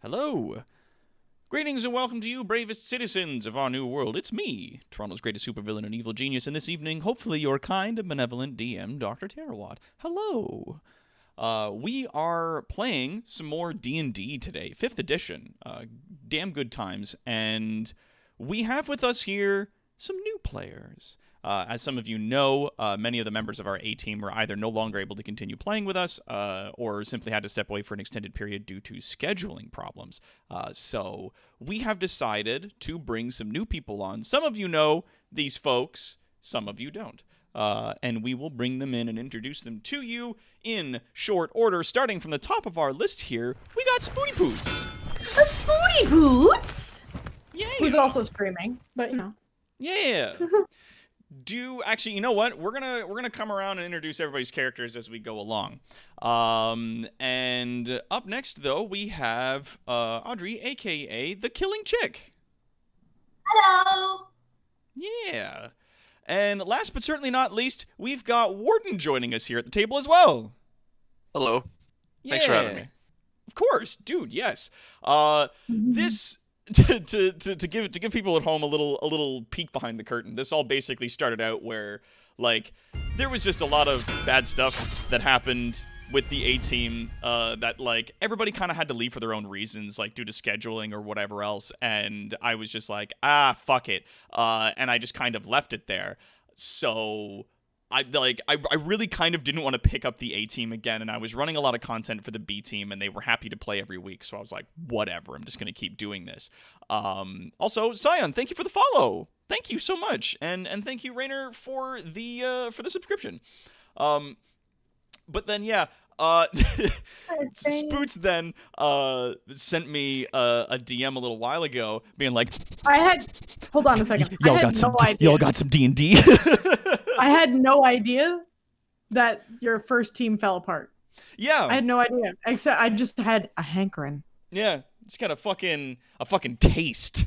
Hello. Greetings and welcome to you, bravest citizens of our new world. It's me, Toronto's greatest supervillain and evil genius, and this evening, hopefully your kind and benevolent DM, Dr. Tarawat. Hello. We are playing some more D&D today, 5th edition. Damn good times. And we have with us here some new players. As some of you know, many of the members of our A-team were either no longer able to continue playing with us or simply had to step away for an extended period due to scheduling problems. So we have decided to bring some new people on. Some of you know these folks, some of you don't. And we will bring them in and introduce them to you in short order. Starting from the top of our list here, we got Spoonie Poots. A Spoonie Poots? Yay! Who's also streaming, but you know. Yeah. Actually, you know what? We're gonna come around and introduce everybody's characters as we go along. And up next, though, we have Audrey, aka the Killing Chick. Hello! Yeah. And last but certainly not least, we've got Warden joining us here at the table as well. Hello. Thanks for having me. Of course, dude. Yes. This to give people at home a little peek behind the curtain. This all basically started out where there was just a lot of bad stuff that happened with the A-team that everybody kind of had to leave for their own reasons, due to scheduling or whatever else, and I was just like, fuck it, and I just kind of left it there. So I really kind of didn't want to pick up the A-team again, and I was running a lot of content for the B-team, and they were happy to play every week, so I was like, whatever, I'm just going to keep doing this. Also, Zion, thank you for the follow. Thank you so much, and thank you, Rainer, for the subscription. But then, yeah, Spoots then sent me a DM a little while ago, being like, Hold on a second. Y'all got some D&D. I had no idea that your first team fell apart. Yeah. I had no idea. Except I just had a hankering. Yeah. Just got a fucking taste.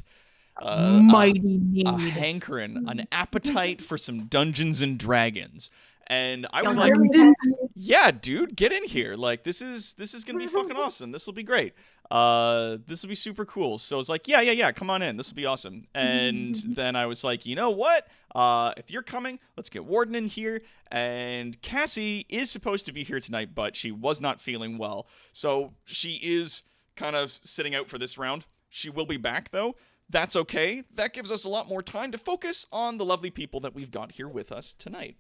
Mighty need. A hankering, an appetite for some Dungeons and Dragons. And I was Don't like, worry, Dad. yeah, dude, get in here. This is gonna be fucking awesome. This will be great. This will be super cool. So I was like, yeah, come on in. This will be awesome. And then I was like, you know what? If you're coming, let's get Warden in here. And Cassie is supposed to be here tonight, but she was not feeling well. So she is kind of sitting out for this round. She will be back, though. That's okay. That gives us a lot more time to focus on the lovely people that we've got here with us tonight.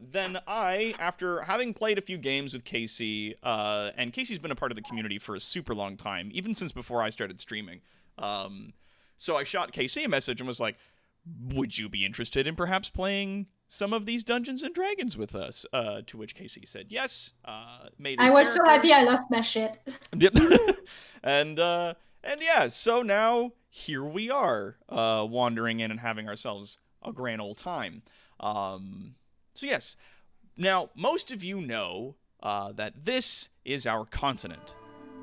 Then I, after having played a few games with Casey, and Casey's been a part of the community for a super long time, even since before I started streaming. So I shot Casey a message and was like, would you be interested in perhaps playing some of these Dungeons and Dragons with us? To which Casey said yes. I was so happy I lost my shit. And yeah, so now here we are, wandering in and having ourselves a grand old time. So yes, now most of you know that this is our continent,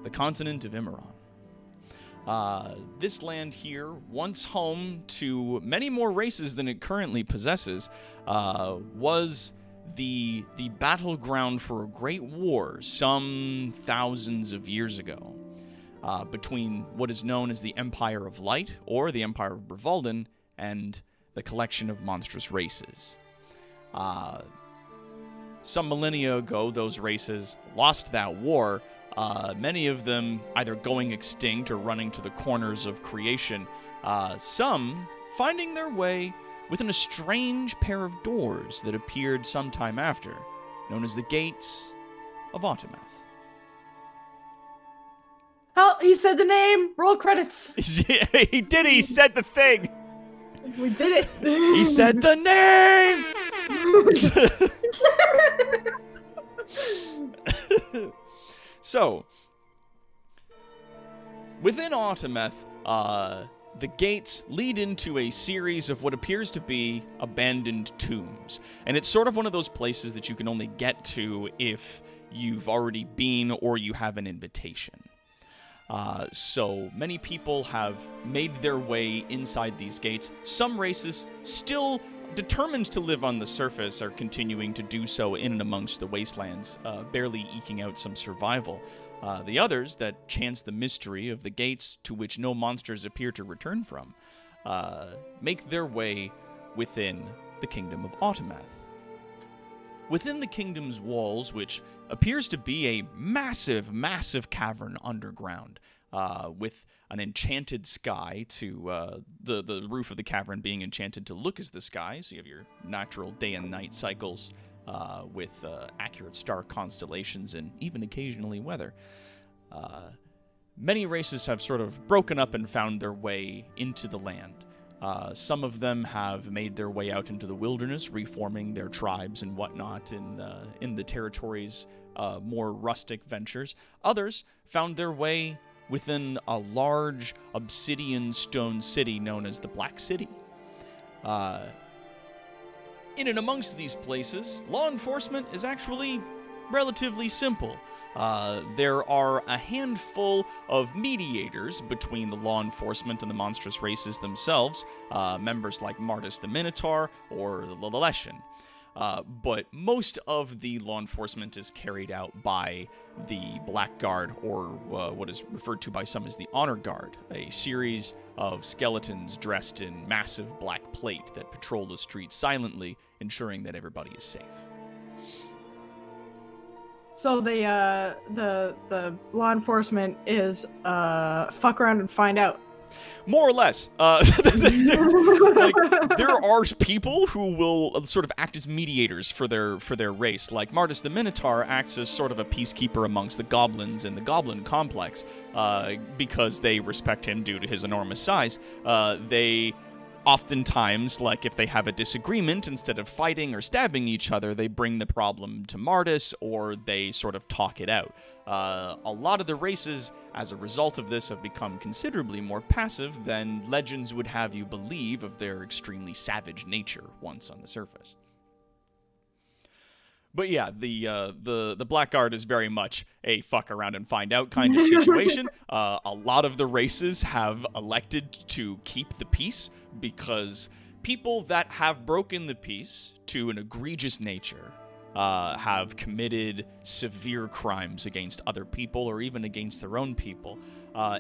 the continent of Immeron. This land here, once home to many more races than it currently possesses, was the battleground for a great war some thousands of years ago, between what is known as the Empire of Light, or the Empire of Brivalden, and the collection of monstrous races. Some millennia ago, those races lost that war, many of them either going extinct or running to the corners of creation, some finding their way within a strange pair of doors that appeared sometime after, known as the Gates of Automath. Oh, he said the name. Roll credits. He did, he said the thing! We did it. He said the name! So, within Autometh, the gates lead into a series of what appears to be abandoned tombs. And it's sort of one of those places that you can only get to if you've already been or you have an invitation. So many people have made their way inside these gates. Some races still determined to live on the surface are continuing to do so in and amongst the wastelands, barely eking out some survival. The others that chance the mystery of the gates to which no monsters appear to return from make their way within the kingdom of Automath. Within the kingdom's walls, which appears to be a massive, massive cavern underground, with an enchanted sky to the roof of the cavern being enchanted to look as the sky, so you have your natural day and night cycles with accurate star constellations and even occasionally weather. Many races have sort of broken up and found their way into the land. Some of them have made their way out into the wilderness, reforming their tribes and whatnot in the territory's more rustic ventures. Others found their way within a large obsidian stone city known as the Black City. In and amongst these places, law enforcement is actually relatively simple. There are a handful of mediators between the law enforcement and the monstrous races themselves, members like Martis the Minotaur or the Leshen. But most of the law enforcement is carried out by the Black Guard, or what is referred to by some as the Honor Guard, a series of skeletons dressed in massive black plate that patrol the streets silently, ensuring that everybody is safe. So the law enforcement is fuck around and find out. More or less. There are people who will sort of act as mediators for their race. Like Martis the Minotaur acts as sort of a peacekeeper amongst the goblins in the goblin complex, because they respect him due to his enormous size. They oftentimes, like if they have a disagreement, instead of fighting or stabbing each other, they bring the problem to Martis, or they sort of talk it out. A lot of the races, as a result of this, have become considerably more passive than legends would have you believe of their extremely savage nature once on the surface. But yeah, the Blackguard is very much a fuck around and find out kind of situation. A lot of the races have elected to keep the peace because people that have broken the peace to an egregious nature have committed severe crimes against other people or even against their own people.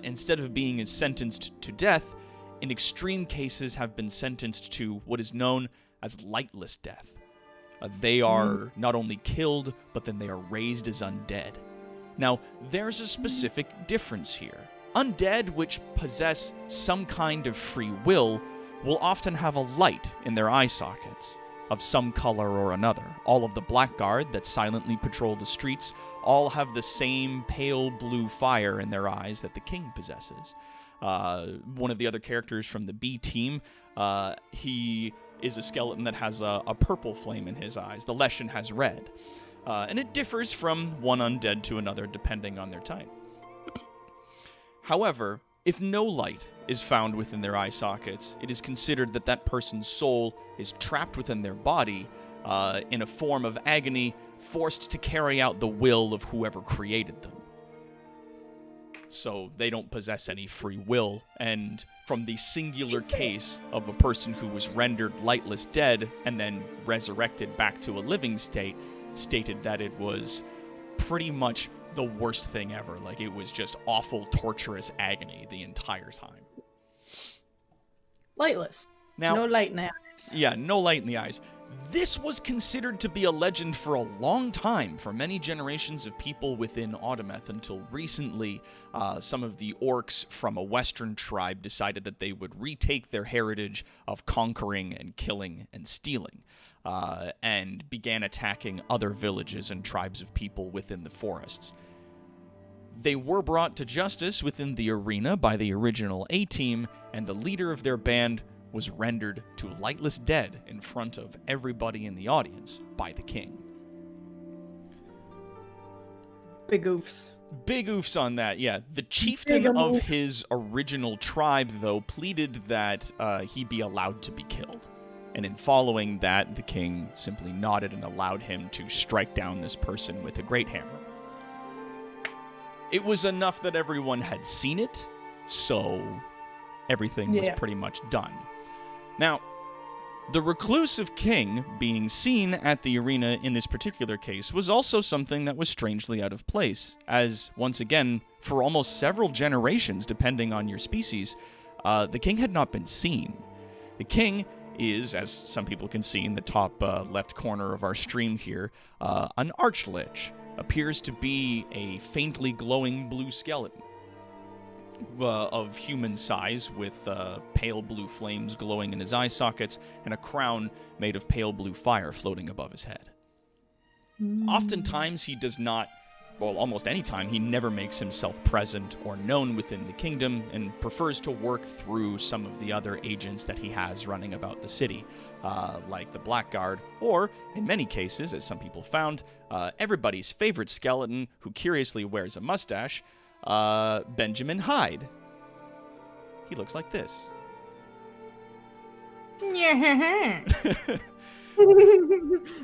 Instead of being sentenced to death, in extreme cases have been sentenced to what is known as lightless death. They are not only killed, but then they are raised as undead. Now, there's a specific difference here. Undead, which possess some kind of free will often have a light in their eye sockets of some color or another. All of the Blackguard that silently patrol the streets all have the same pale blue fire in their eyes that the king possesses. One of the other characters from the B team, he is a skeleton that has a purple flame in his eyes. The Leshen has red. And it differs from one undead to another depending on their type. However, if no light is found within their eye sockets, it is considered that that person's soul is trapped within their body in a form of agony, forced to carry out the will of whoever created them. So they don't possess any free will, and from the singular case of a person who was rendered lightless dead and then resurrected back to a living state, stated that it was pretty much the worst thing ever. Like, it was just awful, torturous agony the entire time. Lightless. Now, no light in the eyes. Yeah, no light in the eyes. This was considered to be a legend for a long time, for many generations of people within Automath, until recently some of the orcs from a western tribe decided that they would retake their heritage of conquering and killing and stealing, and began attacking other villages and tribes of people within the forests. They were brought to justice within the arena by the original A-Team, and the leader of their band was rendered to lightless dead in front of everybody in the audience by the king. Big oofs. Big oofs on that, yeah. The chieftain of his original tribe, though, pleaded that he be allowed to be killed. And in following that, the king simply nodded and allowed him to strike down this person with a great hammer. It was enough that everyone had seen it, so everything was pretty much done. Now, The reclusive king being seen at the arena in this particular case was also something that was strangely out of place, as, once again, for almost several generations, depending on your species, the king had not been seen. The king is, as some people can see in the top left corner of our stream here, an archlich. Appears to be a faintly glowing blue skeleton. Of human size, with pale blue flames glowing in his eye sockets, and a crown made of pale blue fire floating above his head. Oftentimes, he does not, well, almost any time, he never makes himself present or known within the kingdom, and prefers to work through some of the other agents that he has running about the city, like the Blackguard, or, in many cases, as some people found, everybody's favorite skeleton who curiously wears a mustache, Benjamin Hyde. He looks like this.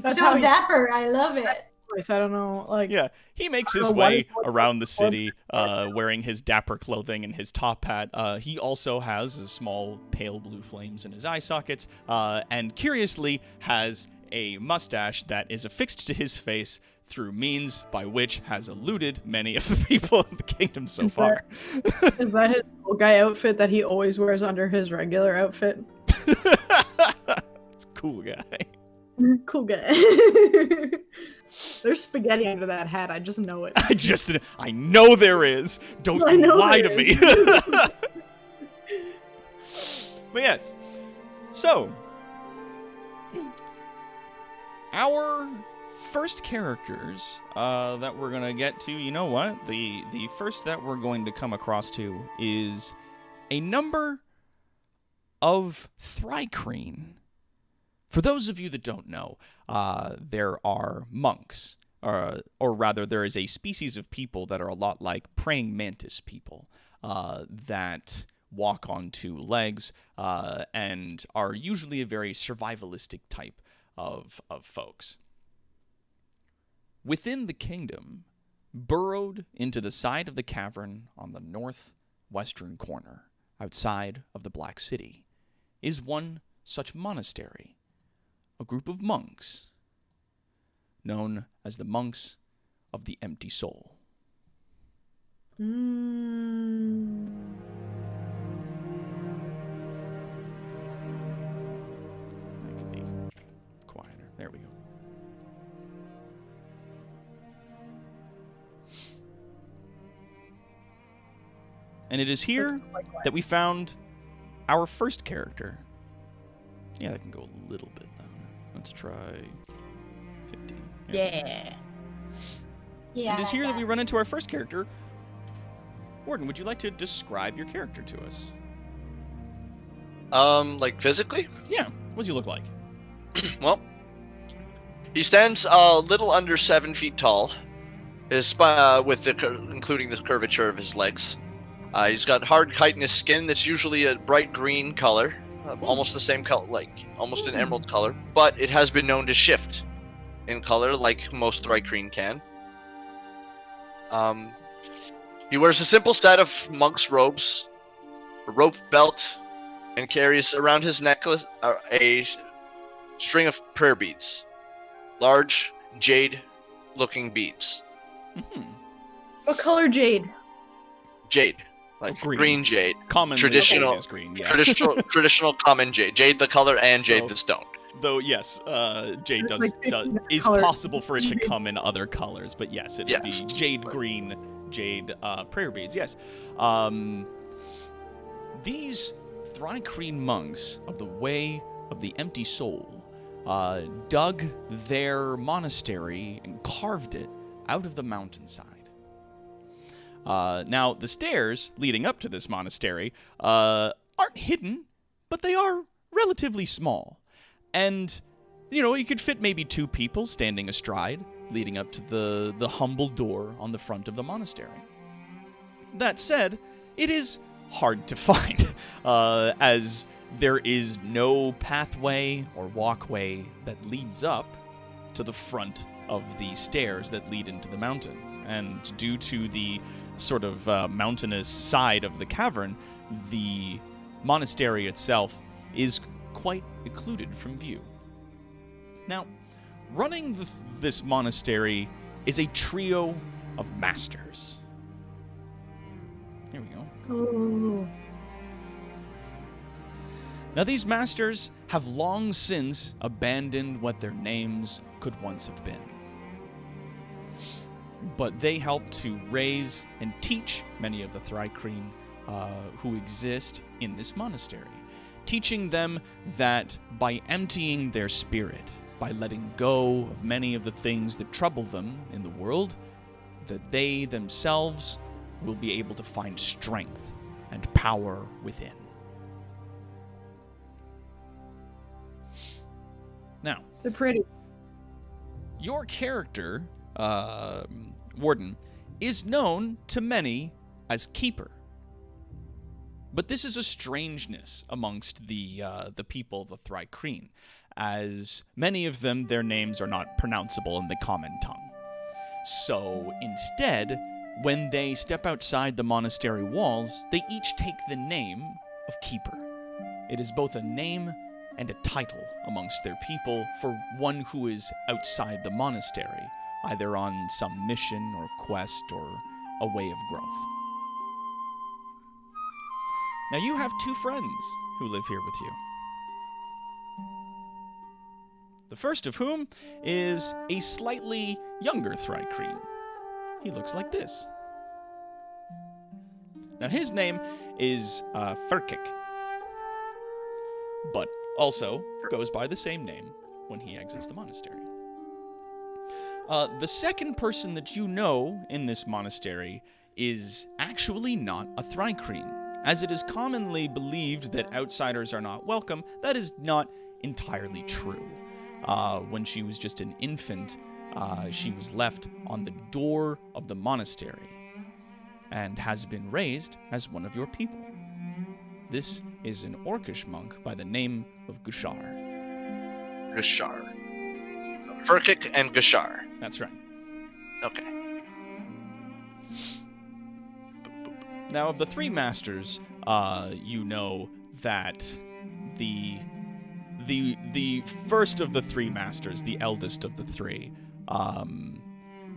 That's So dapper. I love it. I don't know, like... Yeah, he makes his way around the city, wearing his dapper clothing and his top hat. He also has a small pale blue flames in his eye sockets, and curiously has a mustache that is affixed to his face through means by which has eluded many of the people in the kingdom so far. Is that his cool guy outfit that he always wears under his regular outfit? It's a cool guy. Cool guy. There's spaghetti under that hat, I just know it. I know there is. Don't lie to me. But yes. So, our first characters that we're going to get to, you know what? The first that we're going to come across to is a number of Thri-kreen. For those of you that don't know, there are monks, or rather there is a species of people that are a lot like praying mantis people that walk on two legs and are usually a very survivalistic type of folks. Within the kingdom, burrowed into the side of the cavern on the northwestern corner, outside of the Black City, is one such monastery, a group of monks, known as the Monks of the Empty Soul. I can be quieter. There we go. And it is here that we found our first character. Yeah, that can go a little bit louder. Let's try 15. Yeah. Yeah. It is here that we run into our first character. Warden, would you like to describe your character to us? Like physically? Yeah. What does he look like? Well, he stands a little under 7 feet tall. His including the curvature of his legs. He's got hard chitinous skin that's usually a bright green color, almost the same color, like almost an emerald color. But it has been known to shift in color, like most Thri-kreen can. He wears a simple set of monk's robes, a rope belt, and carries around his necklace a string of prayer beads, large jade-looking beads. Mm-hmm. What color jade? Jade, like green jade. Common traditional is green. Yeah. traditional common jade. Jade the color and jade the stone. Though yes, jade is possible for it to come in other colors, but yes, it would be jade green, jade prayer beads. Yes, these Thri-kreen monks of the Way of the Empty Soul dug their monastery and carved it out of the mountainside. Now, the stairs leading up to this monastery aren't hidden, but they are relatively small. And, you could fit maybe 2 people standing astride, leading up to the humble door on the front of the monastery. That said, it is hard to find, as there is no pathway or walkway that leads up to the front of the stairs that lead into the mountain. And due to the sort of mountainous side of the cavern, the monastery itself is quite occluded from view. Now, running this monastery is a trio of masters. Here we go. Ooh. Now, these masters have long since abandoned what their names could once have been. But they help to raise and teach many of the Thri-kreen who exist in this monastery, teaching them that by emptying their spirit, by letting go of many of the things that trouble them in the world, that they themselves will be able to find strength and power within. Now, They're pretty. your character, Warden, is known to many as Keeper. But this is a strangeness amongst the people of the Thri-kreen, as many of them, their names are not pronounceable in the common tongue. So instead, when they step outside the monastery walls, they each take the name of Keeper. It is both a name and a title amongst their people for one who is outside the monastery, either on some mission or quest or a way of growth. Now you have two friends who live here with you. The first of whom is a slightly younger Thri-kreen. He looks like this. Now his name is Furkik, but also goes by the same name when he exits the monastery. The second person that you know in this monastery is actually not a Thri-kreen. As it is commonly believed that outsiders are not welcome, that is not entirely true. When she was just an infant, she was left on the door of the monastery and has been raised as one of your people. This is an Orcish monk by the name of Gushar. Gashar. Furkik and Gashar. That's right. Okay. Now, of the three masters, you know that the first of the three masters, the eldest of the three,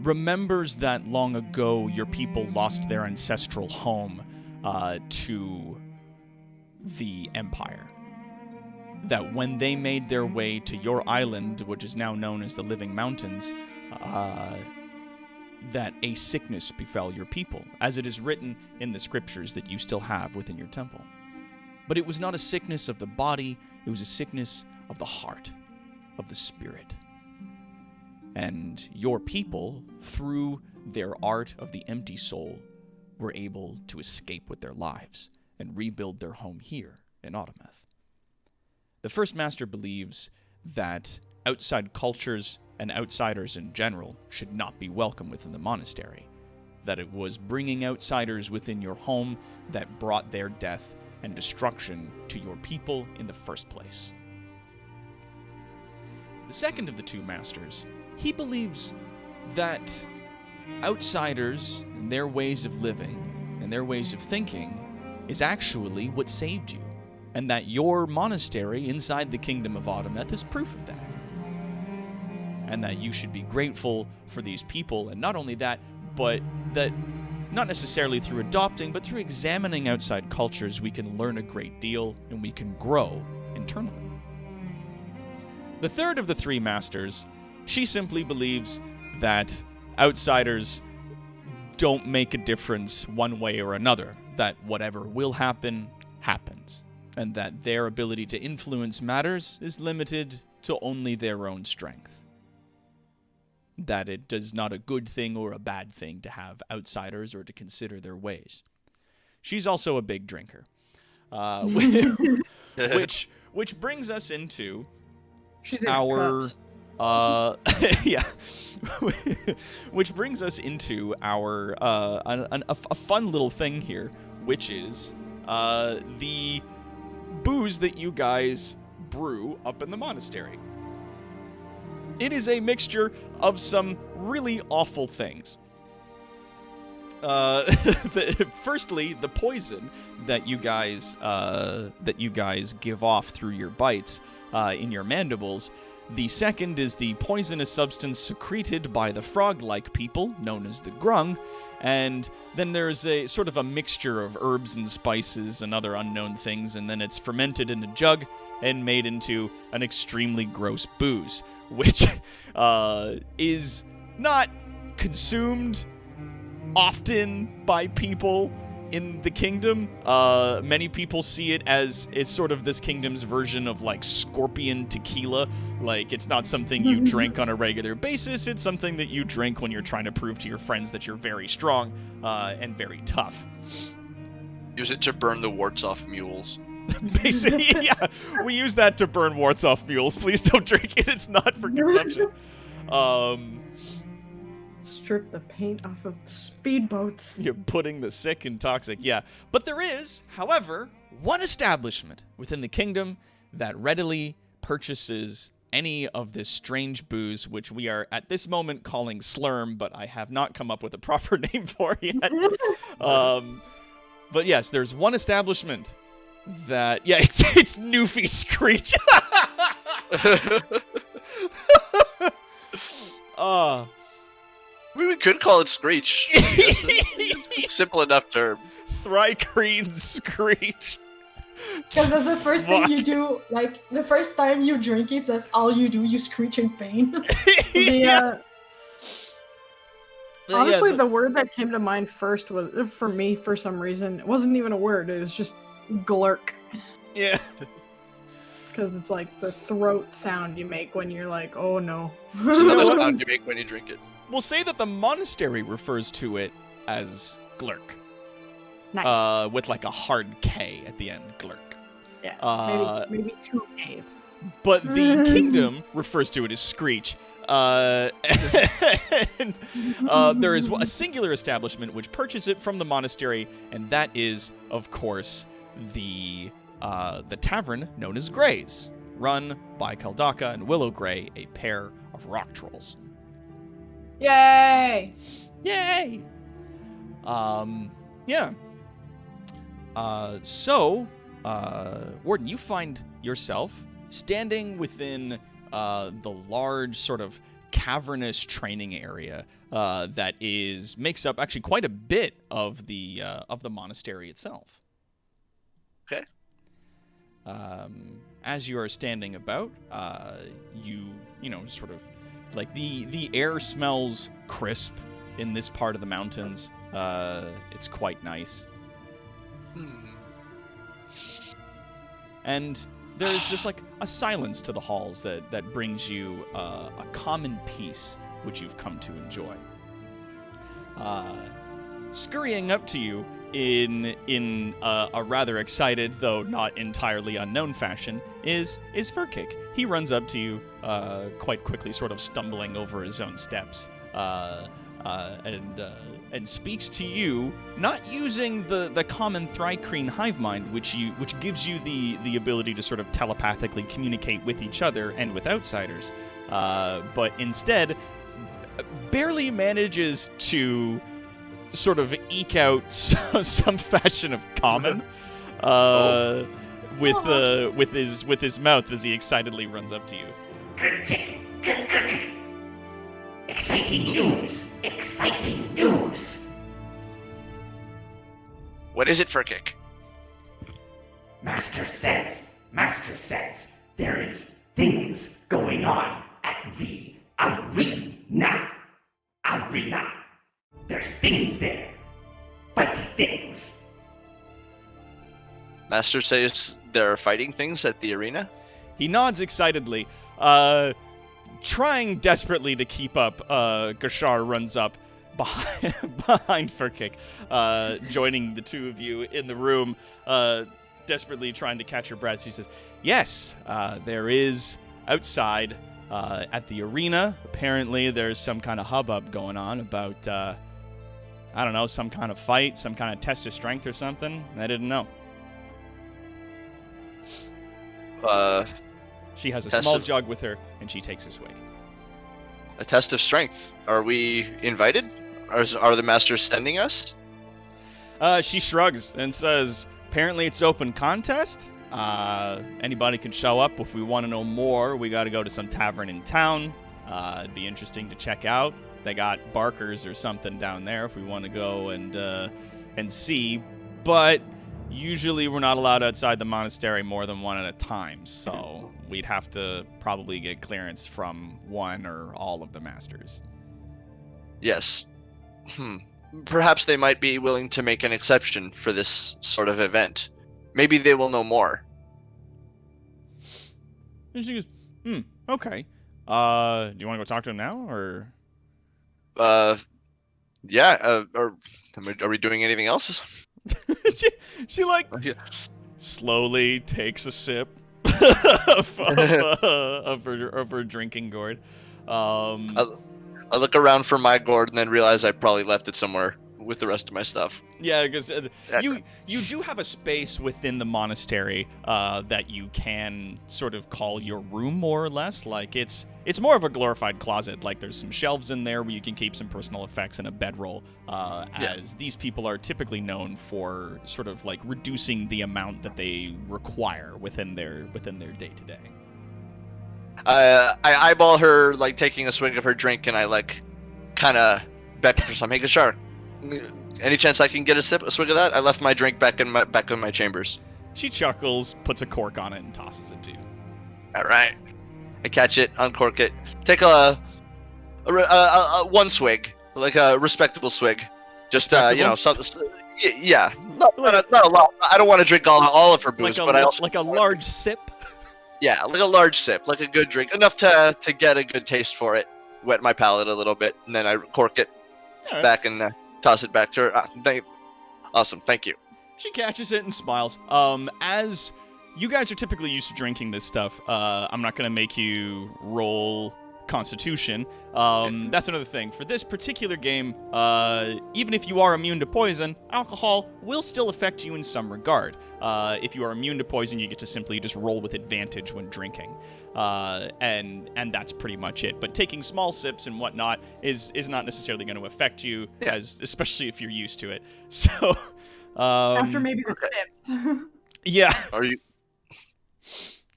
remembers that long ago your people lost their ancestral home to the Empire. That when they made their way to your island, which is now known as the Living Mountains, that a sickness befell your people, as it is written in the scriptures that you still have within your temple. But it was not a sickness of the body, it was a sickness of the heart, of the spirit. And your people, through their art of the empty soul, were able to escape with their lives and rebuild their home here in Autometh. The First Master believes that outside cultures and outsiders in general should not be welcome within the monastery, that it was bringing outsiders within your home that brought their death and destruction to your people in the first place. The second of the two masters, he believes that outsiders and their ways of living and their ways of thinking is actually what saved you, and that your monastery inside the Kingdom of Autometh is proof of that. And that you should be grateful for these people, and not only that, but that not necessarily through adopting, but through examining outside cultures, we can learn a great deal and we can grow internally. The third of the three masters, she simply believes that outsiders don't make a difference one way or another, that whatever will happen, happens, and that their ability to influence matters is limited to only their own strength. That it is not a good thing or a bad thing to have outsiders or to consider their ways. She's also a big drinker, which brings us into She's in our cups. yeah, which brings us into our a fun little thing here, which is the booze that you guys brew up in the monastery. It is a mixture of some really awful things. Firstly, the poison that you guys give off through your bites in your mandibles. The second is the poisonous substance secreted by the frog-like people, known as the grung. And then there's a sort of a mixture of herbs and spices and other unknown things, and then it's fermented in a jug and made into an extremely gross booze, which is not consumed often by people in the kingdom. Many people see it as it's sort of this kingdom's version of like scorpion tequila. Like, it's not something you drink on a regular basis. It's something that you drink when you're trying to prove to your friends that you're very strong and very tough. Use it to burn the warts off mules. Basically, yeah. We use that to burn warts off mules. Please don't drink it. It's not for consumption. Strip the paint off of speedboats. You're putting the sick and toxic, yeah. But there is, however, one establishment within the kingdom that readily purchases any of this strange booze, which we are at this moment calling Slurm, but I have not come up with a proper name for it yet. But yes, there's one establishment that, yeah, it's Newfie Screech. We could call it Screech. It's a simple enough term. Thrycreen Screech. Because that's the first thing you do. Like, the first time you drink it, that's all you do. You screech in pain. Honestly, the word that came to mind first was, for me, for some reason, it wasn't even a word. It was just glurk. Yeah. Because it's like the throat sound you make when you're like, oh no. It's another sound you make when you drink it. We'll say that the monastery refers to it as glurk. Nice. With like a hard K at the end, glurk. Yeah, maybe 2 Ks. But the kingdom refers to it as screech. And there is a singular establishment which purchases it from the monastery, and that is, of course, the tavern known as Grey's, run by Kaldaka and Willow Grey, a pair of rock trolls. Yay! Yay! Yeah. So, Warden, you find yourself standing within the large sort of cavernous training area that makes up actually quite a bit of the monastery itself. Okay. As you are standing about, you sort of like the air smells crisp in this part of the mountains. It's quite nice. And there's just like a silence to the halls that brings you a common peace which you've come to enjoy. Scurrying up to you in a rather excited, though not entirely unknown fashion, is Furkick. He runs up to you quite quickly, sort of stumbling over his own steps, and speaks to you, not using the common Thrycreen hive mind, which gives you the ability to sort of telepathically communicate with each other and with outsiders, but instead barely manages to sort of eke out some fashion of common with his mouth as he excitedly runs up to you. Exciting news! Exciting news! What is it, Furkick? Master says, there is things going on at the arena. There's things there. Fighty things. Master says there are fighting things at the arena? He nods excitedly. Trying desperately to keep up, Gashar runs up behind Furkick, joining the two of you in the room, desperately trying to catch your breath. She says, yes, there is outside at the arena. Apparently there's some kind of hubbub going on about, I don't know, some kind of fight, some kind of test of strength or something. I didn't know. She has a small jug with her, and she takes a swig. A test of strength. Are we invited? Are the masters sending us? She shrugs and says, apparently it's open contest. Anybody can show up. If we want to know more, we got to go to some tavern in town. It'd be interesting to check out. They got Barker's or something down there if we want to go and see. But usually we're not allowed outside the monastery more than one at a time. So we'd have to probably get clearance from one or all of the masters. Yes. Perhaps they might be willing to make an exception for this sort of event. Maybe they will know more. And she goes, okay. Do you want to go talk to him now, or? Yeah. Are we doing anything else? she like Yeah. slowly takes a sip of her drinking gourd. I look around for my gourd and then realize I probably left it somewhere with the rest of my stuff. Yeah, because you do have a space within the monastery that you can sort of call your room, more or less. Like it's more of a glorified closet. Like there's some shelves in there where you can keep some personal effects and a bedroll. As these people are typically known for sort of like reducing the amount that they require within their day to day. I eyeball her, like taking a swig of her drink, and I like kind of beckon for some. Hey, Gashar, any chance I can get a swig of that? I left my drink back in my chambers. She chuckles, puts a cork on it, and tosses it to you. All right. I catch it, uncork it, take a one swig, like a respectable swig. Just something. Yeah, not a lot. I don't want to drink all of her booze, but I also like a large sip. Yeah, like a large sip, like a good drink, enough to get a good taste for it. Wet my palate a little bit, and then I cork it back and toss it back to her. Awesome, thank you. She catches it and smiles. As you guys are typically used to drinking this stuff, I'm not going to make you roll Constitution. That's another thing. For this particular game, even if you are immune to poison, alcohol will still affect you in some regard. If you are immune to poison, you get to simply just roll with advantage when drinking. And that's pretty much it. But taking small sips and whatnot is not necessarily going to affect you, especially if you're used to it. So after maybe the fifth. Yeah. Are you?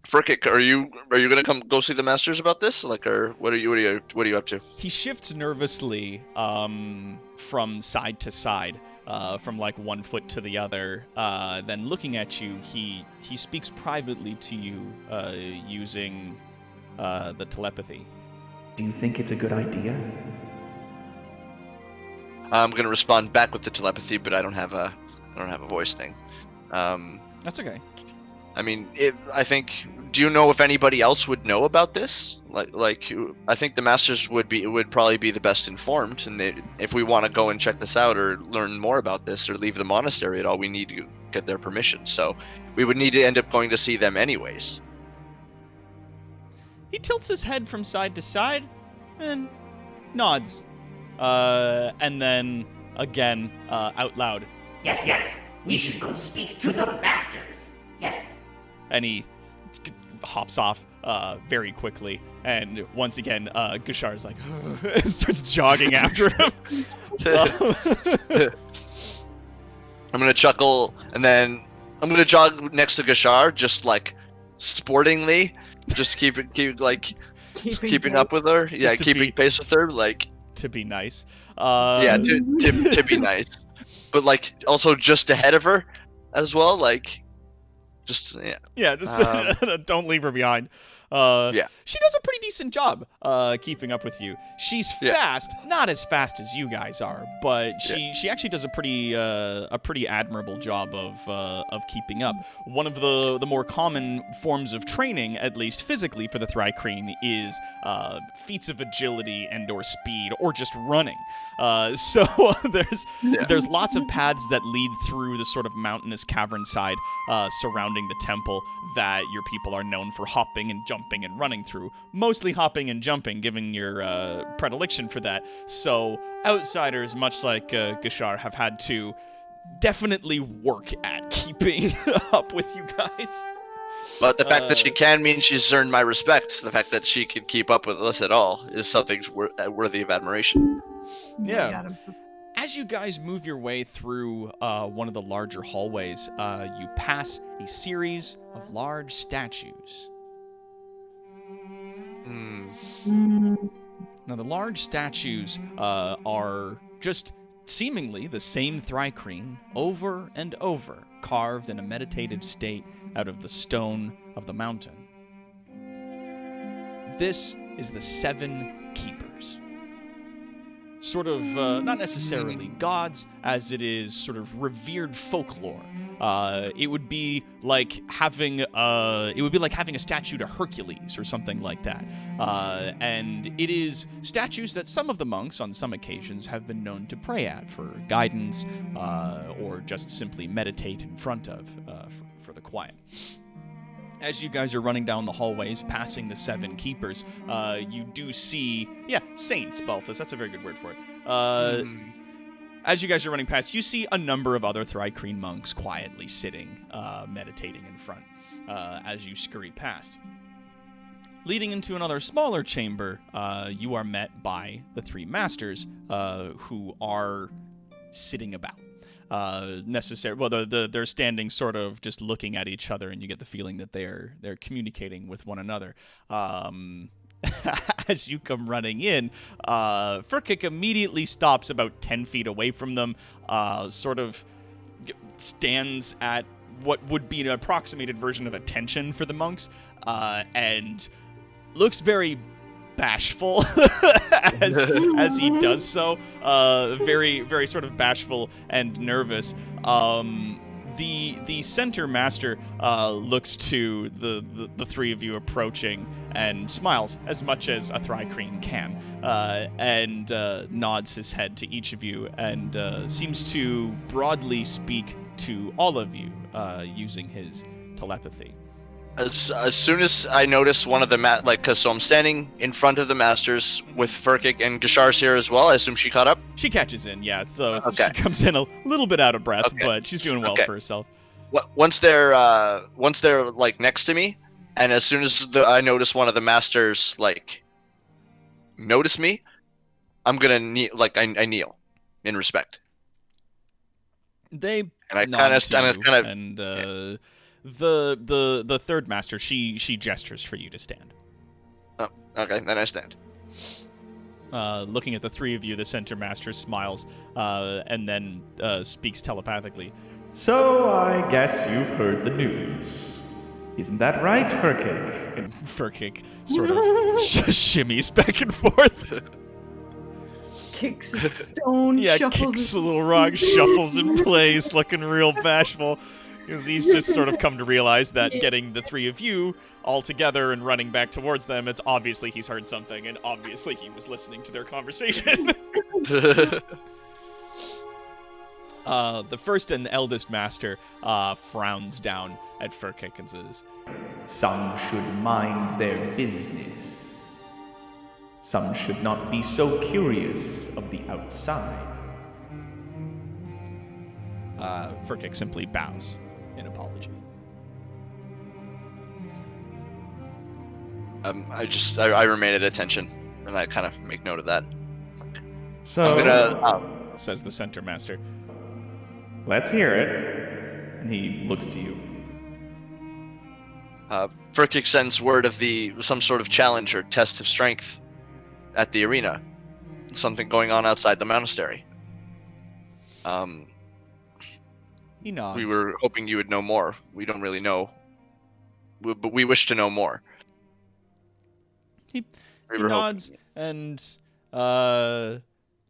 Frickik, are you gonna come go see the masters about this? Like, or what are you up to? He shifts nervously from side to side, from like one foot to the other. Then looking at you, he speaks privately to you using the telepathy. Do you think it's a good idea? I'm gonna respond back with the telepathy, but I don't have a voice thing. That's okay. I mean, I think. Do you know if anybody else would know about this? Like, I think the masters would probably be the best informed, and if we want to go and check this out or learn more about this or leave the monastery at all, we need to get their permission. So we would need to end up going to see them anyways. He tilts his head from side to side and nods, and then again out loud. Yes. We should go speak to the masters. Yes. And he hops off very quickly, and once again Gashar's like starts jogging after him. I'm gonna chuckle, and then I'm gonna jog next to Gashar, just like sportingly, just keeping up with her. Yeah, keeping pace with her, like to be nice. To be nice, but like also just ahead of her as well, like. Just don't leave her behind. She does a pretty decent job keeping up with you. She's fast, not as fast as you guys are, but she actually does a pretty admirable job of keeping up. One of the more common forms of training, at least physically, for the Thri-kreen is feats of agility and or speed or just running. So there's lots of paths that lead through the sort of mountainous cavern side surrounding the temple that your people are known for hopping and jumping and running through. Mostly hopping and jumping, given your predilection for that. So outsiders, much like Gashar, have had to definitely work at keeping up with you guys. But the fact that she can mean she's earned my respect. The fact that she can keep up with us at all is something worthy of admiration. Yeah. God, I'm so- As you guys move your way through one of the larger hallways, you pass a series of large statues. Now, the large statues are just seemingly the same Thri-kreen over and over, carved in a meditative state out of the stone of the mountain. This is the Seven Keepers. Sort of, not necessarily gods, as it is sort of revered folklore. It would be like having a statue to Hercules or something like that. And it is statues that some of the monks, on some occasions, have been known to pray at for guidance, or just simply meditate in front of for the quiet. As you guys are running down the hallways, passing the Seven Keepers, you do see, saints, Balthus, that's a very good word for it. As you guys are running past, you see a number of other Thri-kreen monks quietly sitting, meditating in front, as you scurry past. Leading into another smaller chamber, you are met by the three masters, who are sitting about. They're standing sort of just looking at each other, and you get the feeling that they're communicating with one another. As you come running in, Furkik immediately stops about 10 feet away from them, sort of stands at what would be an approximated version of attention for the monks, and looks very bashful as he does so, very, very sort of bashful and nervous. The center master looks to the three of you approaching and smiles as much as a Thri-kreen can, and nods his head to each of you and seems to broadly speak to all of you using his telepathy. As soon as I notice one of the so I'm standing in front of the masters with Furkik, and Gashar's here as well. I assume she caught up. She catches in, yeah. So Okay. she comes in a little bit out of breath, Okay. but she's doing well Okay. for herself. Once they're like next to me, and as soon as I notice one of the masters like notice me, I'm gonna kneel. I kneel in respect. They And I nod to you, kind of and the third master, she gestures for you to stand. Oh, okay, then I stand. Looking at the three of you, the center master smiles, and then speaks telepathically. So, I guess you've heard the news. Isn't that right, Furkik? And Furkik sort of shimmies back and forth. Kicks a stone, Yeah, shuffles kicks his- a little rock, shuffles in place, looking real bashful. Because he's just sort of come to realize that getting the three of you all together and running back towards them, it's obviously he's heard something, and obviously he was listening to their conversation. The first and eldest master frowns down at Furkik and says, Some should mind their business. Some should not be so curious of the outside. Furkik simply bows in apology. I remain at attention, and I kind of make note of that. So, I'm gonna. Says the center master. let's hear it. And he looks to you. Furkik sends word of some sort of challenge or test of strength at the arena. Something going on outside the monastery. He nods. We were hoping you would know more. We don't really know, but we wish to know more. He We were nods hoping. and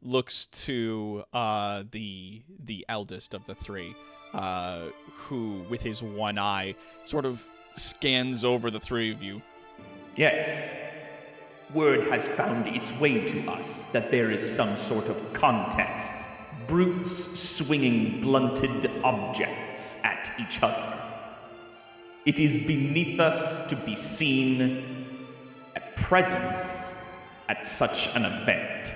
looks to the eldest of the three, who, with his one eye, sort of scans over the three of you. Yes. Word has found its way to us that there is some sort of contest. Brutes swinging blunted objects at each other. It is beneath us to be seen at presence at such an event.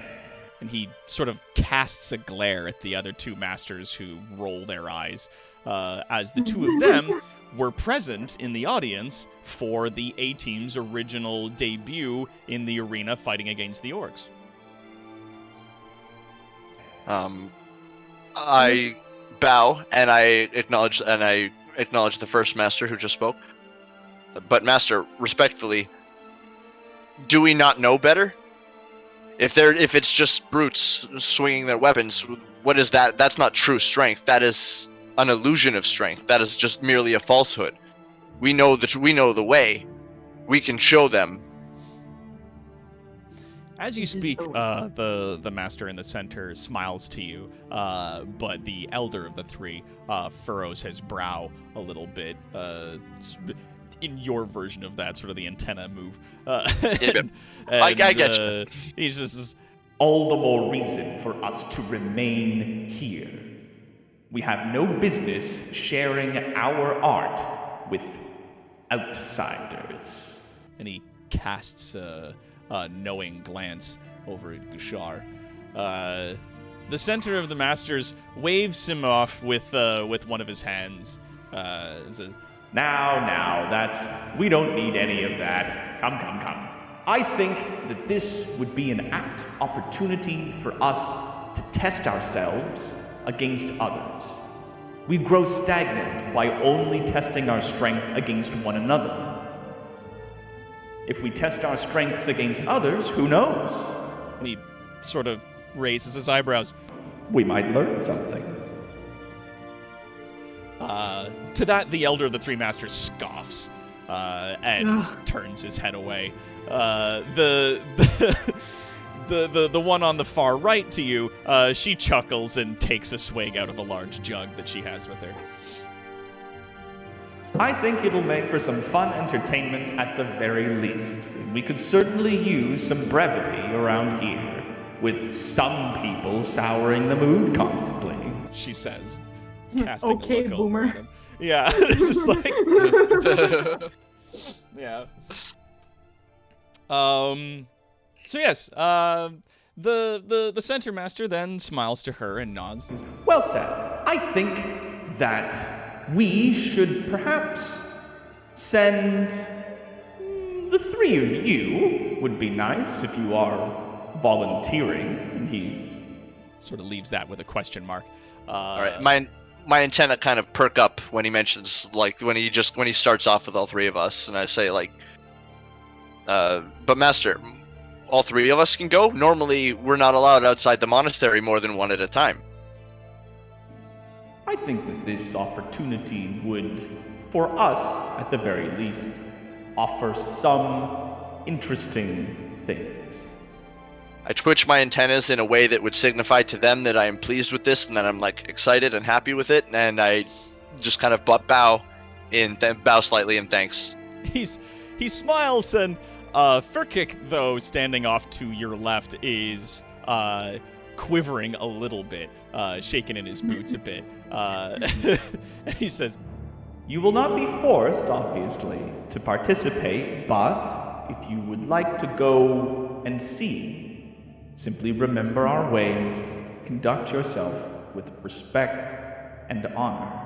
And he sort of casts a glare at the other two masters, who roll their eyes, as the two of them were present in the audience for the A-Team's original debut in the arena fighting against the orcs. I bow and I acknowledge the first master who just spoke. But master, respectfully, do we not know better? If it's just brutes swinging their weapons, what is that? That's not true strength. That is an illusion of strength. That is just merely a falsehood. We know the way. We can show them. As you speak, the master in the center smiles to you, but the elder of the three furrows his brow a little bit. In your version of that, sort of the antenna move. I get you. He's just... All the more reason for us to remain here. We have no business sharing our art with outsiders. And he casts a knowing glance over at Gushar. The center of the masters waves him off with one of his hands. And says, Now, we don't need any of that. Come. I think that this would be an apt opportunity for us to test ourselves against others. We grow stagnant by only testing our strength against one another. If we test our strengths against others, who knows? and he sort of raises his eyebrows. We might learn something. To that, the elder of the three masters scoffs and turns his head away. The one on the far right to you, she chuckles and takes a swig out of a large jug that she has with her. I think it'll make for some fun entertainment at the very least. We could certainly use some brevity around here, with some people souring the mood constantly. She says, casting a Okay, look over boomer. at him. Yeah, it's just like... yeah. So yes, the center master then smiles to her and nods. He goes, Well said. I think that we should perhaps send the three of you. Would be nice if you are volunteering. And he sort of leaves that with a question mark. All right, my antenna kind of perk up when he mentions, like, when he starts off with all three of us, and I say, like, but master, all three of us can go? Normally, we're not allowed outside the monastery more than one at a time. I think that this opportunity would, for us at the very least, offer some interesting things. I twitch my antennas in a way that would signify to them that I am pleased with this and that I'm, like, excited and happy with it, and I just kind of bow slightly in thanks. He smiles, and Furkick, though, standing off to your left, is quivering a little bit, shaking in his boots a bit. And he says, You will not be forced, obviously, to participate, but if you would like to go and see, simply remember our ways, conduct yourself with respect and honor.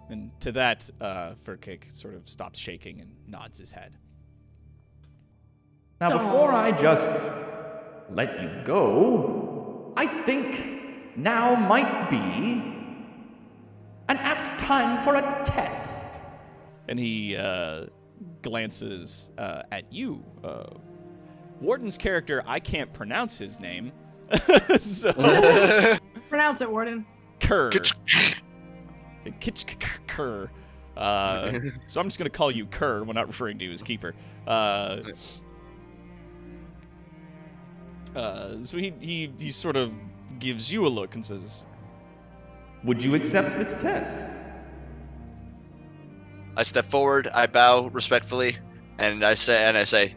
And to that, Furkick sort of stops shaking and nods his head. Now, before I just let you go, I think now might be an apt time for a test. And he glances at you. Warden's character, I can't pronounce his name. So, Pronounce it, Warden. Kerr. Kerr. So I'm just going to call you Kerr when not referring to you as Keeper. So he sort of gives you a look and says, Would you accept this test? I step forward, I bow respectfully, and I say,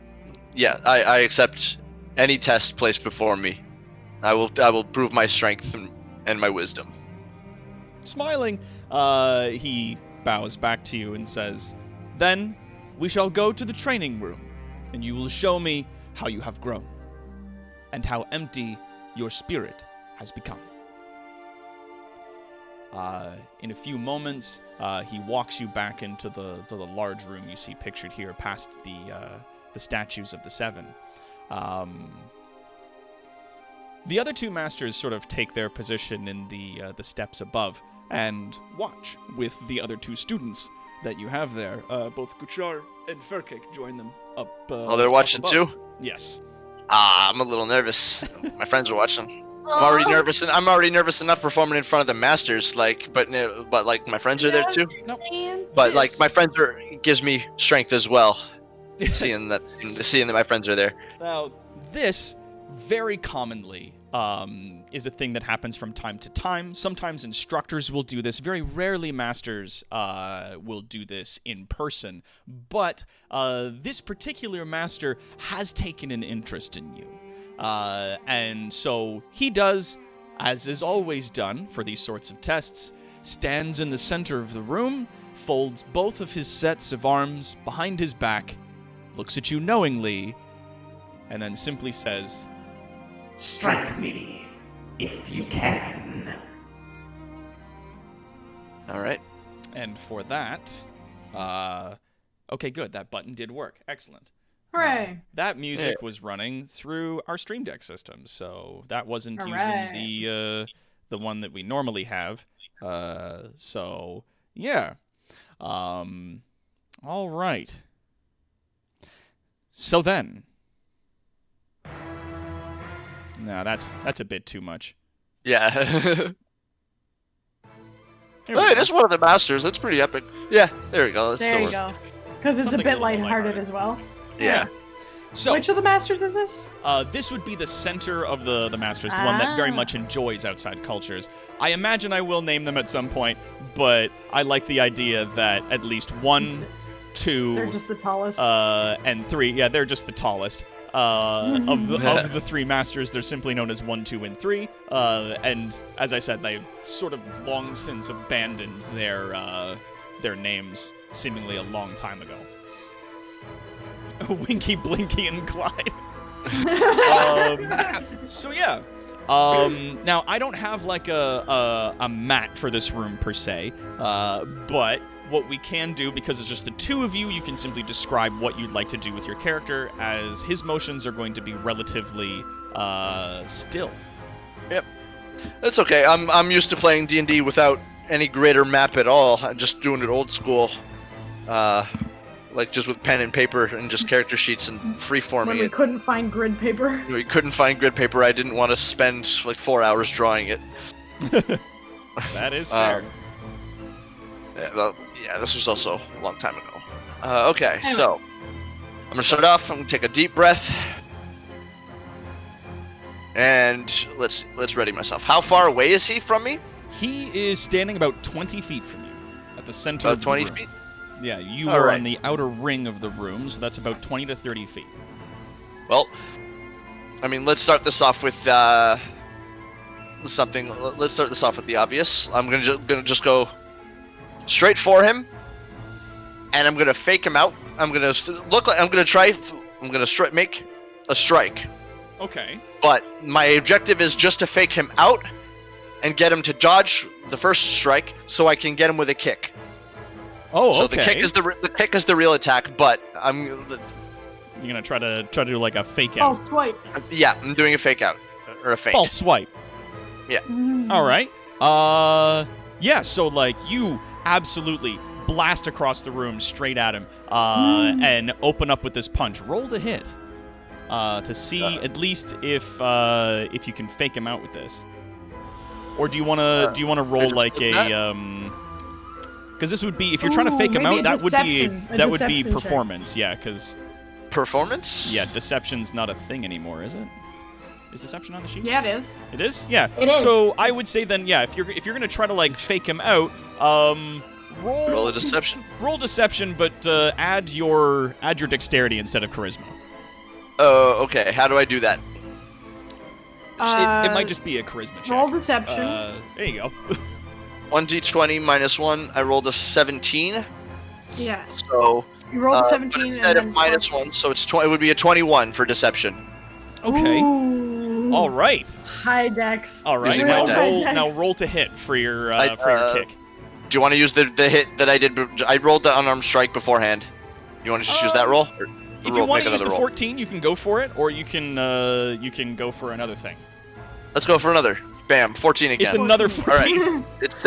yeah, I accept any test placed before me. I will prove my strength and my wisdom. Smiling, he bows back to you and says, Then we shall go to the training room, and you will show me how you have grown, and how empty your spirit has become. In a few moments, he walks you back into the large room you see pictured here, past the statues of the seven. The other two masters sort of take their position in the steps above and watch with the other two students that you have there. Both Kuchar and Furkik join them up. Oh, they're watching up above. too? Yes. I'm a little nervous. My friends are watching. I'm already nervous, and I'm already nervous enough performing in front of the masters. But like my friends are there too. But like my friends gives me strength as well. Yes. Seeing that my friends are there. Now, this very commonly is a thing that happens from time to time. Sometimes instructors will do this. Very rarely masters will do this in person. But this particular master has taken an interest in you. And so he does, as is always done for these sorts of tests, stands in the center of the room, folds both of his sets of arms behind his back, looks at you knowingly, and then simply says, Strike me, if you can. All right. and for that, okay, good, that button did work. Excellent. Hooray! That music was running through our Stream Deck system, so that wasn't Hooray. using the one that we normally have. So yeah. All right. So then. No, that's a bit too much. Yeah. There we Hey, go. this is one of the masters. That's pretty epic. Yeah, there we go. That's There you go. Because it's Something a a bit little lighthearted lighthearted. as well. Yeah. So Which of the masters is this? this would be the center of the Masters, the one that very Ah. much enjoys outside cultures. I imagine I will name them at some point, but I like the idea that at least 1, 2, They're just the tallest. and 3. Yeah, they're just the tallest. Of the 3 masters, they're simply known as 1, 2, and 3. And as I said, they've sort of long since abandoned their names, seemingly a long time ago. Winky, Blinky, and Clyde. So yeah. Now I don't have like a mat for this room per se, but what we can do, because it's just the two of you, you can simply describe what you'd like to do with your character, as his motions are going to be relatively still. Yep. That's okay. I'm used to playing D&D without any grid or map at all. I'm just doing it old school. Like just with pen and paper and just character sheets and when freeforming we it. couldn't find grid paper. We couldn't find grid paper. I didn't want to spend like 4 hours drawing it. That is fair. Yeah, this was also a long time ago. Okay, Anyway. so I'm gonna start off. I'm gonna take a deep breath, and let's ready myself. How far away is he from me? He is standing about 20 feet from you, at the center About of the 20 room. feet. Yeah, you All are right. on the outer ring of the room, so that's about 20 to 30 feet. Well, I mean, let's start this off with something. Let's start this off with the obvious. I'm gonna just go straight for him, and I'm gonna fake him out. I'm gonna make a strike. Okay. But my objective is just to fake him out and get him to dodge the first strike, so I can get him with a kick. Oh, So okay. the kick is the real attack, but You're gonna try to do like a fake Oh, out. swipe. I'm doing a fake out or a fake. False swipe. Mm. All right. Yeah. So like you absolutely blast across the room straight at him, and open up with this punch. Roll the hit, to see at least if you can fake him out with this, or do you wanna roll just like did a because this would be, if you're trying to Ooh, fake him maybe out, a that would be deception- a that would be deception check. performance. Yeah, because Performance? yeah, deception's not a thing anymore, is it? Is deception on the sheet? Yeah, it is. It is? Yeah. It is. So I would say then, yeah, if you're gonna try to like fake him out, Roll a deception. roll deception, but add your dexterity instead of charisma. Oh, okay. How do I do that? It might just be a charisma check. roll deception. There you go. 1d20 minus 1. I rolled a 17. Yeah. So You rolled but 17 instead and of then minus 1, so it would be a 21 for deception. Okay. Ooh. All right. High dex. All right. Using Now my roll. dex. Now roll to hit for your I- kick. Do you want to use the hit that I did? I rolled the unarmed strike beforehand. You want to just use that roll? Or If you want make to use another the roll? 14, you can go for it, or you can go for another thing. Let's go for another. Bam, 14 again. It's another 14. All right. It's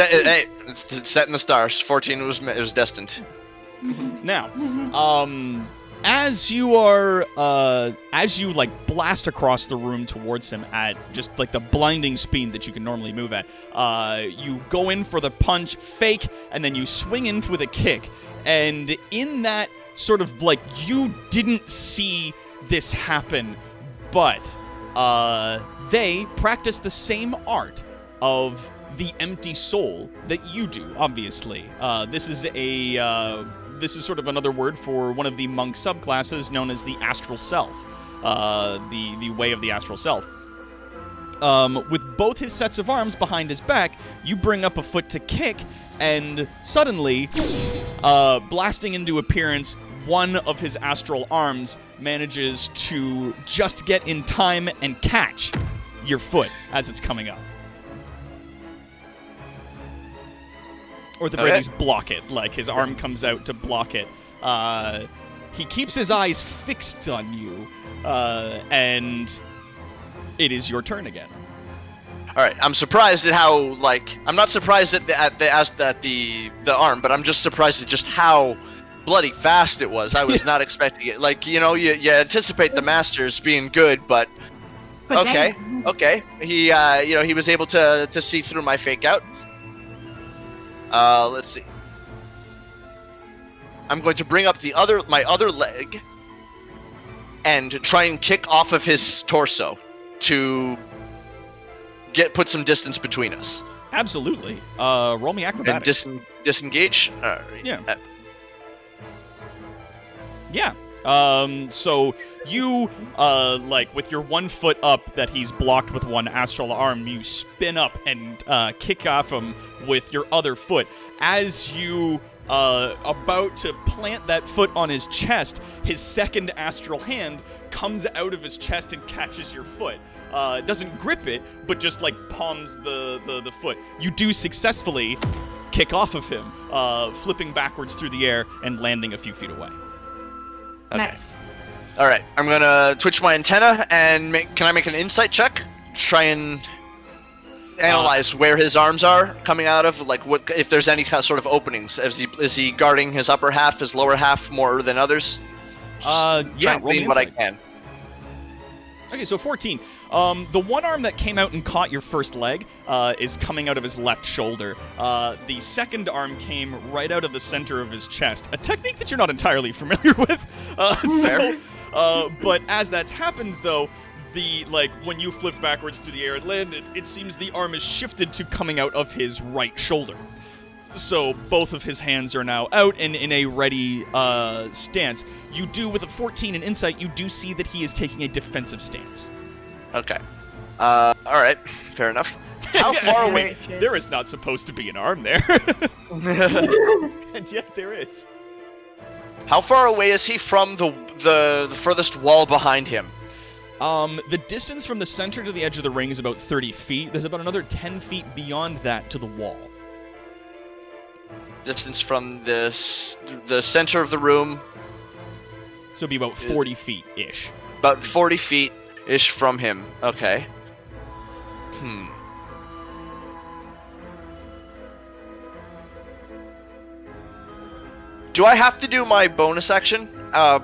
set in the stars. 14 was destined. Now, as you like blast across the room towards him at just like the blinding speed that you can normally move at, you go in for the punch, fake, and then you swing in with a kick. And in that sort of like you didn't see this happen, but they practice the same art of the empty soul that you do. Obviously, this is sort of another word for one of the monk subclasses known as the astral self, the way of the astral self. With both his sets of arms behind his back, you bring up a foot to kick, and suddenly, blasting into appearance, one of his astral arms manages to just get in time and catch your foot as it's coming up. Or at the very least, block it. Like, his arm comes out to block it. He keeps his eyes fixed on you, and it is your turn again. All right, I'm surprised at how, like, I'm not surprised at the arm, but I'm just surprised at just how bloody fast it was. I was not expecting it. Like, you know, you anticipate the Masters being good, but okay. He, he was able to see through my fake out. Let's see. I'm going to bring up my other leg and try and kick off of his torso to put some distance between us. Absolutely. Roll me acrobatics. And disengage? Yeah. Yeah. So you, like, with your one foot up that he's blocked with one astral arm, you spin up and kick off him with your other foot. As you about to plant that foot on his chest, his second astral hand comes out of his chest and catches your foot. Doesn't grip it, but just like palms the foot. You do successfully kick off of him, flipping backwards through the air and landing a few feet away. Okay. Nice. All right, I'm gonna twitch my antenna and can I make an insight check? Try and analyze where his arms are coming out of, like what if there's any kind of sort of openings. Is he guarding his upper half, his lower half more than others? Yeah, try and glean what I can. Okay, so 14. The one arm that came out and caught your first leg is coming out of his left shoulder. The second arm came right out of the center of his chest. A technique that you're not entirely familiar with. But as that's happened, though, when you flipped backwards through the air and landed, it seems the arm is shifted to coming out of his right shoulder. So both of his hands are now out and in a ready stance. You do, with a 14 in insight, you do see that he is taking a defensive stance. Okay. All right. Fair enough. How far away? There is not supposed to be an arm there. And yet there is. How far away is he from the furthest wall behind him? The distance from the center to the edge of the ring is about 30 feet. There's about another 10 feet beyond that to the wall. Distance from the center of the room. So it'd be about 40 feet-ish. About 40 feet-ish from him. Okay. Do I have to do my bonus action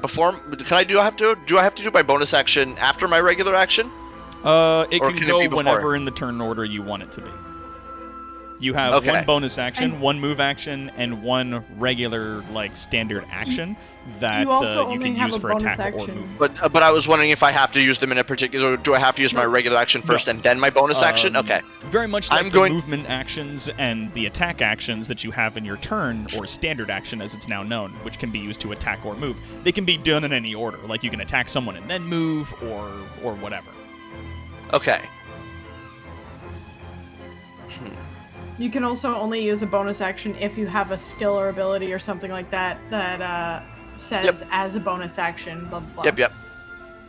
before? Do I have to do my bonus action after my regular action? It can go whenever in the turn order you want it to be. You have one bonus action, one move action, and one regular, like, standard action that you can use for attack or move. But I was wondering if I have to use them in a particular. Do I have to use my regular action first and then my bonus action? Okay. Very much like the movement actions and the attack actions that you have in your turn, or standard action as it's now known, which can be used to attack or move. They can be done in any order. Like, you can attack someone and then move, or whatever. Okay. You can also only use a bonus action if you have a skill or ability or something like that that says as a bonus action, blah, blah, blah. Yep.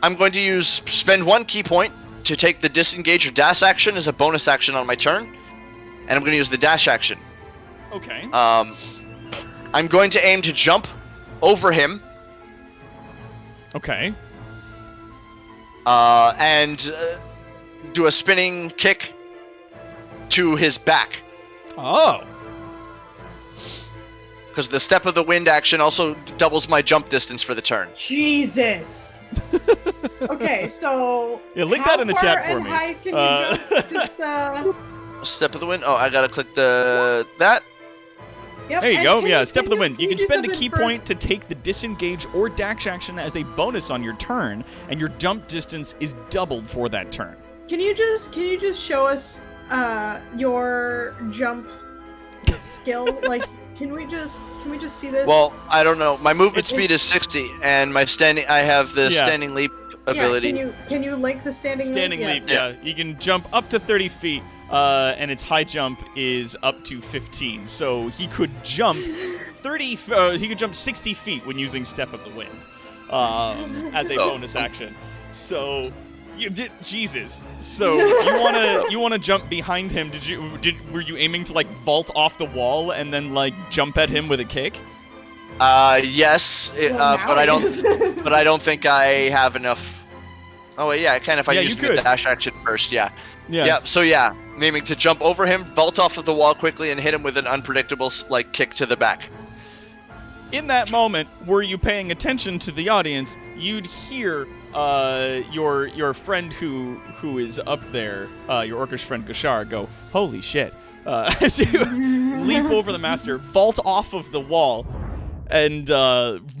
I'm going to spend one key point to take the disengage or dash action as a bonus action on my turn, and I'm going to use the dash action. Okay. I'm going to aim to jump over him. Okay. And do a spinning kick to his back. Oh. Because the Step of the Wind action also doubles my jump distance for the turn. Jesus. Okay, so Yeah, link how that in the far chat for and me. high can you jump? Just, Step of the Wind. Oh, I gotta click that. yep. There you and go. can Yeah, Step of the Wind. You can do spend a something key first? point to take the disengage or dash action as a bonus on your turn, and your jump distance is doubled for that turn. Can you just show us your jump skill? Like, can we just see this? Well, I don't know. My movement It's- speed is 60, and my standing. I have the Yeah. standing leap ability. Yeah, can you link the standing Standing leap? leap, yeah. You can jump up to 30 feet, and its high jump is up to 15. So he could jump 60 feet when using Step of the Wind as a Oh. bonus action. So you did Jesus. So you wanna jump behind him? Were you aiming to like vault off the wall and then like jump at him with a kick? Yes, Well, but I now don't. it is. But I don't think I have enough. Oh wait, yeah, I can if I Yeah, use you the could. dash action first. Yeah. So yeah, I'm aiming to jump over him, vault off of the wall quickly, and hit him with an unpredictable like kick to the back. In that moment, were you paying attention to the audience, you'd hear your friend who is up there, your orcish friend Gashar, go, "Holy shit!" As you leap over the master, vault off of the wall, and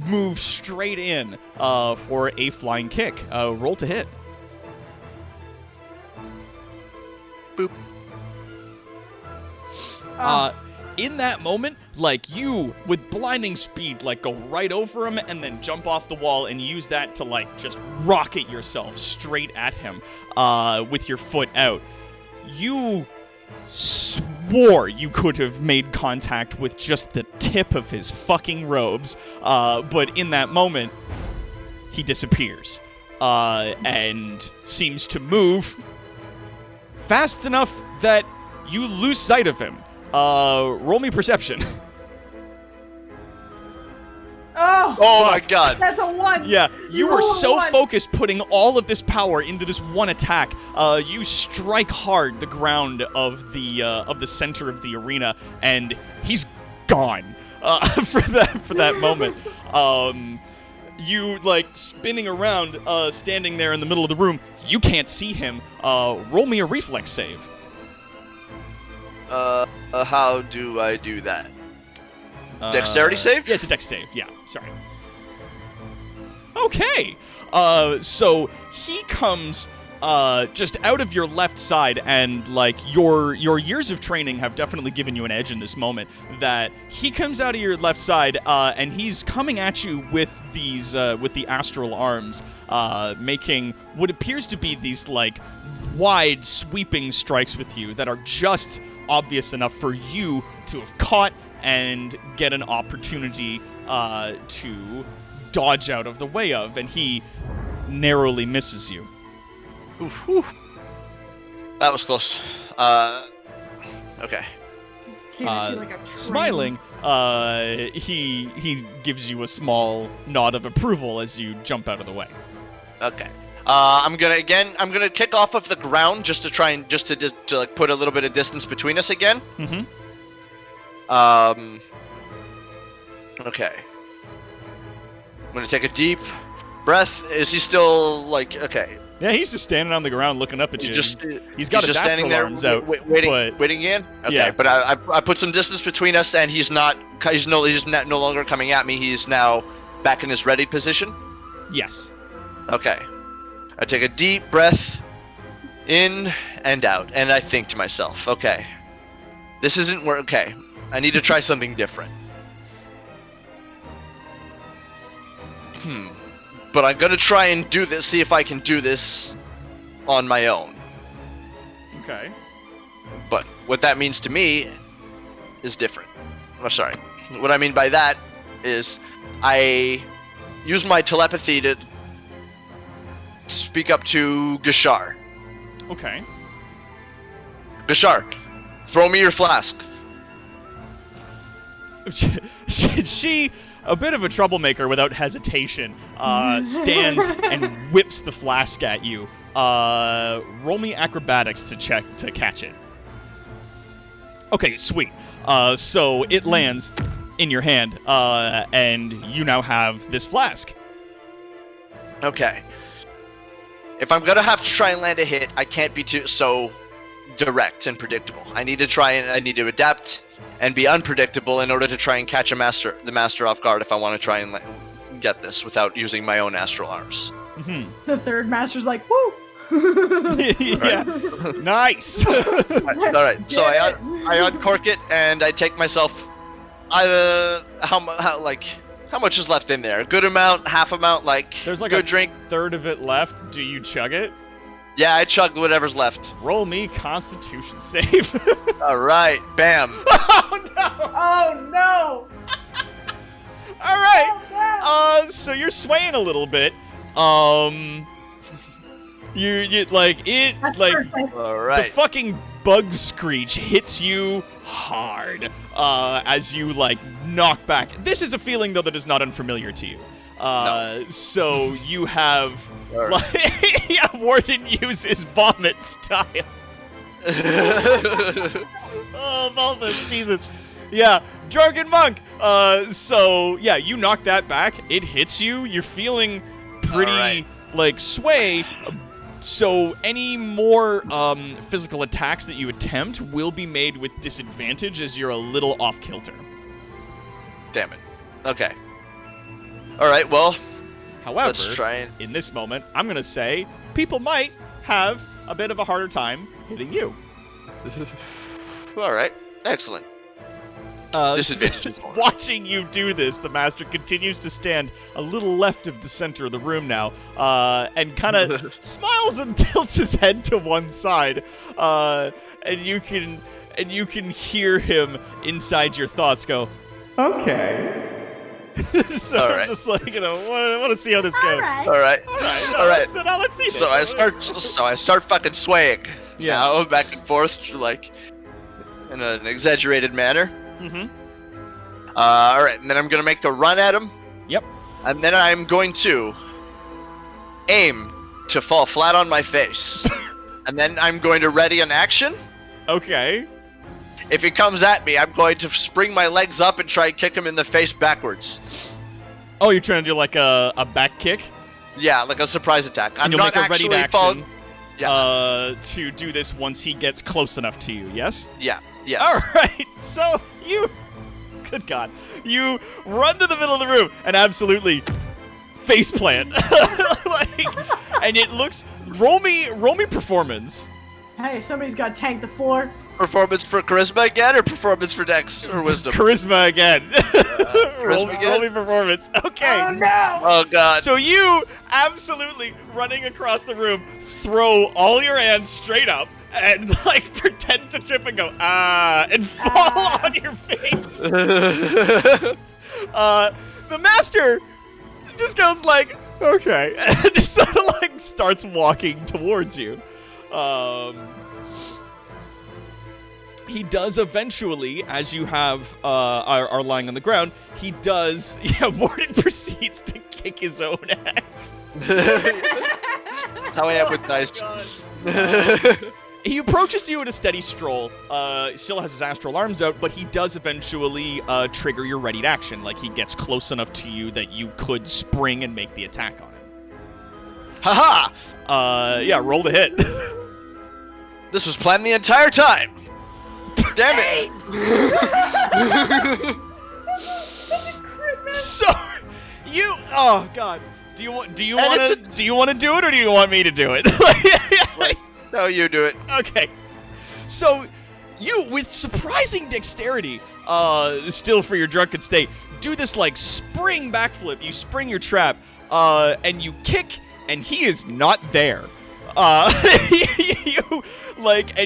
move straight in for a flying kick. Roll to hit. Boop. In that moment, like you with blinding speed, like go right over him and then jump off the wall and use that to like just rocket yourself straight at him with your foot out. You swore you could have made contact with just the tip of his fucking robes, but in that moment, he disappears and seems to move fast enough that you lose sight of him. Roll me perception. Oh, Oh my god. that's a 1. Yeah, you were rolled a so 1. focused putting all of this power into this one attack. You strike hard the ground of the center of the arena, and he's gone for that moment. You like spinning around, standing there in the middle of the room. You can't see him. Roll me a reflex save. How do I do that? Dexterity save? Yeah, it's a dex save. Yeah, sorry. Okay. So he comes just out of your left side, and like your years of training have definitely given you an edge in this moment. That he comes out of your left side, and he's coming at you with these with the astral arms, making what appears to be these like wide sweeping strikes with you that are just obvious enough for you to have caught and get an opportunity to dodge out of the way of, and he narrowly misses you. Oof, whew. That was close. Okay. Came at you like a train. Smiling, he gives you a small nod of approval as you jump out of the way. Okay. I'm gonna kick off of the ground just to try and to like put a little bit of distance between us again. Mm-hmm. Okay. I'm gonna take a deep breath. Is he still like okay? Yeah, he's just standing on the ground looking up at you. He's got he's his just standing astral there arms out, waiting but in. Okay, yeah. but I put some distance between us, and he's no longer coming at me. He's now back in his ready position. yes. Okay. I take a deep breath in and out, and I think to myself, okay, this isn't work. Okay, I need to try something different. But I'm gonna try and do this, see if I can do this on my own. Okay. But what that means to me is different. Oh, sorry. What I mean by that is I use my telepathy to speak up to Gashar. Okay. Gashar, throw me your flask. She, a bit of a troublemaker without hesitation, stands and whips the flask at you Roll me acrobatics to catch it. Okay, sweet. So it lands in your hand, and you now have this flask. Okay. If I'm gonna have to try and land a hit, I can't be so direct and predictable. I need to adapt and be unpredictable in order to try and catch the master off guard if I want to try and get this without using my own astral arms. Mm-hmm. The third master's like, woo! Yeah. Nice. All right. So I uncork it and I take myself. How much is left in there? A good amount, half amount, There's like good a drink. third of it left. Do you chug it? Yeah, I chugged whatever's left. Roll me Constitution save. All right, bam. Oh no! Oh no! All right. Oh, no! So you're swaying a little bit. You like it That's like perfect. All the right. fucking bug screech hits you hard as you like knock back. This is a feeling though that is not unfamiliar to you. So you have All right. like yeah, Warden uses vomit style. Oh, Balthus, Jesus. Yeah, Drunken Monk. So yeah, you knock that back. It hits you. You're feeling pretty Alright. like sway. So any more physical attacks that you attempt will be made with disadvantage as you're a little off kilter. Damn it. Okay. All right. Well, However, let's try and. in this moment, I'm gonna say people might have a bit of a harder time hitting you. All right. Excellent. Disadvantage is more. Watching you do this, the master continues to stand a little left of the center of the room now, and kind of smiles and tilts his head to one side, and you can hear him inside your thoughts go, "Okay." So All I'm right. just like, want to see how this goes. All right. All right. All right. Now let's see. So I start fucking swaying. Yeah. Now, back and forth, like in an exaggerated manner. Mm-hmm. All right, and then I'm gonna make a run at him. Yep. And then I'm going to aim to fall flat on my face. And then I'm going to ready an action. Okay. If he comes at me, I'm going to spring my legs up and try and kick him in the face backwards. Oh, you're trying to do like a back kick? Yeah, like a surprise attack. And I'm you'll not make a ready actually action Yeah. to do this once he gets close enough to you, yes? Yeah. Yes. All right, so you... Good God. You run to the middle of the room and absolutely faceplant. And it looks... Roll me performance. Hey, somebody's got to tank the floor. Performance for charisma again, or performance for dex or wisdom? Charisma again. roll again? me performance. Okay. Oh no! Oh god. So you absolutely running across the room, throw all your hands straight up and like pretend to trip and go and fall on your face. The master just goes like, okay, and just sort of like starts walking towards you. He does eventually, as you have are lying on the ground, he does. Yeah, Warden proceeds to kick his own ass. That's how I am with dice. He approaches you at a steady stroll. Still has his astral arms out, but he does eventually trigger your readied action. Like he gets close enough to you that you could spring and make the attack on him. Haha! Yeah, roll the hit. This was planned the entire time. Damn it! So you, oh god, do you want to do it or do you want me to do it? Like, no, you do it. Okay. So, you, with surprising dexterity, still for your drunken state, do this, like, spring backflip. You spring your trap, and you kick, and he is not there.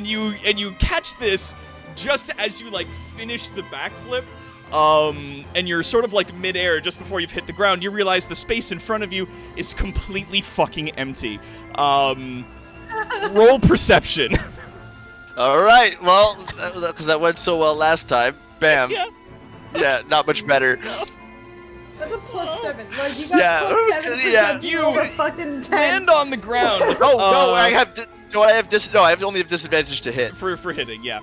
You catch this just as you, like, finish the backflip, and you're sort of, like, midair just before you've hit the ground. You realize the space in front of you is completely fucking empty. Roll perception. All right. Well, because that went so well last time. Bam. Yeah. Yeah. Not much better. That's a +7. Like, you got Yeah, +7%. yeah. You rolled a fucking 10. Land on the ground. Oh no, I have. Do I have no, I only have disadvantage to hit. for hitting, yeah.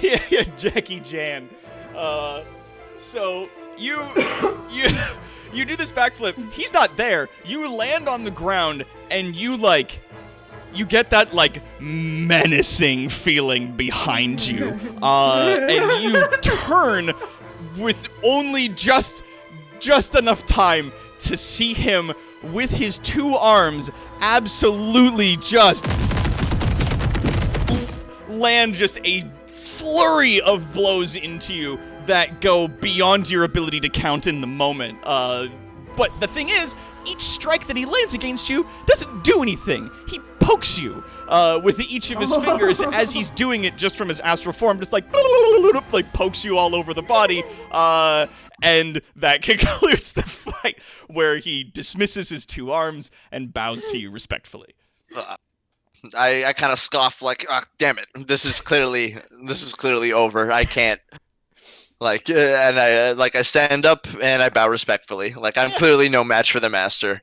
Yeah, Jackie Jan. So you do this backflip. He's not there. You land on the ground and you get that like menacing feeling behind you, and you turn with only just enough time to see him with his 2 arms absolutely just land just a flurry of blows into you that go beyond your ability to count in the moment. But the thing is, each strike that he lands against you doesn't do anything. He pokes you with each of his fingers as he's doing it just from his astral form, just like pokes you all over the body. And that concludes the fight, where he dismisses his 2 arms and bows to you respectfully. I kind of scoff like, damn it, this is clearly over. I can't. Like, and I stand up and I bow respectfully. Like, I'm clearly no match for the master.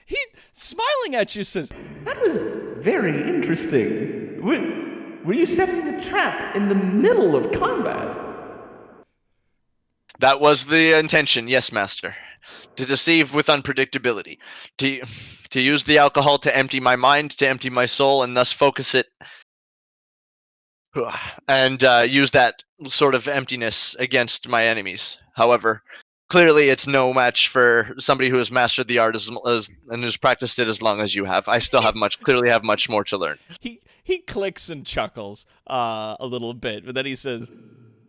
He, smiling at you, says, That was very interesting. Were you setting a trap in the middle of combat? That was the intention, yes, master. To deceive with unpredictability. To use the alcohol to empty my mind, to empty my soul, and thus focus it. And use that sort of emptiness against my enemies. However, clearly it's no match for somebody who has mastered the art and who's practiced it as long as you have. I still clearly have much more to learn. He clicks and chuckles a little bit, but then he says,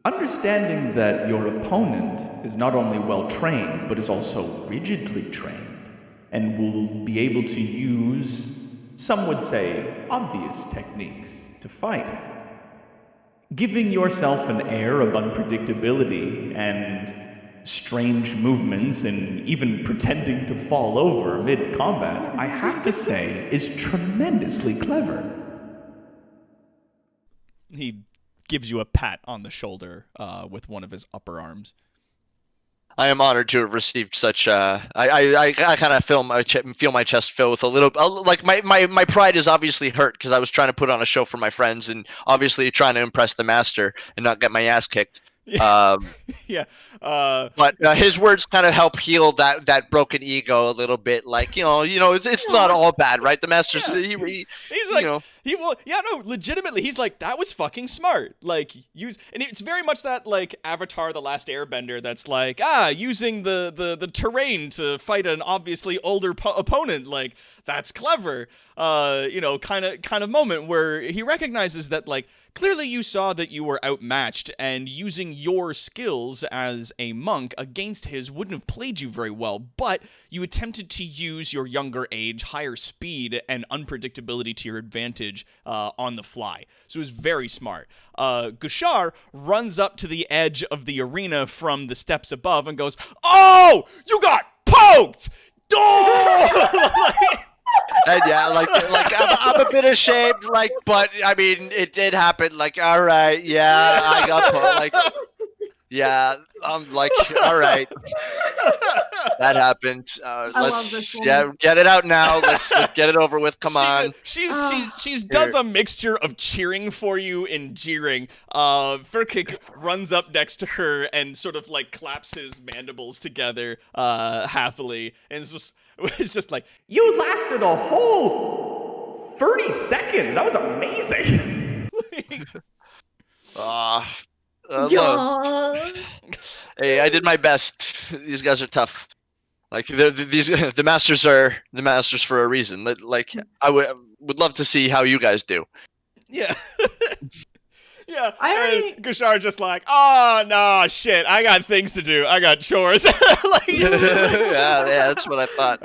Understanding that your opponent is not only well trained, but is also rigidly trained, and will be able to use, some would say, obvious techniques to fight. Giving yourself an air of unpredictability and strange movements and even pretending to fall over mid-combat, I have to say, is tremendously clever. He gives you a pat on the shoulder with one of his upper arms. I am honored to have received such. I kind of feel my chest fill with a little. Like my pride is obviously hurt because I was trying to put on a show for my friends and obviously trying to impress the master and not get my ass kicked. Yeah. But his words kind of help heal that broken ego a little bit. Like it's not all bad, right? The master, he's like, legitimately, he's like, that was fucking smart. Like, and it's very much that like Avatar: The Last Airbender. That's like, using the terrain to fight an obviously older opponent. Like, that's clever. Kind of moment where he recognizes that like, clearly you saw that you were outmatched, and using your skills as a monk against his wouldn't have played you very well, but you attempted to use your younger age, higher speed, and unpredictability to your advantage on the fly. So it was very smart. Gushar runs up to the edge of the arena from the steps above and goes, "Oh, you got poked! Oh!" And yeah, like I'm a bit ashamed, like, but I mean, it did happen. Like, all right, yeah, I got put, like, yeah, I'm like, all right, that happened. Let's get it out now. Let's get it over with. Come on. She's does a mixture of cheering for you and jeering. Furkik runs up next to her and sort of like claps his mandibles together happily, and it's just like, You lasted a whole 30 seconds. That was amazing. Look. Hey, I did my best. These guys are tough. Like the masters are the masters for a reason. Like I would love to see how you guys do. yeah. Yeah, and Gushar just like, oh, no, shit, I got things to do. I got chores. yeah, that's what I thought.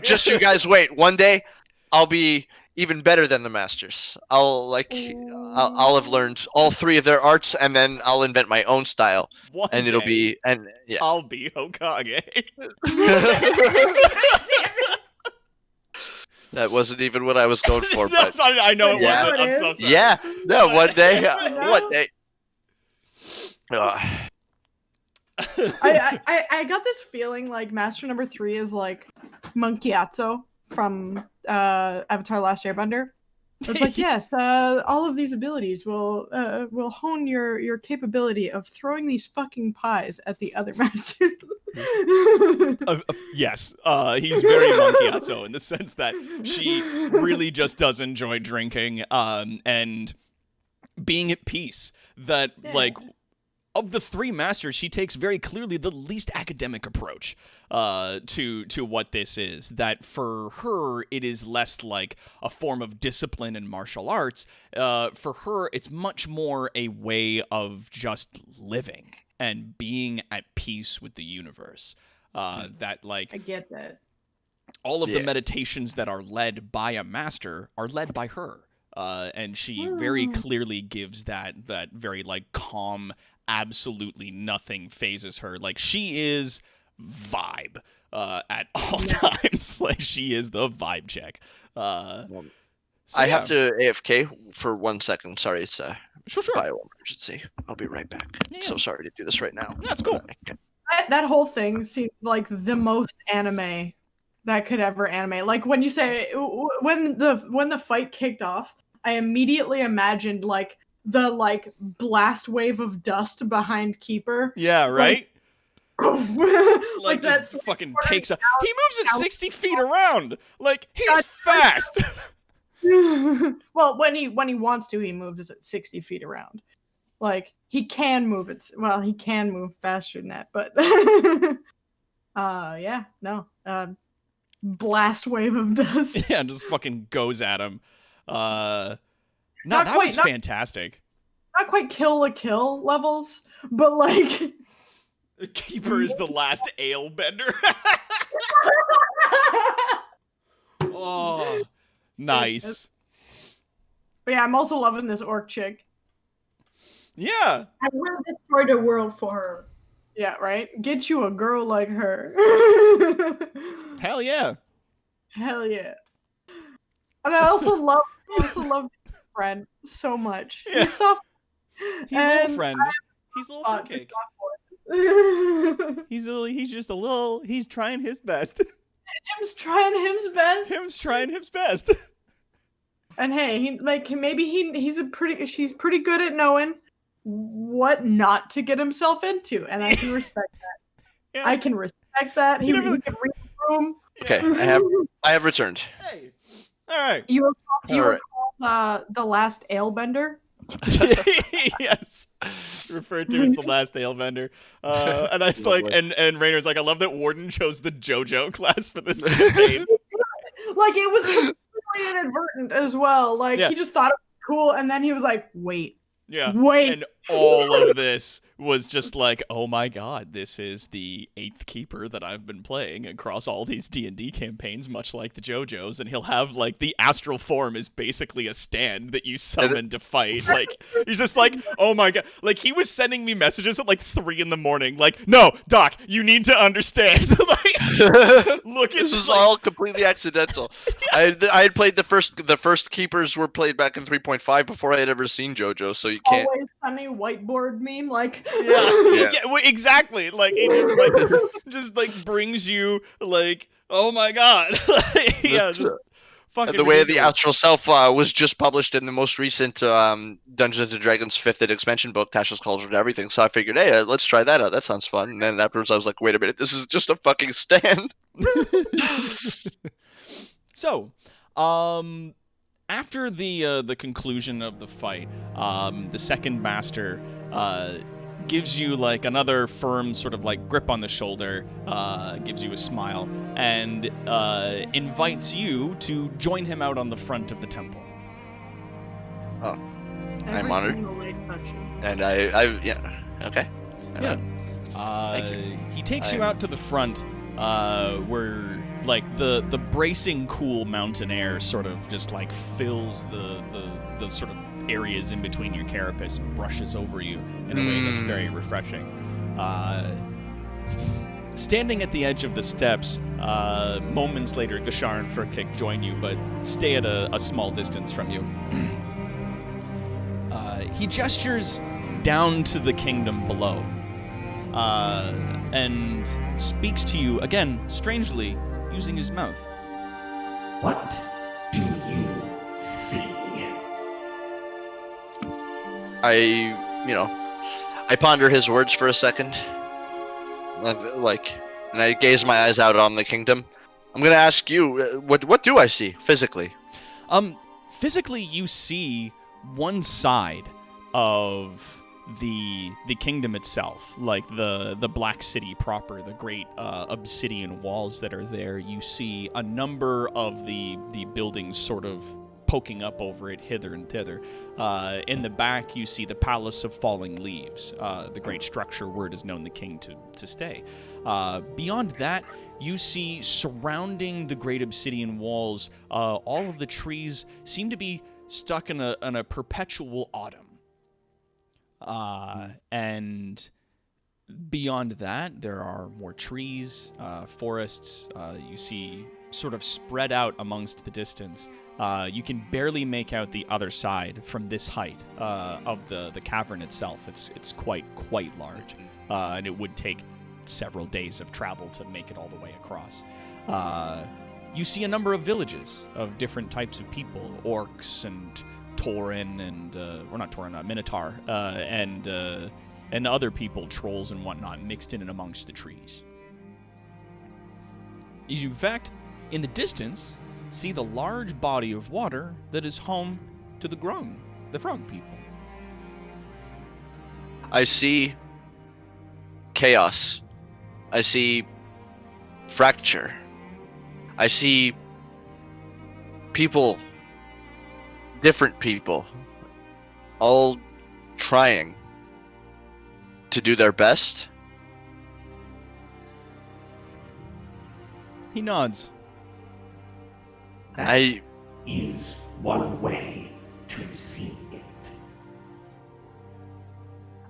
Just you guys wait. One day, I'll be even better than the masters. I'll have learned all 3 of their arts, and then I'll invent my own style. It'll be yeah. I'll be Hokage. That wasn't even what I was going for, but I know it yeah. wasn't. I'm so sorry. Yeah, no, one day, one day. I got this feeling like Master Number 3 is like Monkiatsu from Avatar: Last Airbender. It's like, yes, all of these abilities will hone your capability of throwing these fucking pies at the other masters. Yes, he's very Monkiatsu in the sense that she really just does enjoy drinking and being at peace. That, like, of the three masters, she takes very clearly the least academic approach to what this is. That for her, it is less like a form of discipline in martial arts. For her, it's much more a way of just living and being at peace with the universe. That, like, I get that. all of the meditations that are led by a master are led by her. And she very clearly gives that very, like, calm, absolutely nothing phases her. Like, she is vibe at all times. Like, she is the vibe check. I have to AFK for 1 second. Sorry, it's a Sure. bio emergency. I'll be right back. Yeah. So sorry to do this right now. That's cool. That whole thing seemed like the most anime that could ever animate. Like, when you say when the fight kicked off, I immediately imagined like the blast wave of dust behind Keeper. Yeah, right? Like just that fucking takes a... He moves at 60 feet around! Like, he's fast! Well, when he wants to, he moves at 60 feet around. Like, he can move it. Well, he can move faster than that, but yeah, no. Blast wave of dust. Yeah, just fucking goes at him. That was fantastic. Not quite Kill la Kill levels, but like Keeper is the last ale bender. Oh, nice. But yeah, I'm also loving this orc chick. Yeah. I will destroy the world for her. Yeah, right? Get you a girl like her. Hell yeah. Hell yeah. And I also love his friend so much. Yeah. He's soft. He's a little friend. He's a little fruitcake. He's trying his best. Him's trying his best. Him's trying his best. And hey, she's pretty good at knowing what not to get himself into, and I can respect that. Yeah. I can respect that. He can read the room. Okay, I have returned. Hey. All right. You were All called the last alebender. Yes. Referred to as the last alebender. And I was like, and Rainer's like, I love that Warden chose the JoJo class for this campaign. Like, it was completely inadvertent as well. Like, he just thought it was cool, and then he was like, wait. And all of this was just like, oh my god, this is the 8th Keeper that I've been playing across all these D&D campaigns, much like the JoJo's, and he'll have, like, the astral form is basically a stand that you summon to fight. Like, he's just like, oh my god. Like, he was sending me messages at, like, 3 in the morning, like, no, Doc, you need to understand. Like, look at this was all completely accidental. I had played the first Keepers were played back in 3.5 before I had ever seen JoJo, so you can't. Always Sunny whiteboard meme, like. Yeah, well, exactly. Like, it just brings you, like, oh my god. Yeah, just fucking the Way of the ridiculous. Astral Self was just published in the most recent Dungeons & Dragons 5th expansion book, Tasha's Cauldron and everything. So I figured, hey, let's try that out. That sounds fun. And then afterwards I was like, wait a minute, this is just a fucking stand. So, after the conclusion of the fight, the second master gives you, like, another firm sort of, like, grip on the shoulder, gives you a smile, and invites you to join him out on the front of the temple. Oh, Every I'm honored. single way touching. And yeah, okay. Yeah. He takes you out to the front, where, like, the bracing cool mountain air sort of just, like, fills the sort of areas in between your carapace and brushes over you in a way that's very refreshing. Standing at the edge of the steps, moments later, Gashar and Furkick join you, but stay at a small distance from you. He gestures down to the kingdom below, and speaks to you again, strangely, using his mouth. What do you see? I ponder his words for a second. And I gaze my eyes out on the kingdom. I'm gonna ask you, what do I see physically? Physically, you see one side of the kingdom itself, like the Black City proper, the great obsidian walls that are there. You see a number of the buildings sort of poking up over it hither and thither. In the back, you see the Palace of Falling Leaves, the great structure where it has known the king to stay. Beyond that, you see surrounding the great obsidian walls, all of the trees seem to be stuck in a perpetual autumn. And beyond that, there are more trees, forests. You see sort of spread out amongst the distance. You can barely make out the other side from this height of the cavern itself. It's quite large, and it would take several days of travel to make it all the way across. You see a number of villages of different types of people, orcs and Tauren and Minotaur, and other people, trolls and whatnot, mixed in and amongst the trees. You, in fact, in the distance, see the large body of water that is home to the Frog people. I see chaos. I see fracture. I see people, different people, all trying to do their best. He nods. That is one way to see it.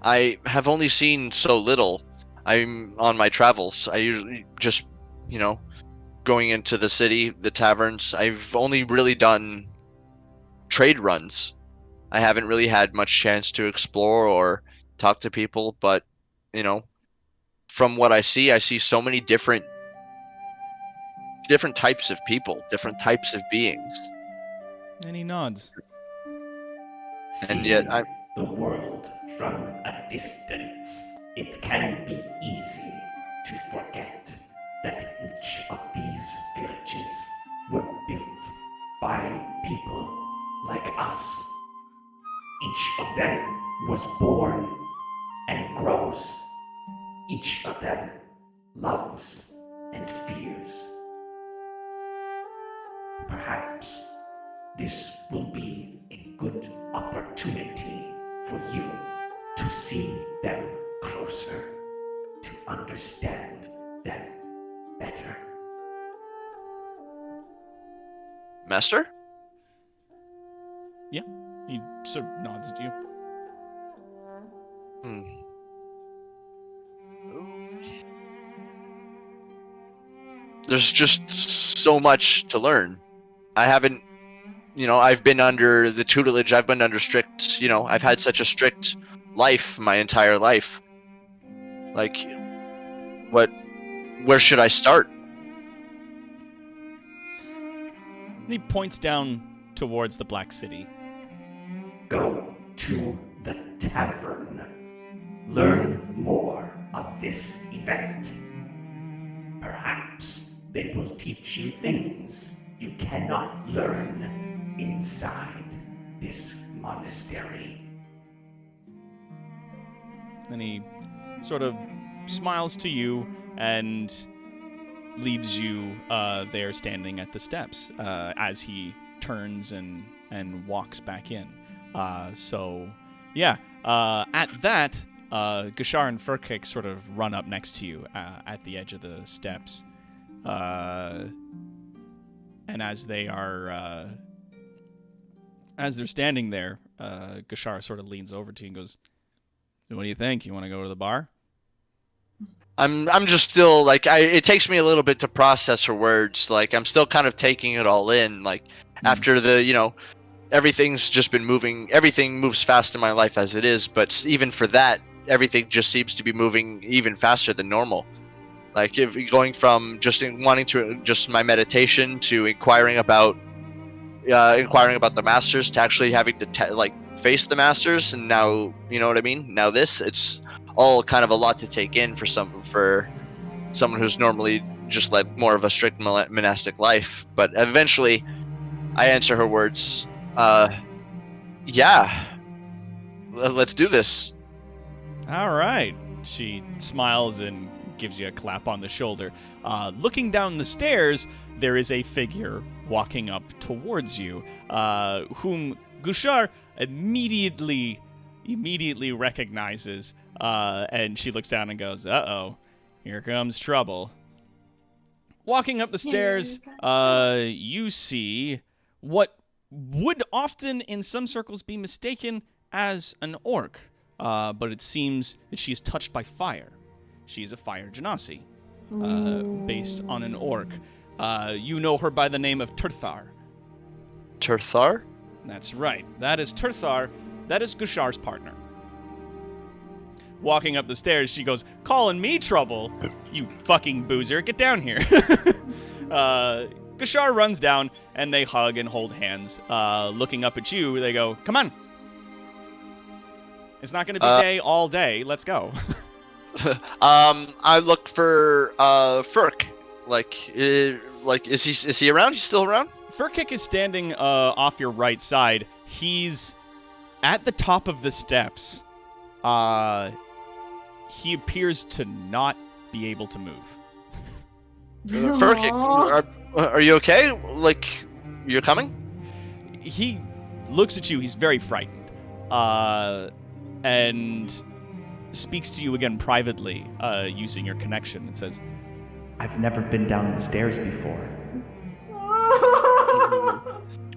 I have only seen so little. I'm on my travels. I usually just, going into the city, the taverns. I've only really done trade runs. I haven't really had much chance to explore or talk to people, but, from what I see so many different types of people, different types of beings. And he nods. And yet the world from a distance, it can be easy to forget that each of these villages were built by people like us. Each of them was born and grows. Each of them loves and fears. Perhaps this will be a good opportunity for you to see them closer, to understand them better. Master? Yeah, he sort of nods at you. There's just so much to learn. I haven't, I've been under the tutelage, I've been under strict, I've had such a strict life my entire life. Like, where should I start? He points down towards the Black City. Go to the tavern. Learn more of this event. Perhaps they will teach you things you cannot learn inside this monastery. Then he sort of smiles to you and leaves you there standing at the steps as he turns and walks back in. At that, Gashar and Furkick sort of run up next to you at the edge of the steps. And as they're standing there, Gashar sort of leans over to you and goes, "What do you think? You want to go to the bar?" I'm just still like it takes me a little bit to process her words. Like I'm still kind of taking it all in. Like after the everything's just been moving. Everything moves fast in my life as it is. But even for that, everything just seems to be moving even faster than normal. Like if you're going from just wanting to just my meditation to inquiring about the masters to actually having to face the masters, and now you know what I mean. Now it's all kind of a lot to take in for someone who's normally just led more of a strict monastic life. But eventually, I answer her words. Yeah, let's do this. All right. She smiles and gives you a clap on the shoulder. Looking down the stairs, there is a figure walking up towards you, whom Gushar immediately recognizes, and she looks down and goes, "Uh-oh, here comes trouble." Walking up the stairs, you see what would often in some circles be mistaken as an orc, but it seems that she is touched by fire. She is a fire genasi, based on an orc. You know her by the name of Turthar. Turthar? That's right. That is Turthar. That is Gushar's partner. Walking up the stairs, she goes, "Calling me trouble? You fucking boozer. Get down here." Gushar runs down, and they hug and hold hands. Looking up at you, they go, "Come on. It's not going to be day all day. Let's go." I look for Furk. Is he around? He's still around? Furkick is standing off your right side. He's at the top of the steps. He appears to not be able to move. Furkick, are you okay? Like, you're coming? He looks at you. He's very frightened. And speaks to you again privately, using your connection, and says, I've never been down the stairs before.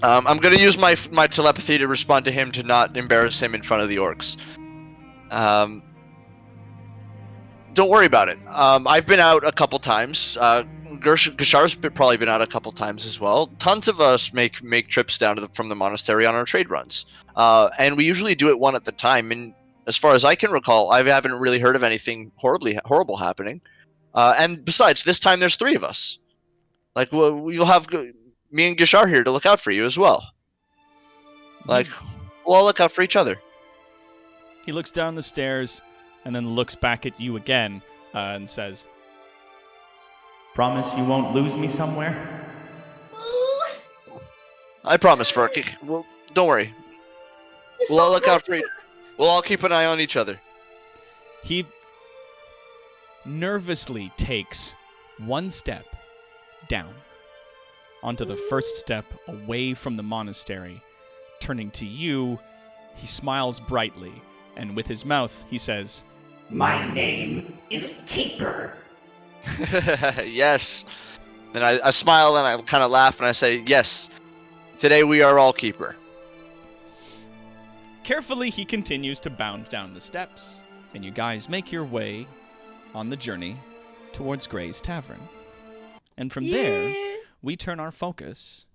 I'm gonna use my telepathy to respond to him to not embarrass him in front of the orcs. Don't worry about it. I've been out a couple times. Gushar's probably been out a couple times as well. Tons of us make trips down from the monastery on our trade runs, and we usually do it one at the time. And as far as I can recall, I haven't really heard of anything horrible happening. And besides, this time there's 3 of us. Like, you'll have me and Gushar here to look out for you as well. Like, we'll all look out for each other. He looks down the stairs and then looks back at you again and says, Promise you won't lose me somewhere? I promise, Furk. Well, don't worry. We'll all look out for you. We'll all keep an eye on each other. He nervously takes one step down onto the first step away from the monastery. Turning to you, he smiles brightly, and with his mouth, he says, My name is Keeper. Yes. Then I smile and I kind of laugh and I say, yes, today we are all Keeper. Carefully, he continues to bound down the steps, and you guys make your way on the journey towards Gray's Tavern. And from there, we turn our focus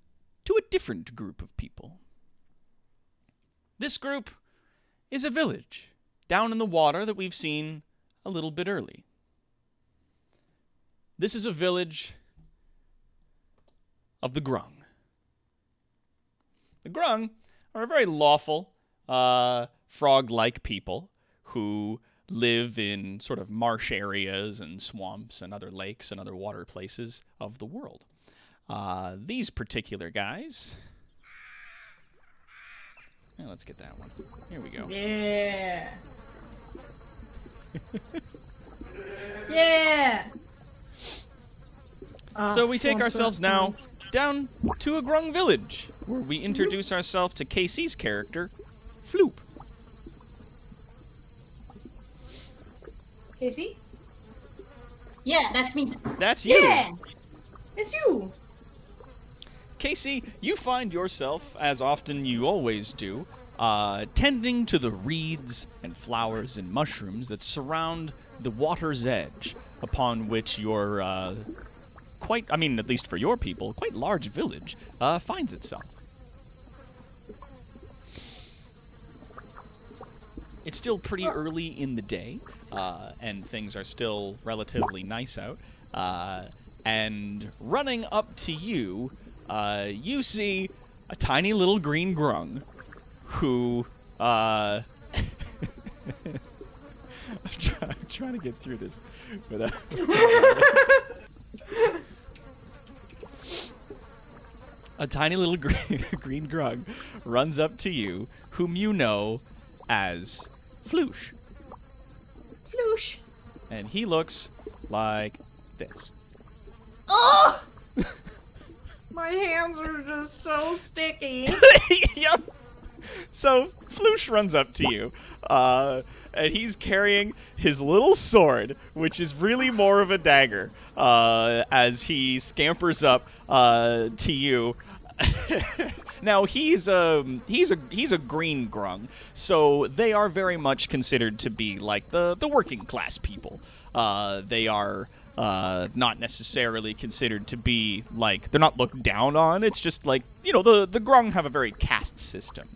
to a different group of people. This group is a village down in the water that we've seen a little bit early. This is a village of the Grung. The Grung are a very lawful, frog-like people who live in sort of marsh areas and swamps and other lakes and other water places of the world. These particular guys... Yeah, let's get that one. Here we go. Yeah. Yeah. So we take ourselves now down to a Grung village, where we introduce ourselves to Casey's character, Floop. Casey? Yeah, that's me. That's you. Yeah, it's you. Casey, you find yourself, as often you always do, tending to the reeds and flowers and mushrooms that surround the water's edge, upon which your at least for your people, quite large village finds itself. It's still pretty early in the day, and things are still relatively nice out. And running up to you, you see a tiny little green grung who, I'm trying to get through this without... A tiny little green grung runs up to you, whom you know as Floosh. Floosh. And he looks like this. Oh! My hands are just so sticky. Yep. So Floosh runs up to you, and he's carrying his little sword, which is really more of a dagger, as he scampers up to you. Now he's a green grung, so they are very much considered to be like the working class people. They are not necessarily considered to be like, they're not looked down on. It's just like, the grung have a very caste system.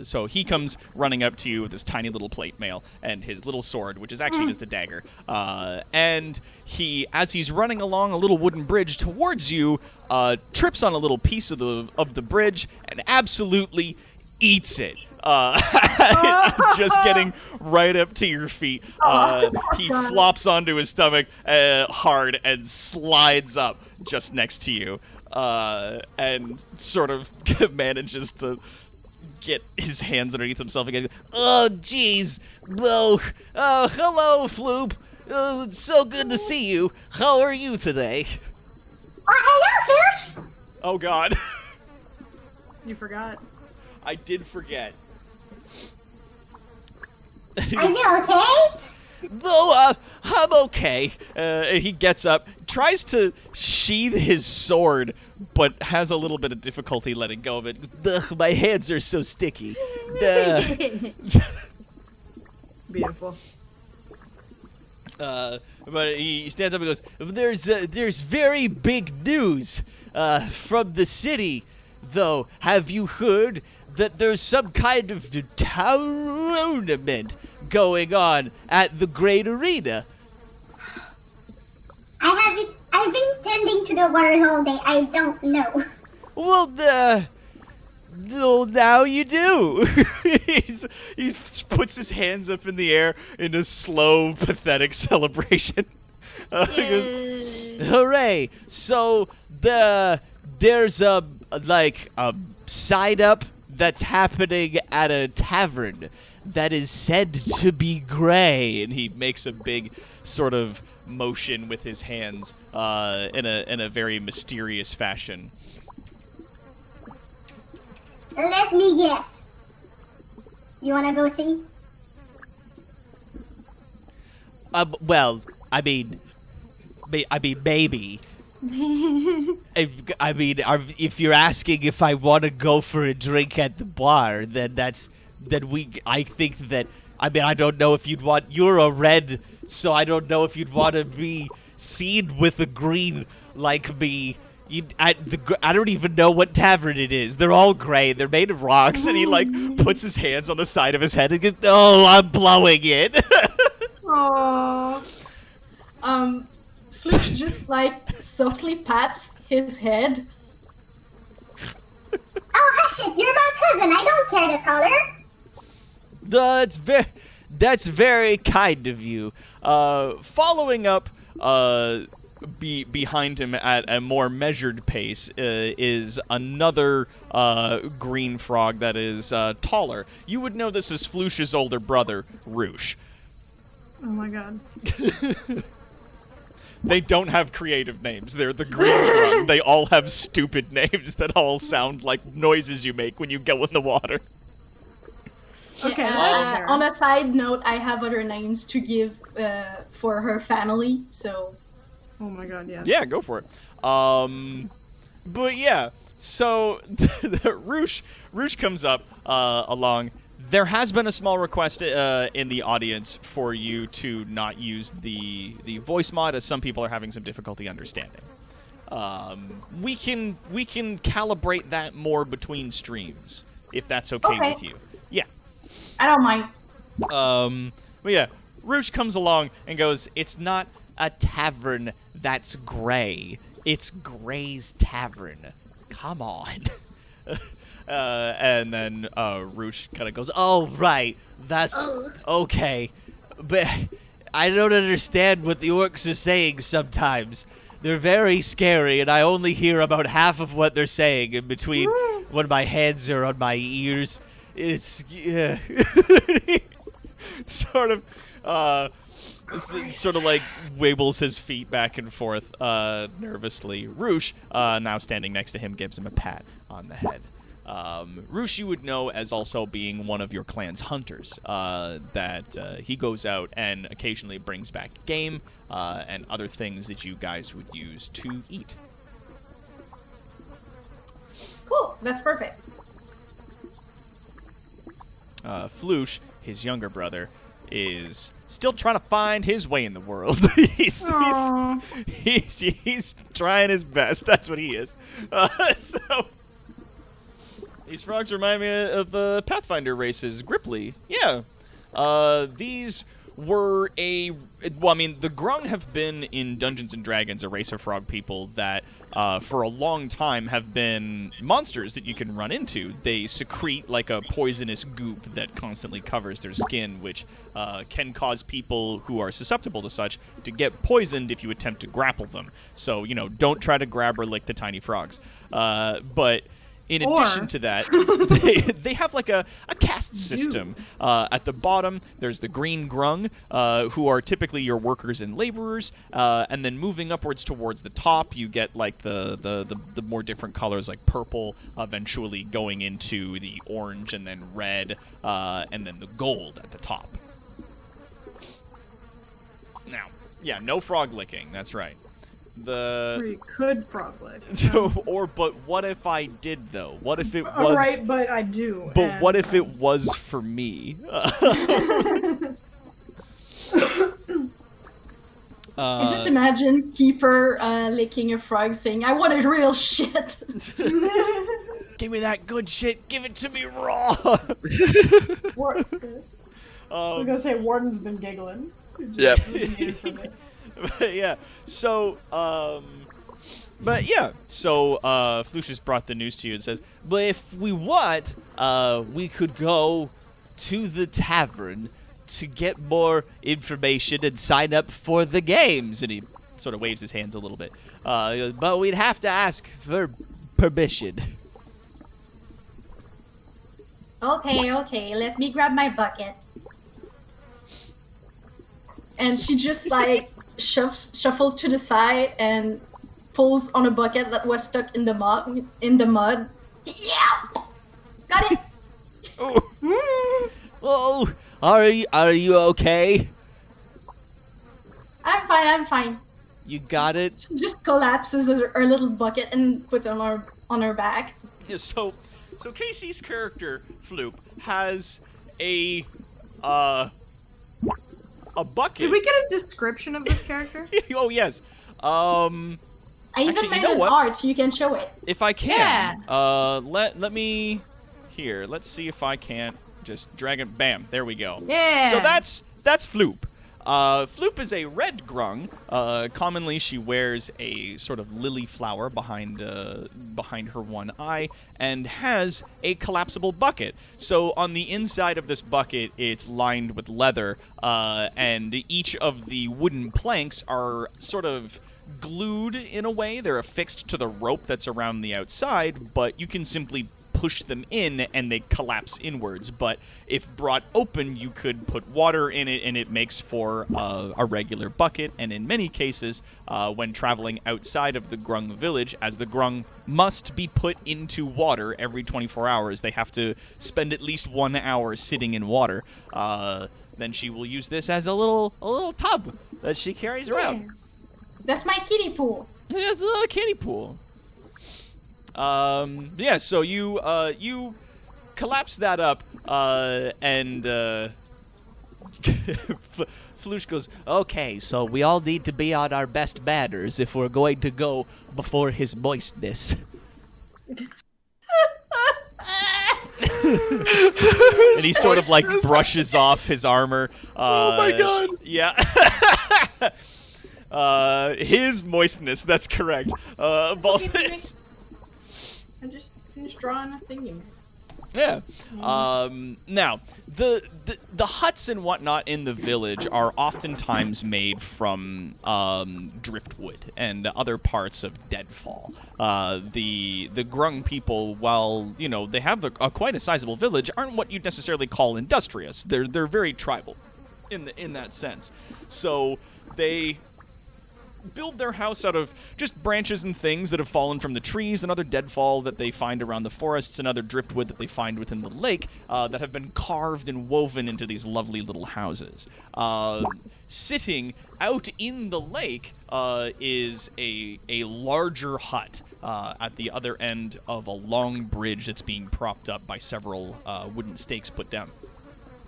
So he comes running up to you with his tiny little plate mail and his little sword, which is actually just a dagger. And he, as he's running along a little wooden bridge towards you, trips on a little piece of the bridge and absolutely eats it. Just getting right up to your feet. He flops onto his stomach hard and slides up just next to you, and sort of manages to get his hands underneath himself again. Oh, jeez. Oh, hello, Floop. It's so good to see you. How are you today? Hello, Fish. Oh, God. You forgot. I did forget. Are you okay? No, I'm okay. And he gets up, tries to sheathe his sword, but has a little bit of difficulty letting go of it. Ugh, my hands are so sticky. Beautiful. But he stands up and goes, there's very big news from the city, though. Have you heard that there's some kind of tournament going on at the Great Arena? I've been tending to the waters all day. I don't know. Well, now you do. He puts his hands up in the air in a slow, pathetic celebration. He goes, hooray! So there's a side up that's happening at a tavern that is said to be gray, and he makes a big sort of motion with his hands in a very mysterious fashion. Let me guess. You wanna go see? Well, I mean, maybe. If you're asking if I want to go for a drink at the bar, I think that, I don't know if you'd want, you're a red, so I don't know if you'd want to be seen with a green like me. I don't even know what tavern it is. They're all gray. They're made of rocks, and he puts his hands on the side of his head and goes, "Oh, I'm blowing it." Aww. Floosh just softly pats his head. Oh, hush it. You're my cousin. I don't care the color. That's very kind of you. Following up, behind him at a more measured pace is another green frog that is taller. You would know this is Floosh's older brother, Roosh. Oh my god. They don't have creative names. They're the green frog. They all have stupid names that all sound like noises you make when you go in the water. Okay, Yeah, that's fair. on a side note, I have other names to give for her family, so... Oh my god, yeah. Yeah, go for it. But yeah, so Roosh comes up along. There has been a small request in the audience for you to not use the voice mod, as some people are having some difficulty understanding. We can calibrate that more between streams, if that's okay with you. Yeah. I don't mind. But yeah, Roosh comes along and goes, "It's not a tavern that's gray. It's Gray's Tavern. Come on." And then Roosh kind of goes, "Oh, right. That's okay. But I don't understand what the orcs are saying sometimes. They're very scary, and I only hear about half of what they're saying in between when my hands are on my ears. It's sort of like wibbles his feet back and forth nervously. Roosh, now standing next to him, gives him a pat on the head. Roosh you would know as also being one of your clan's hunters, that he goes out and occasionally brings back game and other things that you guys would use to eat. Cool, that's perfect. Floosh, his younger brother, is still trying to find his way in the world. he's trying his best. That's what he is. So these frogs remind me of the Pathfinder races. Gripply, yeah. These were the Grung have been in Dungeons and Dragons, a race of frog people that for a long time have been monsters that you can run into. They secrete like a poisonous goop that constantly covers their skin, which can cause people who are susceptible to such to get poisoned if you attempt to grapple them. So, don't try to grab or lick the tiny frogs. But in addition to that, they have like a caste system. At the bottom, there's the green grung, who are typically your workers and laborers, and then moving upwards towards the top, you get like the more different colors, like purple, eventually going into the orange, and then red, and then the gold at the top. Now, yeah, no frog licking. That's right. Or you could frog lick. But what if I did though? What if it was? All right, but I do. But what if it was for me? I just imagine Keeper licking a frog, saying, "I wanted real shit." Give me that good shit. Give it to me raw. I was gonna say Warden's been giggling. Yep. Yeah. So, Floosh has brought the news to you and says, "But if we want, we could go to the tavern to get more information and sign up for the games." And he sort of waves his hands a little bit. He goes, "But we'd have to ask for permission." Okay, let me grab my bucket. And she just like shuffles to the side and pulls on a bucket that was stuck in the mud. Yeah, got it. Oh, are you okay? I'm fine. You got it. She just collapses her little bucket and puts it on her back. Yeah, so Casey's character Floop has a bucket. Did we get a description of this character? Oh yes. I even actually, made an art so you can show it. If I can, Yeah. let me here. Let's see if I can't just drag it. Bam, there we go. Yeah. So that's Floop. Floop is a red grung. Commonly, she wears a sort of lily flower behind her one eye and has a collapsible bucket. So on the inside of this bucket, it's lined with leather, and each of the wooden planks are sort of glued in a way. They're affixed to the rope that's around the outside, but you can simply push them in and they collapse inwards. But if brought open, you could put water in it and it makes for a regular bucket. And in many cases, when traveling outside of the Grung village, as the Grung must be put into water every 24 hours, they have to spend at least 1 hour sitting in water. Then she will use this as a little tub that she carries around. That's my kiddie pool. Yeah, it's a little kiddie pool. Yeah, so you collapse that up, and Floosh goes, "Okay, so we all need to be on our best manners if we're going to go before his moistness." And he sort of like brushes off his armor. Oh my god. Yeah. His moistness, that's correct. Balthus. I just finished drawing a thingy. Yeah. Now, the huts and whatnot in the village are oftentimes made from driftwood and other parts of deadfall. The Grung people, while they have quite a sizable village, aren't what you'd necessarily call industrious. They're very tribal, in that sense. So they build their house out of just branches and things that have fallen from the trees and other deadfall that they find around the forests and other driftwood that they find within the lake that have been carved and woven into these lovely little houses. Sitting out in the lake is a larger hut at the other end of a long bridge that's being propped up by several wooden stakes put down.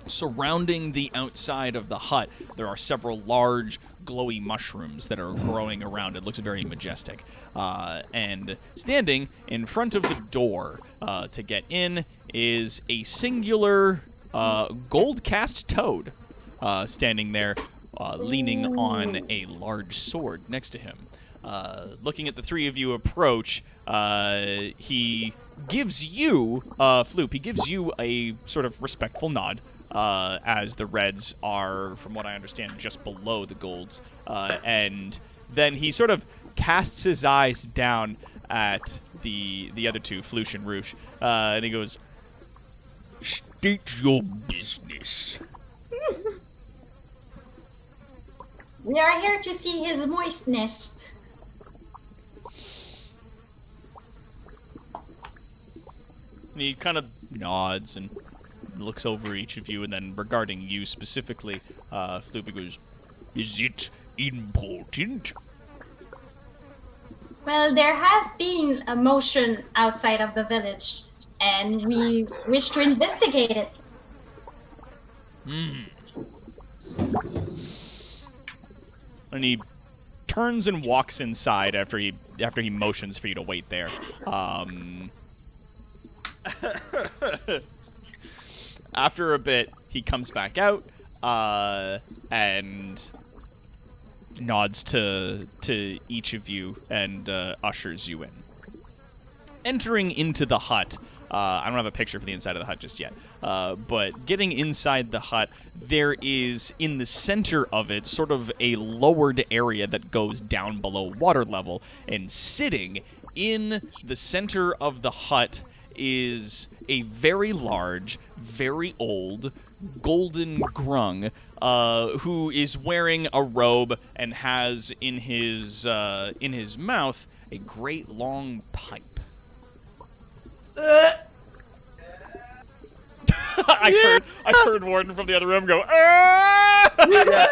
Surrounding the outside of the hut, there are several large glowy mushrooms that are growing around. It looks very majestic. And standing in front of the door to get in is a singular gold-cast toad standing there, leaning on a large sword next to him. Looking at the three of you approach, he gives you, Floop, he gives you a sort of respectful nod. As the reds are, from what I understand, just below the golds. And then he sort of casts his eyes down at the other two, Floosh and Roosh, and he goes, "State your business." We are here to see his moistness. And he kind of nods and looks over each of you, and then regarding you specifically, Floopy goes, "Is it important?" Well, there has been a motion outside of the village, and we wish to investigate it. And he turns and walks inside after he motions for you to wait there. After a bit, he comes back out and nods to each of you and ushers you in. Entering into the hut, I don't have a picture for the inside of the hut just yet, but getting inside the hut, there is, in the center of it, sort of a lowered area that goes down below water level, and sitting in the center of the hut is a very large, very old, golden grung, who is wearing a robe and has in his mouth a great long pipe. I heard Warden from the other room go, "Ah!" Yeah,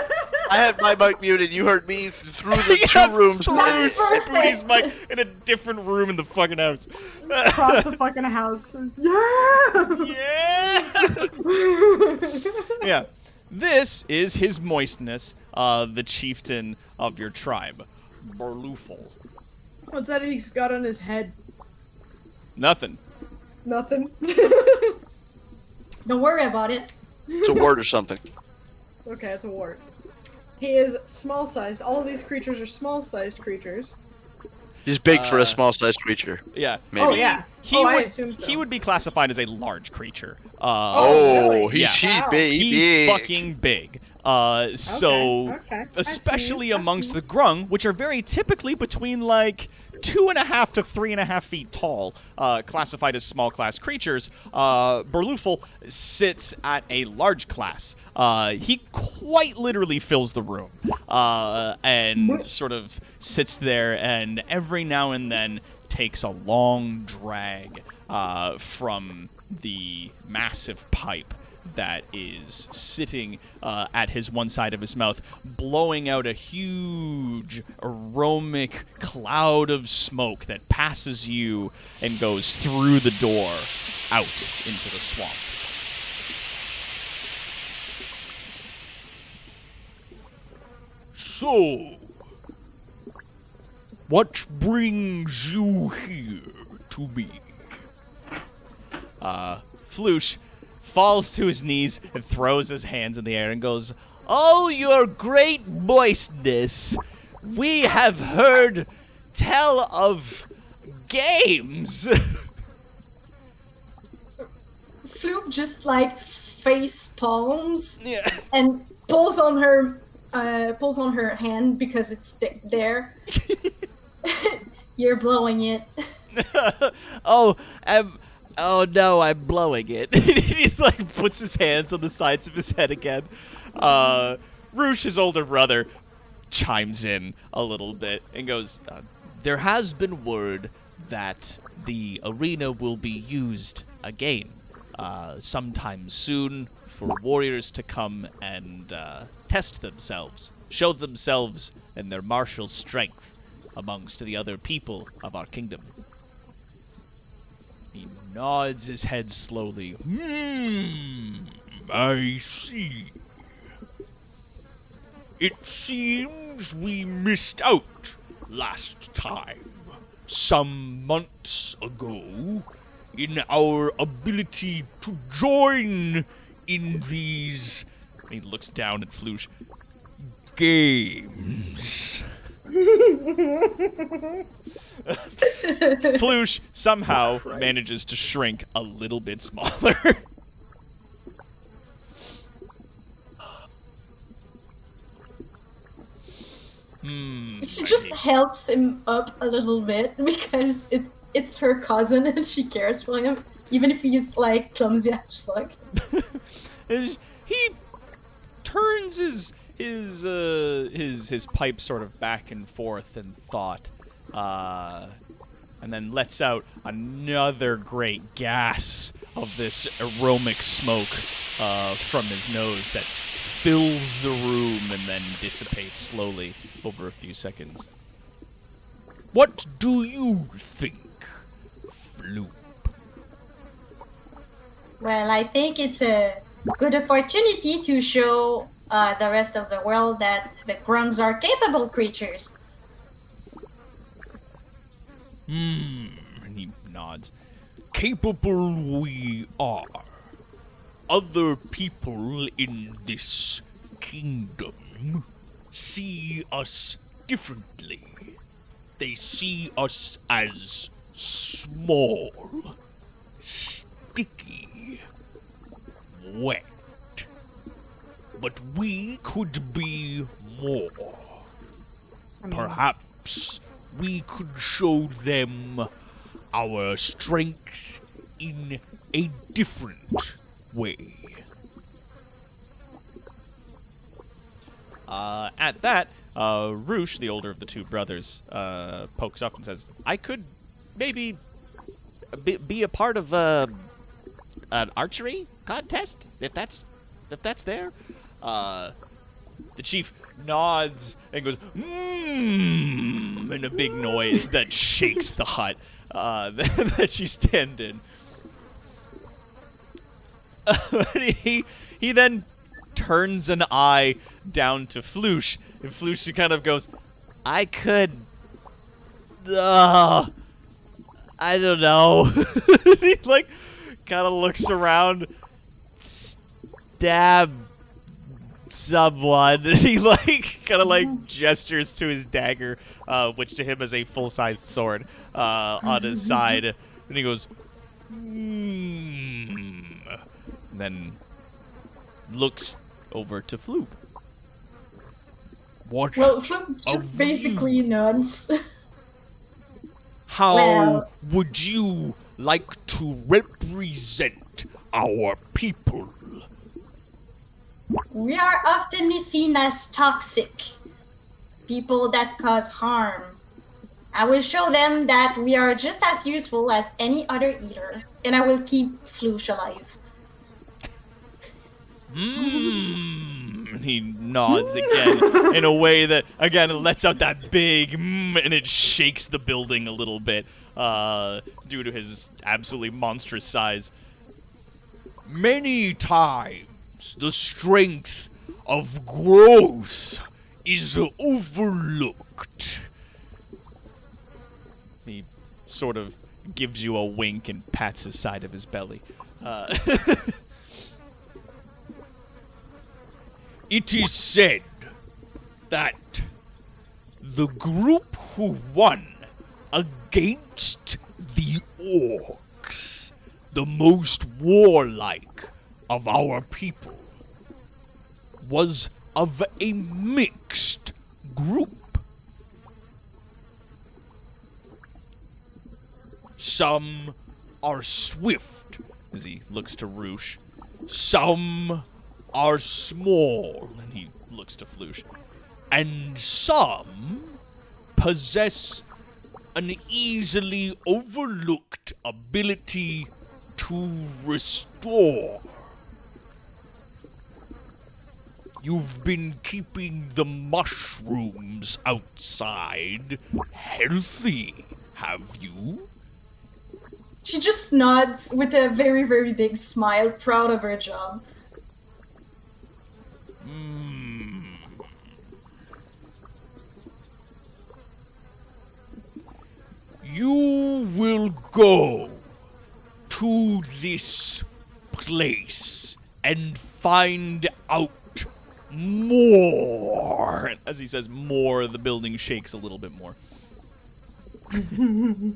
I had my mic muted. You heard me through the two rooms. Foodie's mic in a different room in the fucking house. Across the fucking house. Yeah! Yeah! Yeah. This is his moistness, the chieftain of your tribe, Berlufel. What's that he's got on his head? Nothing. Nothing. Don't worry about it. It's a word or something. Okay, it's a wart. He is small-sized. All of these creatures are small-sized creatures. He's big for a small-sized creature. Yeah. Maybe. Oh, yeah. I assume so. He would be classified as a large creature. Really? He's Yeah. big. He's fucking big. Okay. Especially amongst the grung, which are very typically between like 2.5 to 3.5 feet tall, classified as small class creatures, Berlufel sits at a large class. He quite literally fills the room, and sort of sits there, and every now and then takes a long drag from the massive pipe that is sitting at his one side of his mouth, blowing out a huge aromatic cloud of smoke that passes you and goes through the door out into the swamp. So, what brings you here to me? Floosh falls to his knees and throws his hands in the air and goes, "Oh, your great moistness, we have heard tell of games." Floop just like face palms Yeah. and pulls on her hand because it's there. You're blowing it. Oh no, I'm blowing it. He like puts his hands on the sides of his head again. Roosh, his older brother, chimes in a little bit and goes, "There has been word that the arena will be used again sometime soon for warriors to come and test themselves, show themselves and their martial strength amongst the other people of our kingdom." He nods his head slowly. I see. It seems we missed out last time, some months ago, in our ability to join in these, He looks down at Floosh. games. Floosh somehow manages to shrink a little bit smaller. She just helps him up a little bit because it's her cousin and she cares for him, even if he's like clumsy as fuck. And he turns his pipe sort of back and forth in thought, and then lets out another great gas of this aromatic smoke from his nose that fills the room and then dissipates slowly over a few seconds. What do you think, Floop? Well, I think it's a good opportunity to show the rest of the world that the grungs are capable creatures. And he nods. Capable we are. Other people in this kingdom see us differently. They see us as small, sticky, wet. But we could be more. Perhaps we could show them our strength in a different way. At that, Roosh, the older of the two brothers, pokes up and says, "I could maybe be a part of an archery contest, if that's there." The chief nods and goes, in a big noise that shakes the hut that you stand in. He then turns an eye down to Floosh, and Floosh kind of goes, "I could, I don't know." He like kind of looks around, stab someone. He like kind of like gestures to his dagger, which to him is a full-sized sword, on his side, and he goes, then looks over to Floop. What? Well, Floop just basically nods. How Well- would you like to represent our people? We are often seen as toxic. People that cause harm. I will show them that we are just as useful as any other eater, and I will keep Floosh alive. He nods again in a way that, again, it lets out that big and it shakes the building a little bit due to his absolutely monstrous size. Many times the strength of growth is overlooked. He sort of gives you a wink and pats his side of his belly. It is said that the group who won against the orcs, the most warlike of our people, was of a mixed group. Some are swift, As he looks to Roosh. some are small, And he looks to Floosh. and some possess an easily overlooked ability to restore. You've been keeping the mushrooms outside healthy, have you? She just nods with a very, very big smile, proud of her job. You will go to this place and find out more. As he says more, the building shakes a little bit more. And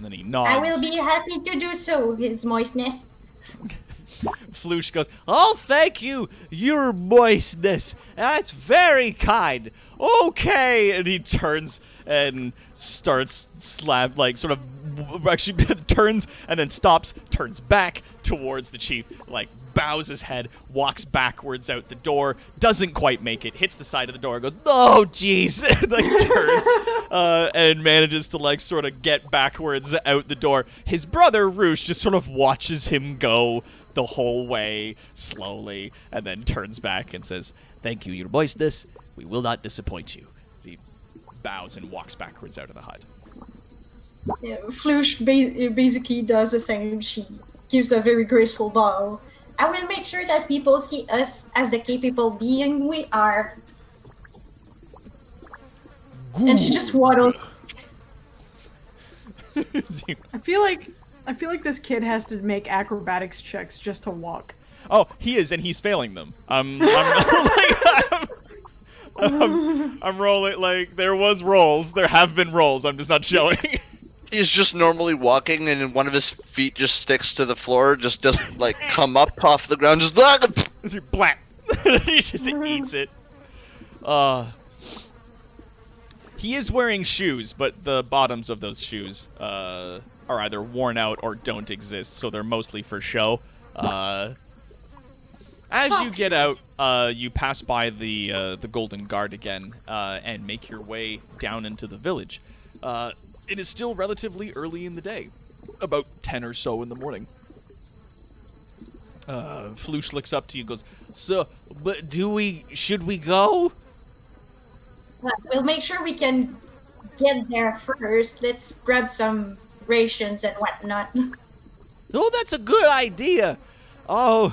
then he nods. I will be happy to do so, His Moistness. Floosh goes, "Oh, thank you, your moistness. That's very kind. Okay." And he turns and starts actually turns and then stops, turns back towards the chief, bows his head, walks backwards out the door, doesn't quite make it, hits the side of the door, goes, "Oh, jeez," and turns and manages to get backwards out the door. His brother Roosh just sort of watches him go the whole way slowly, and then turns back and says, "Thank you, your moistness. We will not disappoint you." He bows and walks backwards out of the hut. Floosh basically does the same. She gives a very graceful bow. I will make sure that people see us as the capable being we are. Good. And she just waddles. I feel like this kid has to make acrobatics checks just to walk. Oh, he is, and he's failing them. I'm rolling, there was rolls. There have been rolls. I'm just not showing. He's just normally walking, and one of his feet just sticks to the floor, just doesn't come up off the ground, just Blat. He just eats it. He is wearing shoes, but the bottoms of those shoes are either worn out or don't exist, so they're mostly for show. As you get out, you pass by the Golden Guard again and make your way down into the village. It is still relatively early in the day, about 10 or so in the morning. Floosh looks up to you and goes, "So, but should we go?" We'll make sure we can get there first. Let's grab some rations and whatnot. "Oh, that's a good idea." He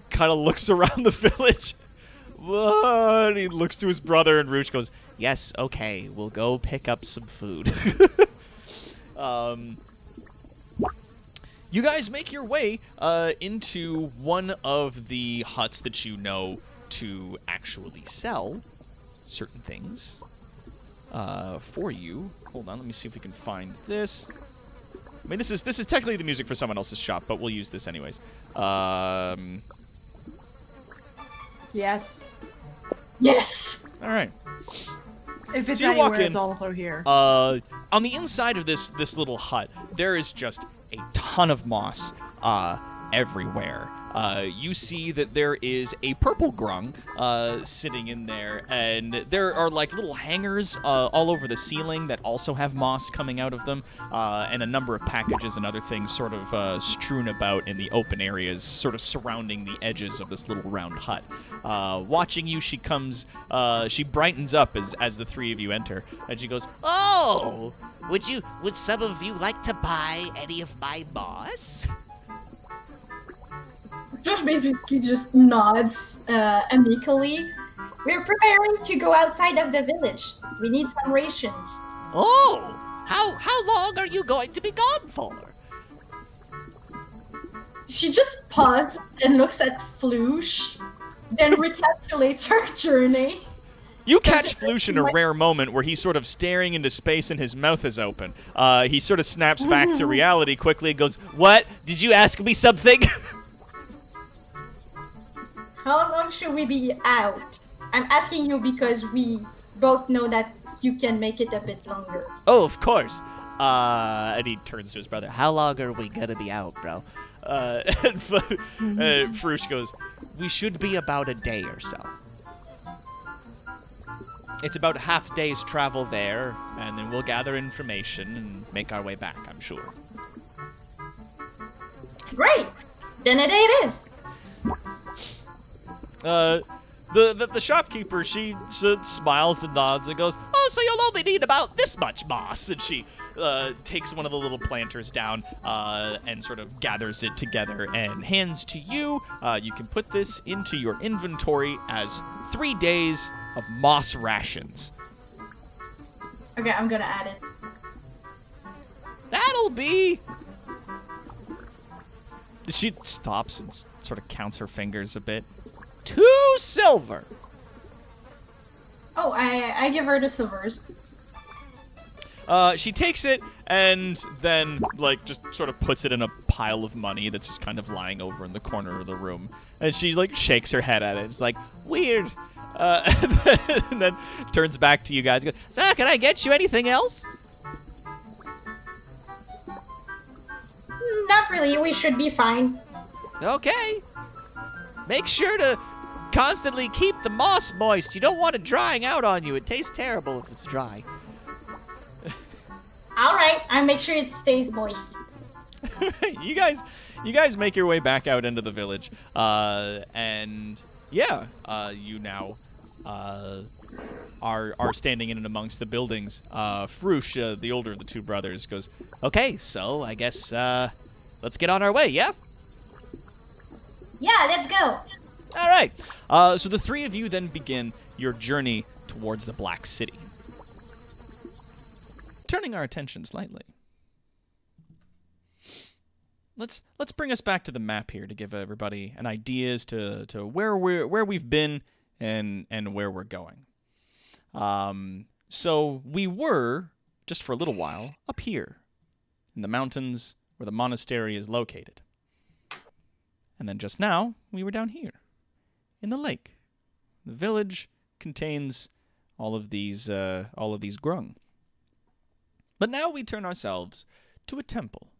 kind of looks around the village. And he looks to his brother, and Roosh goes, "Yes, okay, we'll go pick up some food." You guys make your way into one of the huts that you know to actually sell certain things for you. Hold on, let me see if we can find this. I mean, this is technically the music for someone else's shop, but we'll use this anyways. Yes. Yes! All right. If it's So you walk anywhere, in. it's also here. On the inside of this little hut, there is just a ton of moss everywhere. You see that there is a purple grung sitting in there, and there are little hangers all over the ceiling that also have moss coming out of them, and a number of packages and other things sort of strewn about in the open areas, sort of surrounding the edges of this little round hut. Watching you, she brightens up as the three of you enter, and she goes, Oh, would some of you like to buy any of my moss? Josh basically just nods amicably. We're preparing to go outside of the village. We need some rations. Oh, How long are you going to be gone for? She just pauses and looks at Floosh, then recapitulates her journey. You catch Floosh in a rare moment where he's sort of staring into space and his mouth is open. He sort of snaps back to reality quickly and goes, "What? Did you ask me something?" How long should we be out? I'm asking you because we both know that you can make it a bit longer. Oh, of course. And he turns to his brother. How long are we gonna be out, bro? And Froosh goes, "We should be about a day or so." It's about half day's travel there, and then we'll gather information and make our way back, I'm sure. Great! Then a day it is. The shopkeeper, she smiles and nods and goes, "Oh, so you'll only need about this much moss." And she takes one of the little planters down and sort of gathers it together and hands to you. You can put this into your inventory as 3 days of moss rations. Okay, I'm gonna add it. That'll be... She stops and sort of counts her fingers a bit. 2 silver. Oh, I give her the silvers. She takes it and then, like, just sort of puts it in a pile of money that's just kind of lying over in the corner of the room. And she, like, shakes her head at it. It's like, weird. And then turns back to you guys and goes, "So, can I get you anything else?" Not really, we should be fine. Okay. Make sure to constantly keep the moss moist. You don't want it drying out on you. It tastes terrible if it's dry. Alright, I'll make sure it stays moist. You guys make your way back out into the village. And yeah, you now are standing in and amongst the buildings. Froosh, the older of the 2 brothers, goes, "Okay, so I guess let's get on our way, yeah?" Yeah, let's go. All right. So the 3 of you then begin your journey towards the Black City. Turning our attention slightly. Let's bring us back to the map here to give everybody an idea as to where we've been and where we're going. So we were, just for a little while, up here in the mountains where the monastery is located. And then just now, we were down here in the lake. The village contains all of these grung. But now we turn ourselves to a temple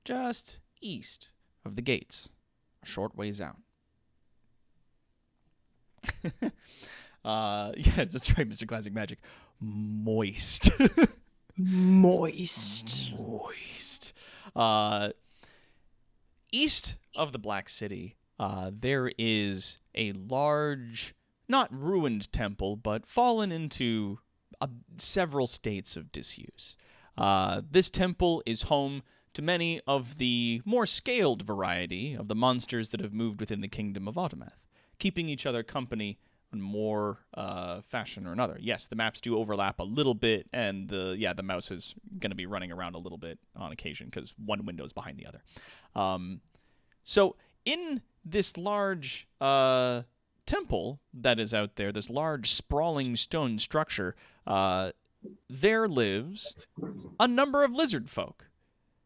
just east of the gates, a short ways out. Yeah, that's right, Mr. Classic Magic. Moist. Moist. Moist. East of the Black City, there is a large, not ruined temple, but fallen into several states of disuse. This temple is home to many of the more scaled variety of the monsters that have moved within the kingdom of Autometh, keeping each other company in more fashion or another. Yes, the maps do overlap a little bit, and the mouse is going to be running around a little bit on occasion because one window is behind the other. So in this large temple that is out there, this large sprawling stone structure, there lives a number of lizard folk.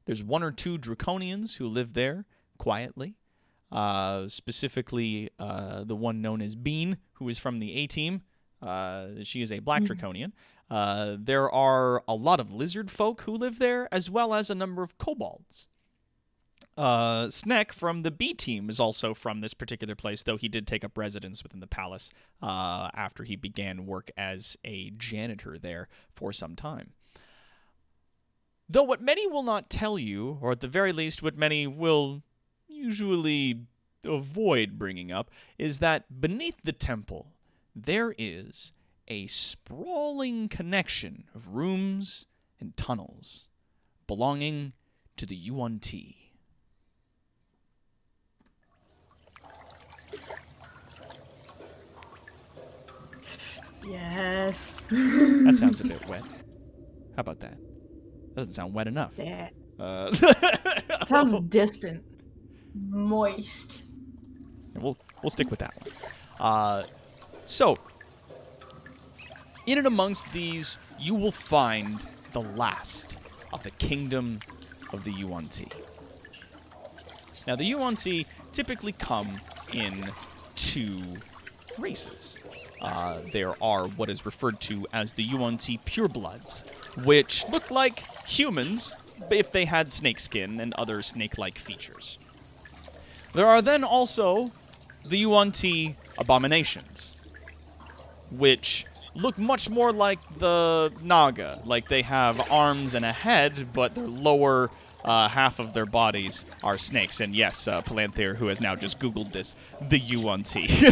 There's 1 or 2 draconians who live there quietly. Specifically, the one known as Bean, who is from the A-Team. She is a black draconian. There are a lot of lizard folk who live there, as well as a number of kobolds. Snek from the B-Team is also from this particular place, though he did take up residence within the palace after he began work as a janitor there for some time. Though what many will not tell you, or at the very least what many will usually avoid bringing up, is that beneath the temple there is a sprawling connection of rooms and tunnels belonging to the Yuan-Ti. Yes. That sounds a bit wet. How about that? Doesn't sound wet enough. Yeah. It Sounds distant. Moist. We'll stick with that one. So, in and amongst these, you will find the last of the kingdom of the Yuan-Ti. Now, the Yuan-Ti typically come in 2 races. There are what is referred to as the Yuan-Ti purebloods, which look like humans if they had snake skin and other snake-like features. There are then also the Yuan-Ti abominations, which look much more like the Naga. Like they have arms and a head, but their lower half of their bodies are snakes. And yes, Palanthir, who has now just Googled this, the Yuan-Ti.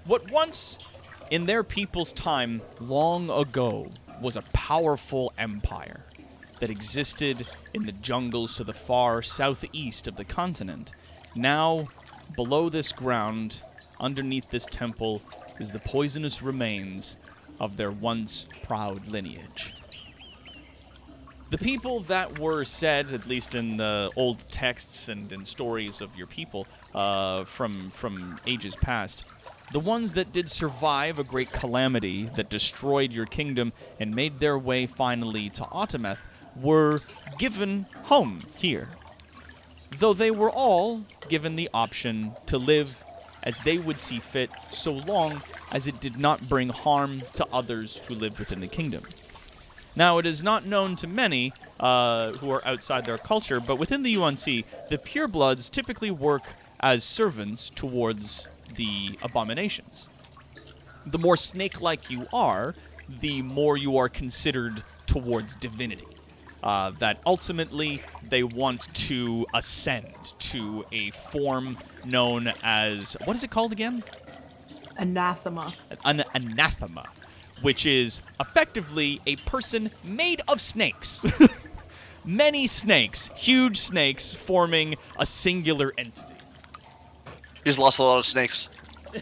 What once, in their people's time, long ago, was a powerful empire that existed in the jungles to the far southeast of the continent, now, below this ground, underneath this temple, is the poisonous remains of their once proud lineage. The people that were said, at least in the old texts and in stories of your people from ages past, the ones that did survive a great calamity that destroyed your kingdom and made their way finally to Autometh were given home here. Though they were all given the option to live as they would see fit, so long as it did not bring harm to others who lived within the kingdom. Now, it is not known to many who are outside their culture, but within the Yuan-Ti, the purebloods typically work as servants towards the abominations. The more snake-like you are, the more you are considered towards divinity. That ultimately they want to ascend to a form known as, what is it called again? Anathema. An anathema, which is effectively a person made of snakes. Many snakes, huge snakes, forming a singular entity. He's lost a lot of snakes.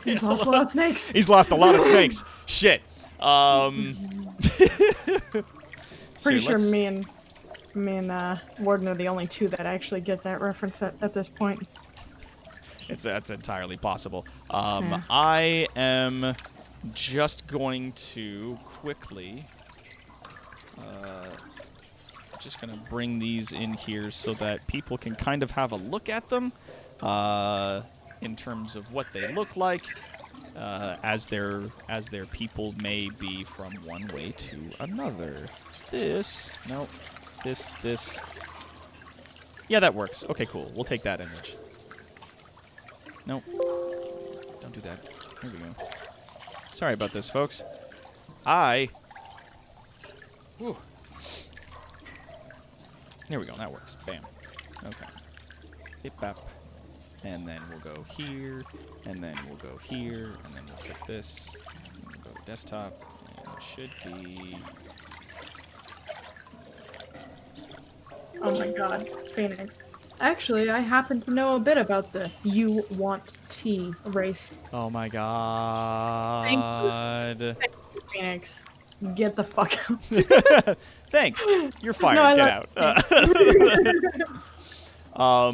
He's lost a lot of snakes. He's lost a lot of snakes. Shit. Pretty sure me and Warden are the only 2 that actually get that reference at this point. That's entirely possible. Yeah. I am just going to quickly just going to bring these in here so that people can kind of have a look at them in terms of what they look like, as their people may be from one way to another. This. Yeah, that works. Okay, cool. We'll take that image. Nope. Don't do that. There we go. Sorry about this, folks. Whew. There we go. That works. Bam. Okay. Hip bap. And then we'll go here. And then we'll go here. And then we'll click this. And we'll go to desktop. And it should be... Oh my god, Phoenix. Actually, I happen to know a bit about the Yuan-Ti race. Oh my god. Thank you, Phoenix. Get the fuck out. Thanks. You're fired. No, Get out.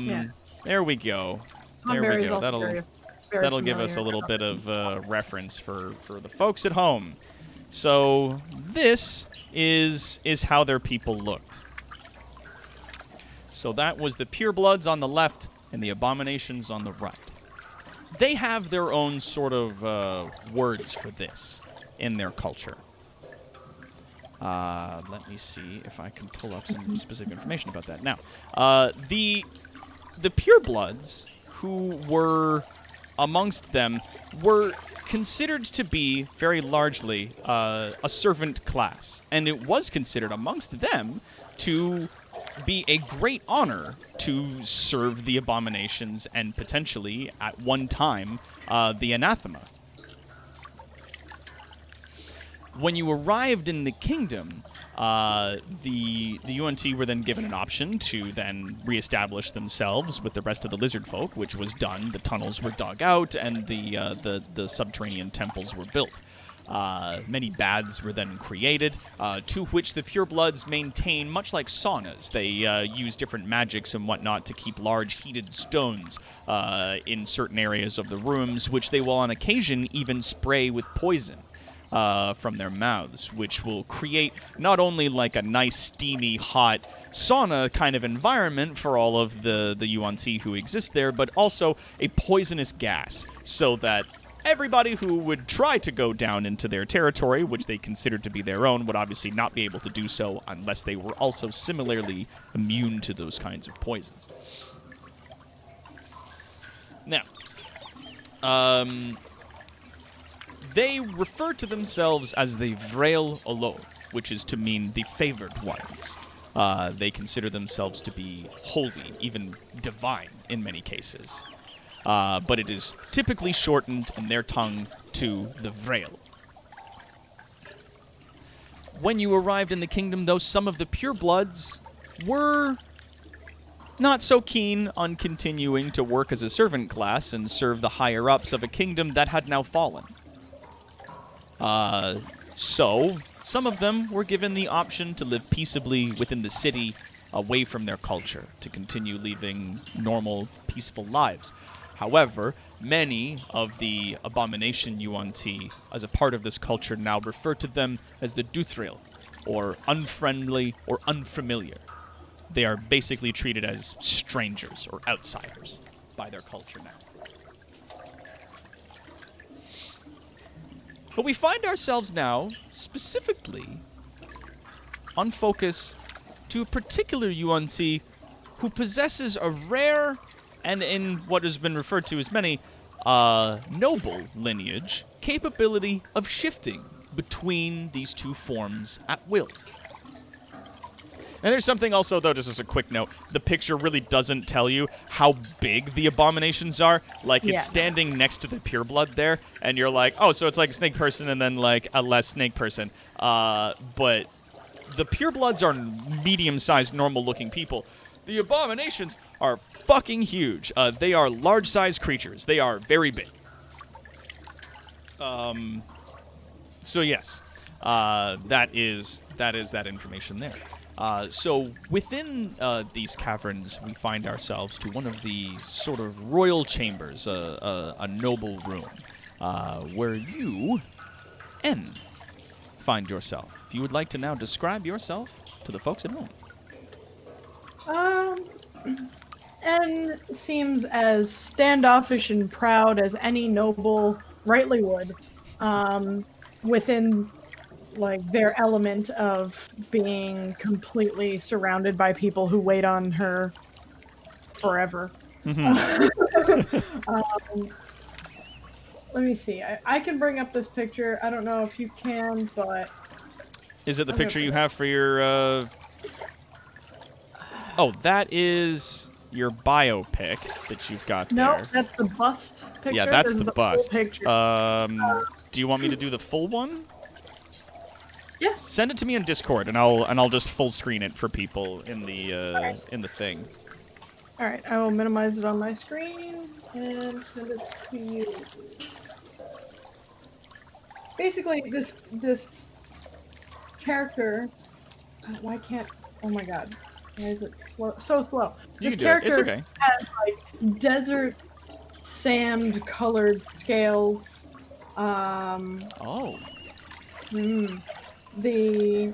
Yeah. There we go. Tom There Berry we is go. also very That'll give us a familiar. little bit of reference for the folks at home. So this is how their people looked. So that was the purebloods on the left and the abominations on the right. They have their own sort of words for this in their culture. Let me see if I can pull up some specific information about that. Now, the purebloods who were amongst them were considered to be very largely a servant class, and it was considered amongst them to be a great honor to serve the abominations and potentially, at one time, the anathema. When you arrived in the kingdom, the Yuan-Ti were then given an option to then reestablish themselves with the rest of the lizard folk, which was done. The tunnels were dug out, and the subterranean temples were built. Many baths were then created, to which the purebloods maintain, much like saunas. They use different magics and whatnot to keep large heated stones in certain areas of the rooms, which they will on occasion even spray with poison from their mouths, which will create not only like a nice, steamy, hot sauna kind of environment for all of the Yuan-Ti who exist there, but also a poisonous gas, so that everybody who would try to go down into their territory, which they considered to be their own, would obviously not be able to do so unless they were also similarly immune to those kinds of poisons. Now, they refer to themselves as the Vrail Olo, which is to mean the favored ones. They consider themselves to be holy, even divine in many cases. But it is typically shortened in their tongue to the Vrail. When you arrived in the kingdom, though, some of the purebloods were not so keen on continuing to work as a servant class and serve the higher-ups of a kingdom that had now fallen. So, some of them were given the option to live peaceably within the city, away from their culture, to continue living normal, peaceful lives. However, many of the Abomination Yuan-Ti, as a part of this culture now, refer to them as the Duthril, or unfriendly or unfamiliar. They are basically treated as strangers or outsiders by their culture now. But we find ourselves now, specifically, on focus to a particular Yuan-Ti who possesses a rare, and in what has been referred to as many, noble lineage, capability of shifting between these two forms at will. And there's something also, though, just as a quick note, the picture really doesn't tell you how big the abominations are. Like, it's standing next to the pureblood there, and you're like, oh, so it's like a snake person and then, like, a less snake person. But the purebloods are medium-sized, normal-looking people. The abominations are fucking huge. They are large-sized creatures. They are very big. So, yes, that is that information there. So within these caverns, we find ourselves to one of the sort of royal chambers, a noble room, where you, N, find yourself. If you would like to now describe yourself to the folks at home. N seems as standoffish and proud as any noble rightly would, within like their element of being completely surrounded by people who wait on her forever. Mm-hmm. Let me see. I can bring up this picture. I don't know if you can, but is it the picture you have for your? Oh, that is your biopic that you've got there. No, that's the bust picture. Yeah, that's the bust. Picture. Do you want me to do the full one? Yes. Send it to me in Discord, and I'll just full screen it for people in the in the thing. All right, I will minimize it on my screen and send it to you. Basically, this character. Why can't? Oh my god, why is it slow? So slow. This character it's okay. has like desert sand colored scales. Oh. The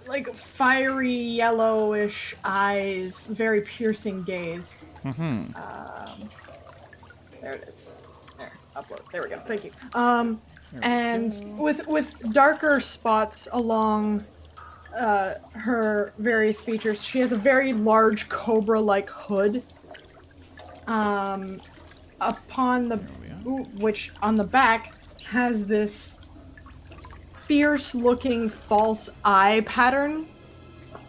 like fiery yellowish eyes, very piercing gaze. Mm-hmm. There it is. There, upload. There we go. Thank you. And with darker spots along her various features, she has a very large cobra-like hood. Upon the which on the back has this fierce-looking false eye pattern,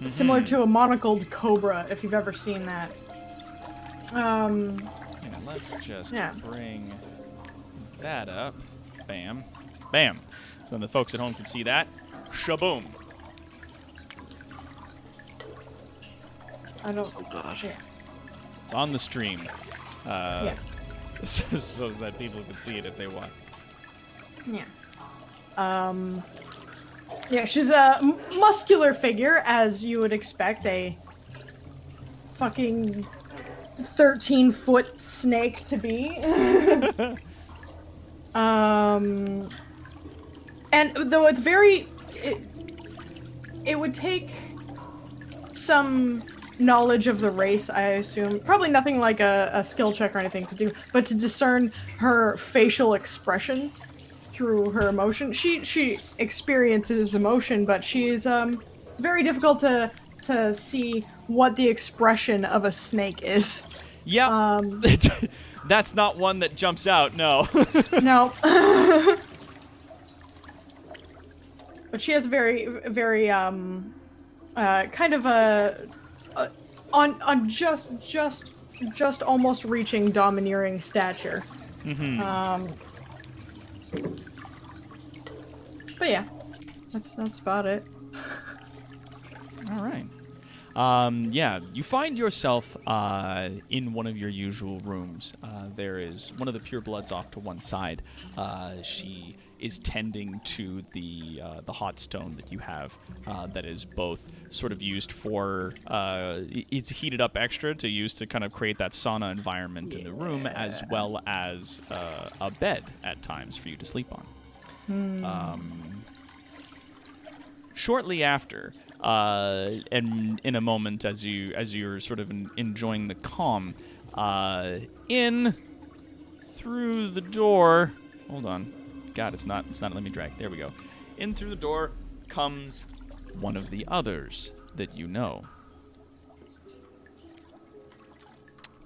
similar to a monocled cobra, if you've ever seen that. Let's just bring that up. Bam. Bam. So the folks at home can see that. Shaboom. I don't... Oh, God. Yeah. It's on the stream. So that people can see it if they want. Yeah, she's a muscular figure, as you would expect a fucking 13-foot snake to be. And though it's very... It would take some knowledge of the race, I assume. Probably nothing like a skill check or anything to do, but to discern her facial expression through her emotion. She experiences emotion, but she's it's very difficult to see what the expression of a snake is. Yeah, that's not one that jumps out. No. No. But she has very, very kind of on just almost reaching domineering stature. Mm-hmm. But yeah, that's about it. All right. Yeah, you find yourself in one of your usual rooms. There is one of the purebloods off to one side. She is tending to the hot stone that you have that is both sort of used for it's heated up extra to use to kind of create that sauna environment in the room, as well as a bed at times for you to sleep on. Shortly after, and in a moment, as you're sort of enjoying the calm, in through the door. Hold on, God, it's not letting me drag. There we go. In through the door comes one of the others that you know.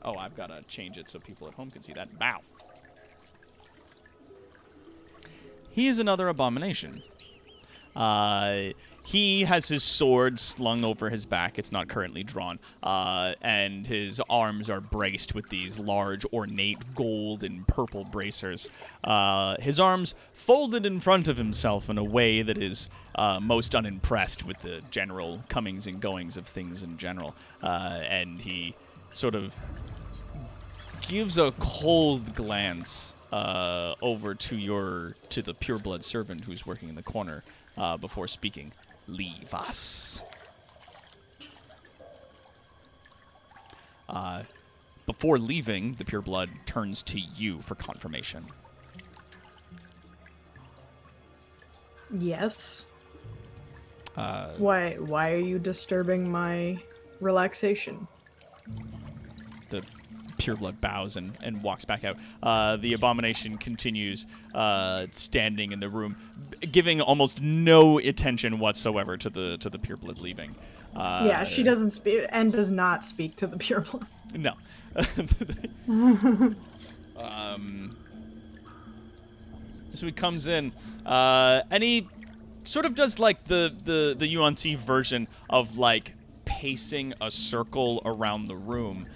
Oh, I've got to change it so people at home can see that. Bow. He is another abomination. He has his sword slung over his back. It's not currently drawn. And his arms are braced with these large, ornate gold and purple bracers. His arms folded in front of himself in a way that is most unimpressed with the general comings and goings of things in general. And he sort of gives a cold glance over to the pureblood servant who's working in the corner before speaking. Leave us. Before leaving, the pureblood turns to you for confirmation. Yes. Why are you disturbing my relaxation? The pureblood bows and walks back out. The abomination continues standing in the room, giving almost no attention whatsoever to the pureblood leaving. Yeah, she doesn't speak and does not speak to the pureblood. No. So he comes in, and he sort of does like the UNT version of like pacing a circle around the room.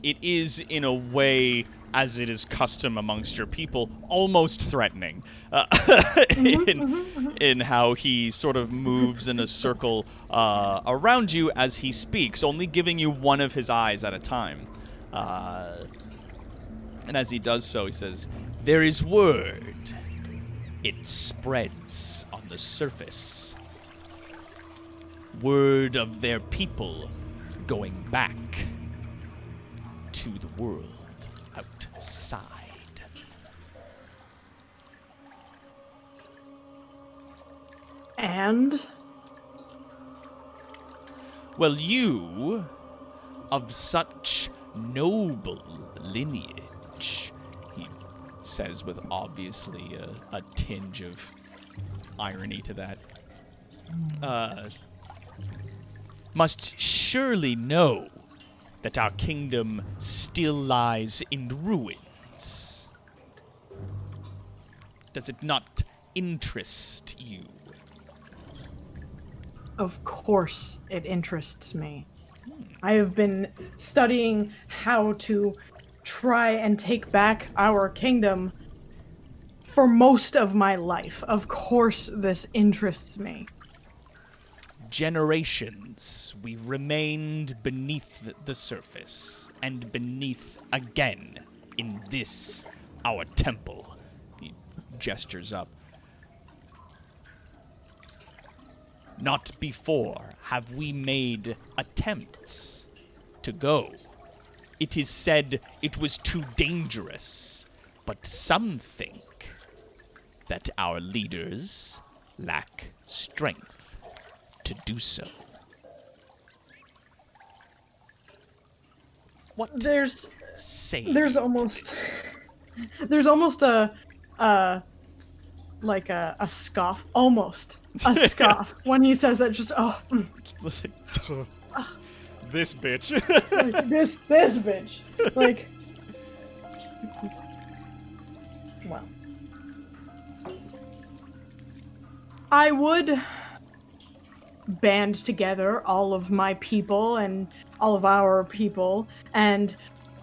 It is, in a way, as it is custom amongst your people, almost threatening in how he sort of moves in a circle around you as he speaks, only giving you one of his eyes at a time. And as he does so, he says, "There is word. It spreads on the surface. Word of their people going back to the world outside." And? Well, you, of such noble lineage, he says with obviously a tinge of irony to that, must surely know that our kingdom still lies in ruins. Does it not interest you? Of course it interests me. I have been studying how to try and take back our kingdom for most of my life. Of course this interests me. Generations we've remained beneath the surface, and beneath again in this, our temple. He gestures up. Not before have we made attempts to go. It is said it was too dangerous, but some think that our leaders lack strength to do so. What There's say almost a like a scoff, almost a scoff when he says that. Just This bitch. like, this bitch, like, well, I would band together all of my people and all of our people and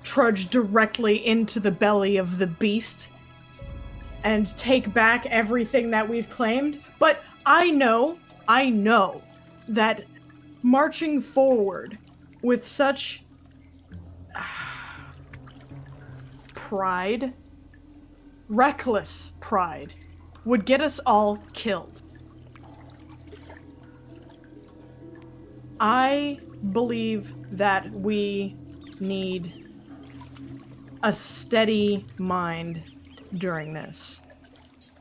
trudge directly into the belly of the beast and take back everything that we've claimed. But I know that marching forward with such pride, reckless pride, would get us all killed. I believe that we need a steady mind during this.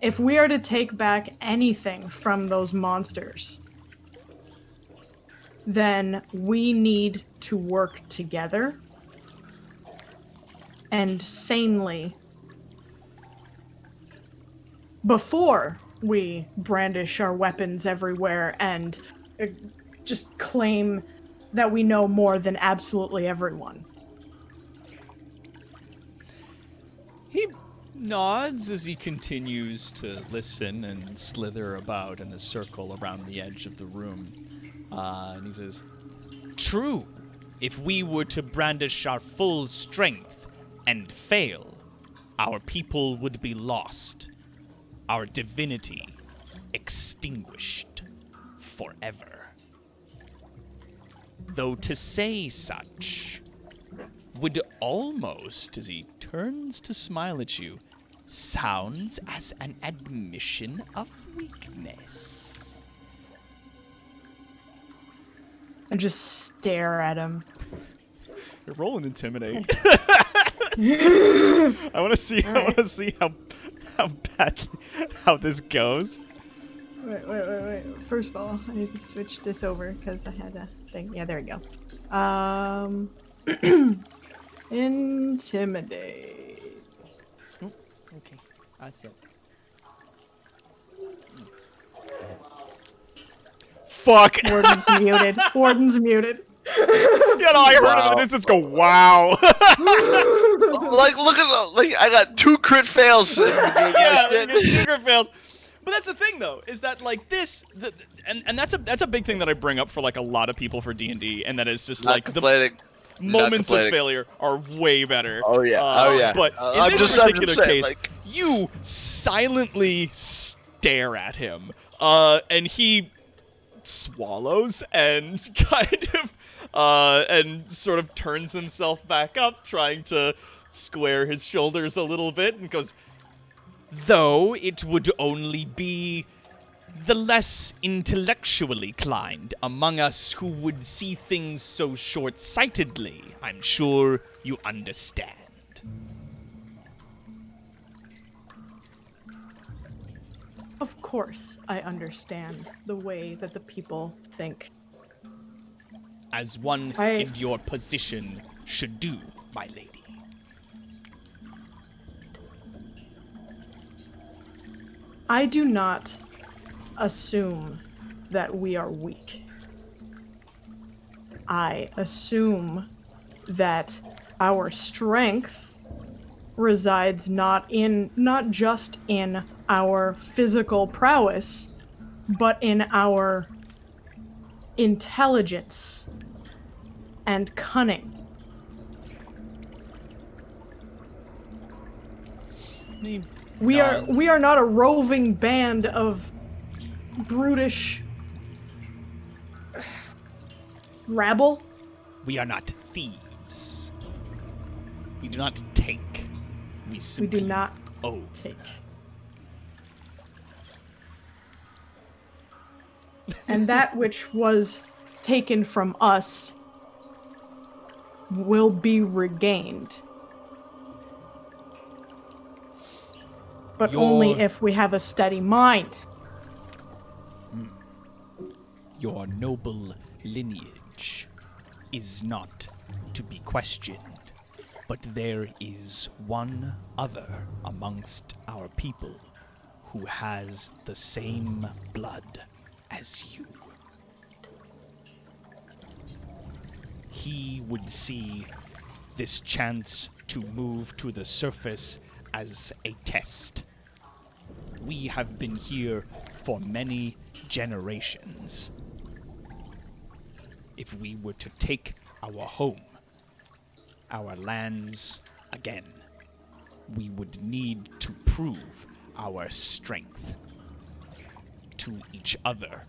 If we are to take back anything from those monsters, then we need to work together and sanely before we brandish our weapons everywhere and just claim that we know more than absolutely everyone. He nods as he continues to listen and slither about in a circle around the edge of the room. And he says, "True, if we were to brandish our full strength and fail, our people would be lost, our divinity extinguished forever. Though to say such would almost, as he turns to smile at you, sounds as an admission of weakness." I just stare at him. You're rolling intimidate. I want to see. I want to see how badly how this goes. Wait. First of all, I need to switch this over because I had a thing. Yeah, there we go. Intimidate. Okay, that's it. Fuck. Warden's muted. You know, I heard of it. It's just go, wow. Like, look at like I got 2 crit fails. Yeah, two crit fails. But that's the thing, though, is that like this, and that's a big thing that I bring up for like a lot of people for D&D, and that is just Not like complaining. the moments of complaining. failure are way better. Oh yeah, But in I'm this just particular saying, case, like, you silently stare at him, and he swallows and kind of, and sort of turns himself back up, trying to square his shoulders a little bit, and goes, "Though it would only be the less intellectually inclined among us who would see things so short-sightedly, I'm sure you understand." Of course, I understand the way that the people think. As one in your position should do, my lady. I do not assume that we are weak. I assume that our strength resides not just in our physical prowess, but in our intelligence and cunning. We are not a roving band of brutish rabble. We are not thieves. We do not take. We We simply do not owe. take. And that which was taken from us will be regained. But only if we have a steady mind. Your noble lineage is not to be questioned, but there is one other amongst our people who has the same blood as you. He would see this chance to move to the surface as a test. We have been here for many generations. If we were to take our home, our lands again, we would need to prove our strength to each other.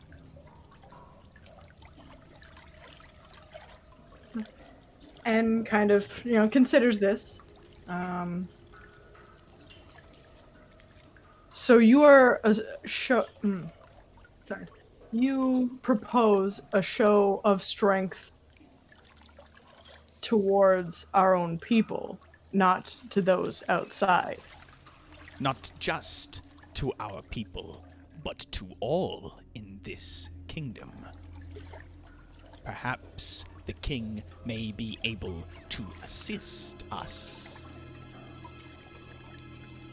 And kind of, considers this. So you are a show. Sorry. You propose a show of strength towards our own people, not to those outside. Not just to our people, but to all in this kingdom. Perhaps the king may be able to assist us.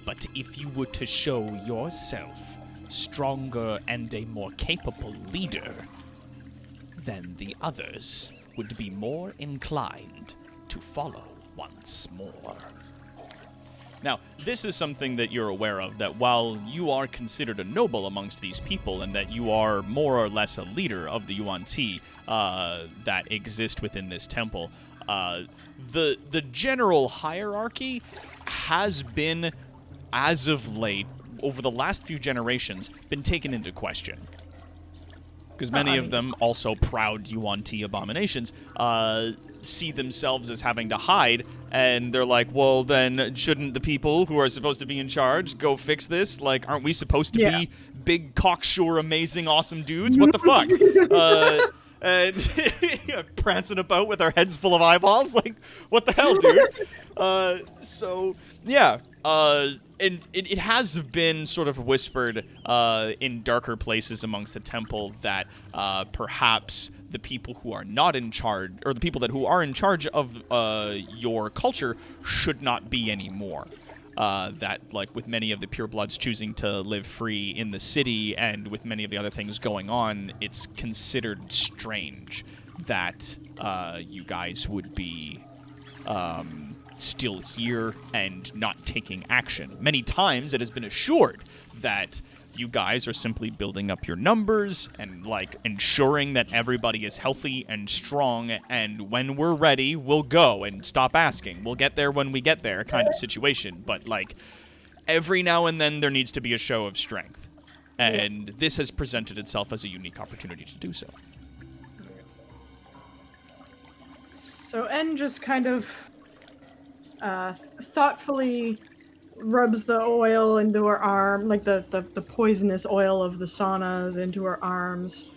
But if you were to show yourself stronger and a more capable leader, then the others would be more inclined to follow once more. Now, this is something that you're aware of, that while you are considered a noble amongst these people, and that you are more or less a leader of the Yuan Ti that exist within this temple, the general hierarchy has been, as of late, over the last few generations, been taken into question. Because many of them, also proud Yuan Ti abominations, see themselves as having to hide, and they're like, well, then shouldn't the people who are supposed to be in charge go fix this? Like, aren't we supposed to be big, cocksure, amazing, awesome dudes? What the fuck? And prancing about with our heads full of eyeballs? Like, what the hell, dude? So, yeah. And it has been sort of whispered in darker places amongst the temple that perhaps the people who are not in charge, or the people who are in charge of your culture, should not be anymore. That, like, with many of the purebloods choosing to live free in the city, and with many of the other things going on, it's considered strange that you guys would be still here and not taking action. Many times it has been assured that you guys are simply building up your numbers and, like, ensuring that everybody is healthy and strong, and when we're ready, we'll go and stop asking. We'll get there when we get there kind of situation. But, like, every now and then there needs to be a show of strength. And this has presented itself as a unique opportunity to do so. So En just kind of thoughtfully rubs the oil into her arm, like the poisonous oil of the saunas into her arms.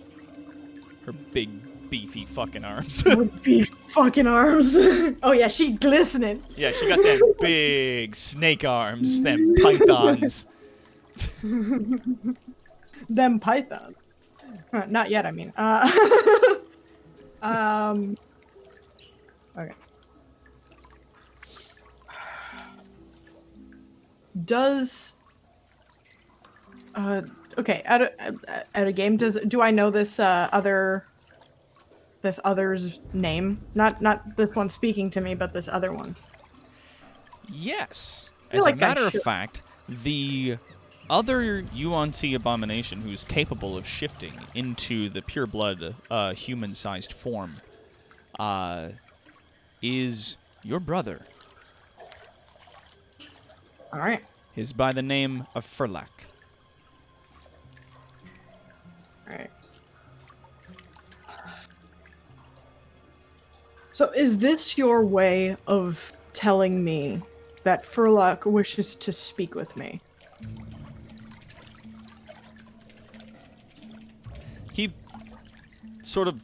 Her big, beefy fucking arms. Her big fucking arms. Oh yeah, she glistening. Yeah, she got them big snake arms, them pythons. Them pythons. Not yet, I mean. Okay. Does okay, at a game, do I know this other's name? Not this one speaking to me, but this other one. Yes. As a matter of fact, the other Yuan Ti abomination who's capable of shifting into the pureblood human-sized form is your brother. All right. Is by the name of Furlak. All right. So is this your way of telling me that Furlak wishes to speak with me? He sort of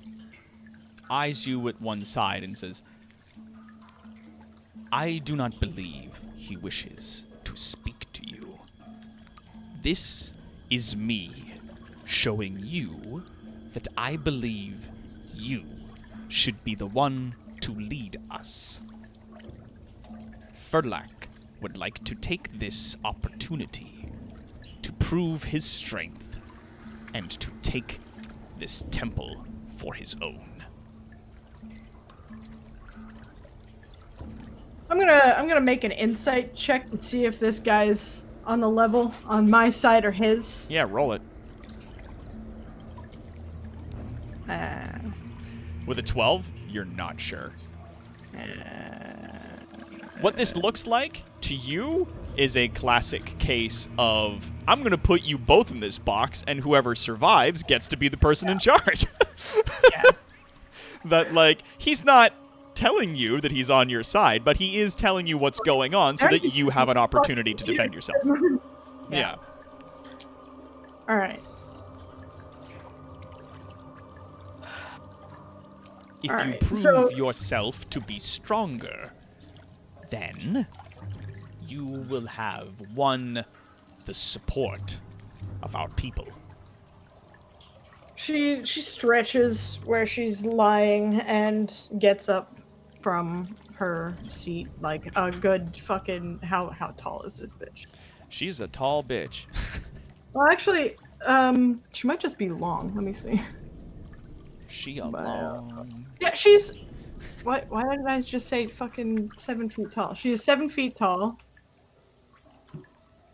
eyes you at one side and says, I do not believe he wishes to speak to you. This is me showing you that I believe you should be the one to lead us. Ferlak would like to take this opportunity to prove his strength and to take this temple for his own. I'm gonna make an insight check and see if this guy's on the level on my side or his. Yeah, roll it. With a 12, you're not sure. What this looks like to you is a classic case of, I'm going to put you both in this box, and whoever survives gets to be the person in charge. Yeah. That, like, he's not telling you that he's on your side, but he is telling you what's going on so that you have an opportunity to defend yourself. Yeah. All right. If All you right, prove so- yourself to be stronger, then you will have won the support of our people. She stretches where she's lying and gets up from her seat like a good fucking how tall is this bitch? She's a tall bitch. Well, actually, she might just be long. Let me see. She a long... Yeah, she's. Why did I just say fucking 7 feet tall? She is 7 feet tall.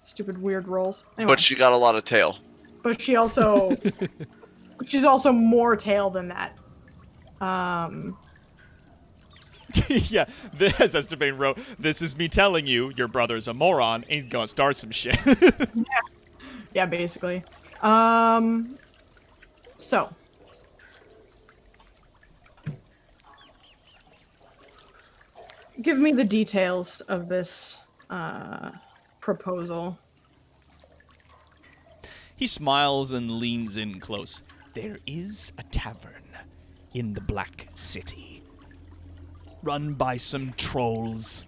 Stupid weird rolls. Anyway, But she got a lot of tail. but she also. She's also more tail than that. Yeah, as Esteban wrote, this is me telling you your brother's a moron and he's gonna start some shit. Yeah, basically. So. Give me the details of this proposal. He smiles and leans in close. There is a tavern in the Black City, run by some trolls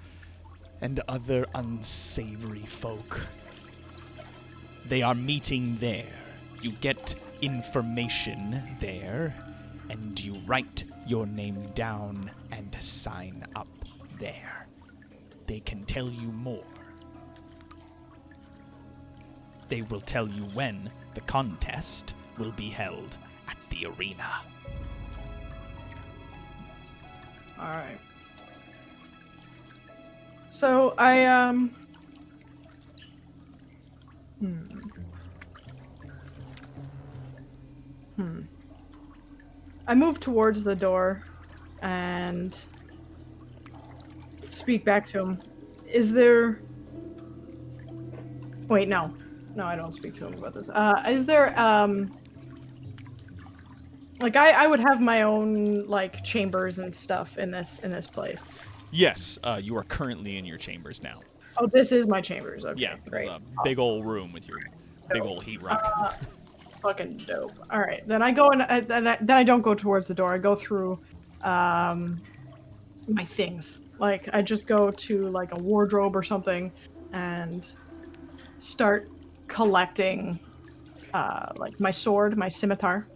and other unsavory folk. They are meeting there. You get information there, and you write your name down and sign up there. They can tell you more. They will tell you when the contest will be held at the arena. Alright. So, I move towards the door and speak back to him. Is there... Wait, no. No, I don't speak to him about this. Is there, like, I would have my own, like, chambers and stuff in this place. Yes, you are currently in your chambers now. Oh, this is my chambers. Okay, Yeah, great. it's a big old room with your big old heat rock. Fucking dope. All right, then I go and then I don't go towards the door. I go through my things. Like I just go to like a wardrobe or something and start collecting like my sword, my scimitar,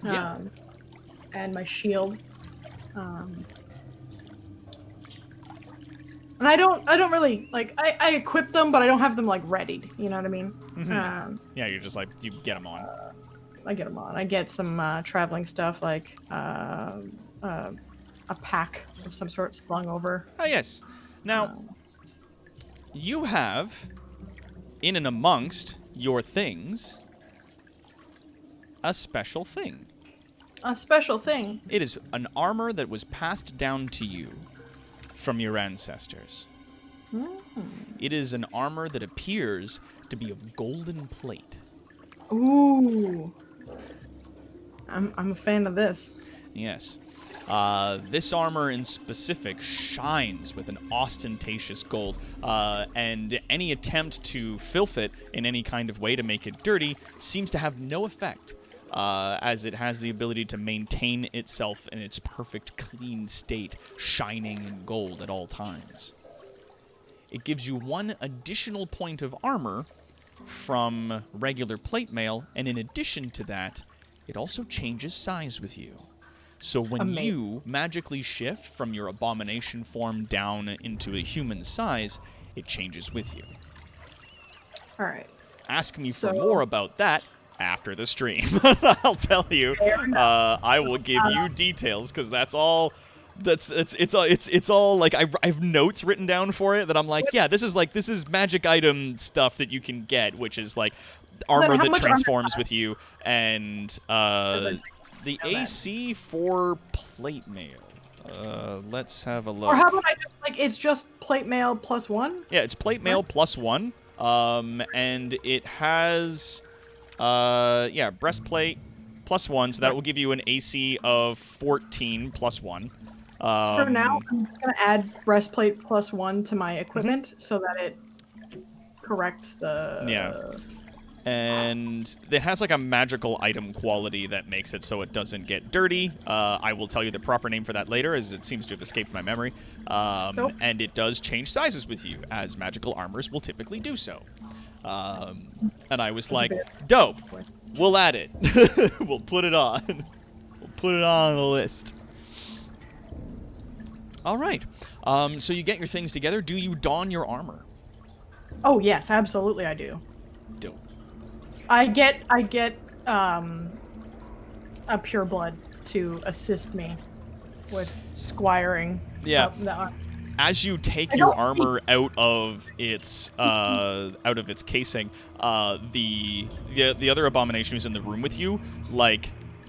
Yeah. and my shield. And I don't really like I equip them, but I don't have them like readied. You know what I mean? Mhm. Yeah, you're just like, you get them on. I get them on. I get some traveling stuff like a pack of some sort slung over. Oh, yes. Now, you have, in and amongst your things, a special thing. A special thing. It is an armor that was passed down to you from your ancestors. It is an armor that appears to be of golden plate. Ooh. I'm a fan of this. Yes. This armor in specific shines with an ostentatious gold, and any attempt to filth it in any kind of way to make it dirty seems to have no effect. as it has the ability to maintain itself in its perfect clean state, shining in gold at all times. It gives you 1 additional point of armor from regular plate mail, and in addition to that, it also changes size with you. So when you magically shift from your abomination form down into a human size, it changes with you. All right. Ask me for more about that after the stream. I'll tell you. I will give you details because that's all. It's all like I have notes written down for it that I'm like, yeah, this is magic item stuff that you can get, which is like armor that transforms with you, and the AC for plate mail. Let's have a look. Or how about I just it's just plate mail +1? Yeah, it's plate mail +1. And it has breastplate +1, so that will give you an AC of 14 +1. For now, I'm just going to add breastplate +1 to my equipment so that it corrects the... Yeah. And it has like a magical item quality that makes it so it doesn't get dirty. I will tell you the proper name for that later, as it seems to have escaped my memory. And it does change sizes with you, as magical armors will typically do so. And I was like, dope. We'll add it. We'll put it on. We'll put it on the list. All right. So you get your things together. Do you don your armor? Oh, yes, absolutely I do. Dope. I get a pureblood to assist me with squiring. Yeah. As you take your armor out of its casing, the other abomination who's in the room with you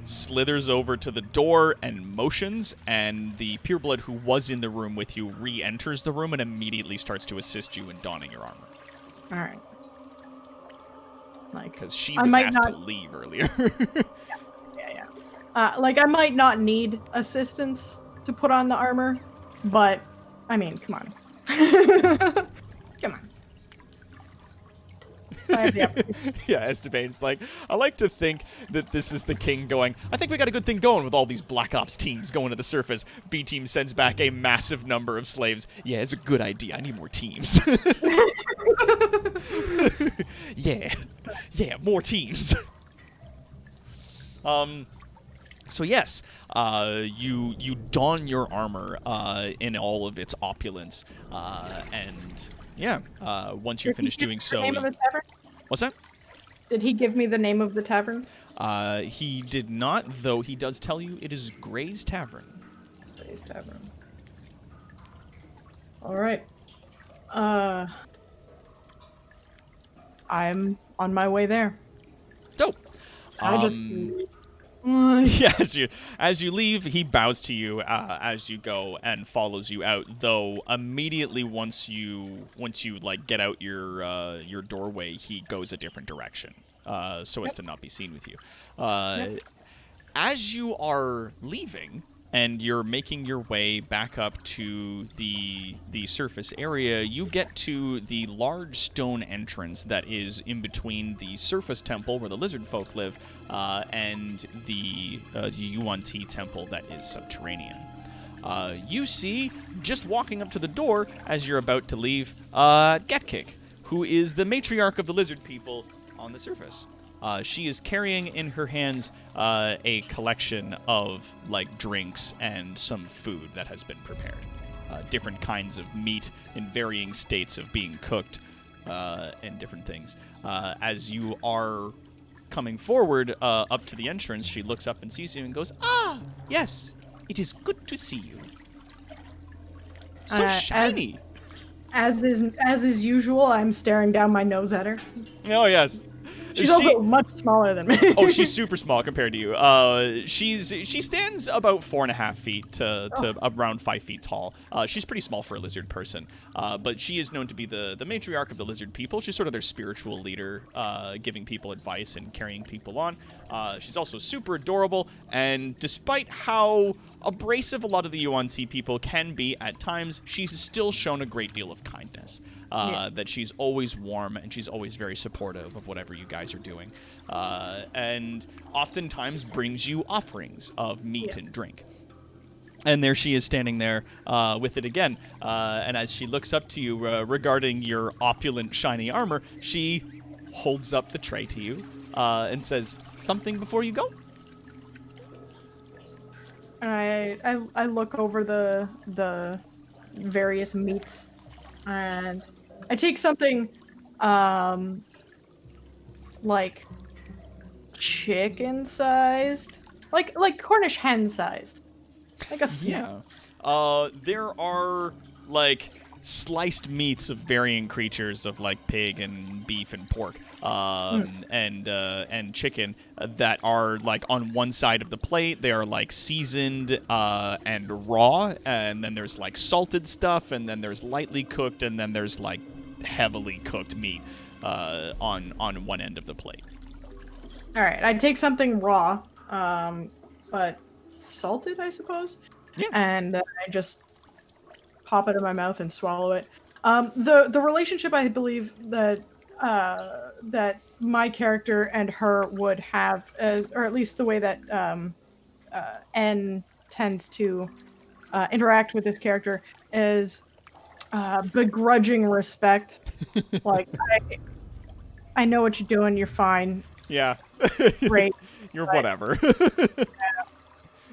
slithers over to the door and motions, and the pureblood who was in the room with you re-enters the room and immediately starts to assist you in donning your armor. All right. Because she was asked to leave earlier. Yeah. I might not need assistance to put on the armor, but I mean, come on. Come on. Yeah, Estebane's like, I like to think that this is the king going, I think we got a good thing going with all these Black Ops teams going to the surface. B team sends back a massive number of slaves. Yeah, it's a good idea. I need more teams. Yeah, more teams. So yes, you don your armor in all of its opulence, and yeah, once you finish doing so. Name of the tavern? What's that? Did he give me the name of the tavern? He did not, though he does tell you it is Gray's Tavern. Gray's Tavern. All right. I'm on my way there. Dope. I just... Yeah, as you leave, he bows to you as you go and follows you out. Though immediately once you get out your doorway, he goes a different direction, so as to not be seen with you. As you are leaving and you're making your way back up to the surface area, you get to the large stone entrance that is in between the surface temple where the lizard folk live and the Yuan-Ti temple that is subterranean. You see, just walking up to the door as you're about to leave, Getkick, who is the matriarch of the lizard people on the surface. She is carrying in her hands a collection of drinks and some food that has been prepared. Different kinds of meat in varying states of being cooked and different things. As you are coming forward up to the entrance, she looks up and sees you and goes, "Ah, yes, it is good to see you. So shiny." As is usual, I'm staring down my nose at her. Oh, yes. She's also much smaller than me. Oh, she's super small compared to you. She stands about 4.5 feet to around 5 feet tall. She's pretty small for a lizard person, but she is known to be the matriarch of the lizard people. She's sort of their spiritual leader, giving people advice and carrying people on. She's also super adorable, and despite how abrasive a lot of the Yuan-Ti people can be at times, she's still shown a great deal of kindness. That she's always warm, and she's always very supportive of whatever you guys are doing. And oftentimes brings you offerings of meat and drink. And there she is standing there with it again. And as she looks up to you regarding your opulent, shiny armor, she holds up the tray to you and says, "Something before you go?" I look over the various meats, and I take something like chicken sized, like Cornish hen sized. Like a snack. Yeah. There are, like, sliced meats of varying creatures of, like, pig and beef and pork and chicken that are, like, on one side of the plate. They are, like, seasoned and raw. And then there's, like, salted stuff. And then there's lightly cooked. And then there's, like, heavily cooked meat on one end of the plate. All right. I'd take something raw, but salted, I suppose. Yeah. And I just pop it in my mouth and swallow it. The relationship, I believe that that my character and her would have, or at least the way that N tends to interact with this character, is begrudging respect. Like, I know what you're doing. You're fine. Yeah. Great. You're Right. whatever.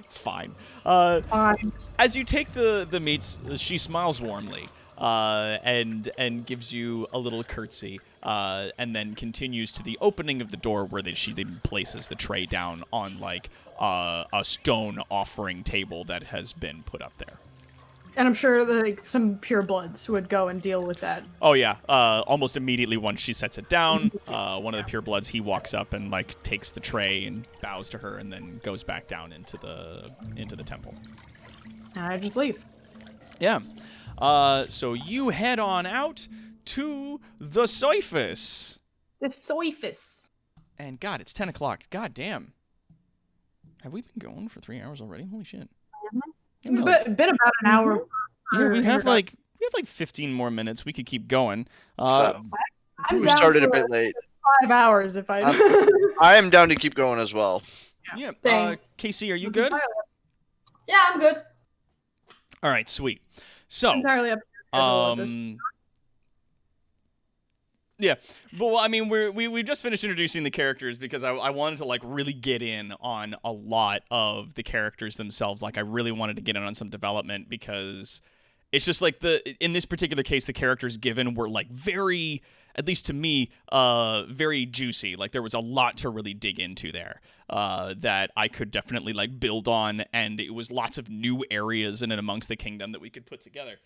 It's fine. Fine. As you take the meats, she smiles warmly and gives you a little curtsy, and then continues to the opening of the door where she then places the tray down on like a stone offering table that has been put up there. And I'm sure that, like, some purebloods would go and deal with that. Oh yeah, almost immediately once she sets it down, one of the purebloods, he walks up and like takes the tray and bows to her, and then goes back down into the temple. And I just leave. Yeah. So you head on out to the Cyphus. The Soifus. And God, it's 10 o'clock. God damn. Have we been going for 3 hours already? Holy shit. It's been about an hour. Yeah, we have like 15 more minutes. We could keep going. I'm We down started a for bit late. 5 hours if I. I am down to keep going as well. Yeah. Same. Casey, are you good? Yeah, I'm good. All right, sweet. So, Entirely up to your schedule at this. yeah, but well, I mean, we just finished introducing the characters because I wanted to like really get in on a lot of the characters themselves. Like, I really wanted to get in on some development because it's just like in this particular case, the characters given were like very, at least to me, very juicy. Like, there was a lot to really dig into there that I could definitely like build on, and it was lots of new areas in and amongst the kingdom that we could put together.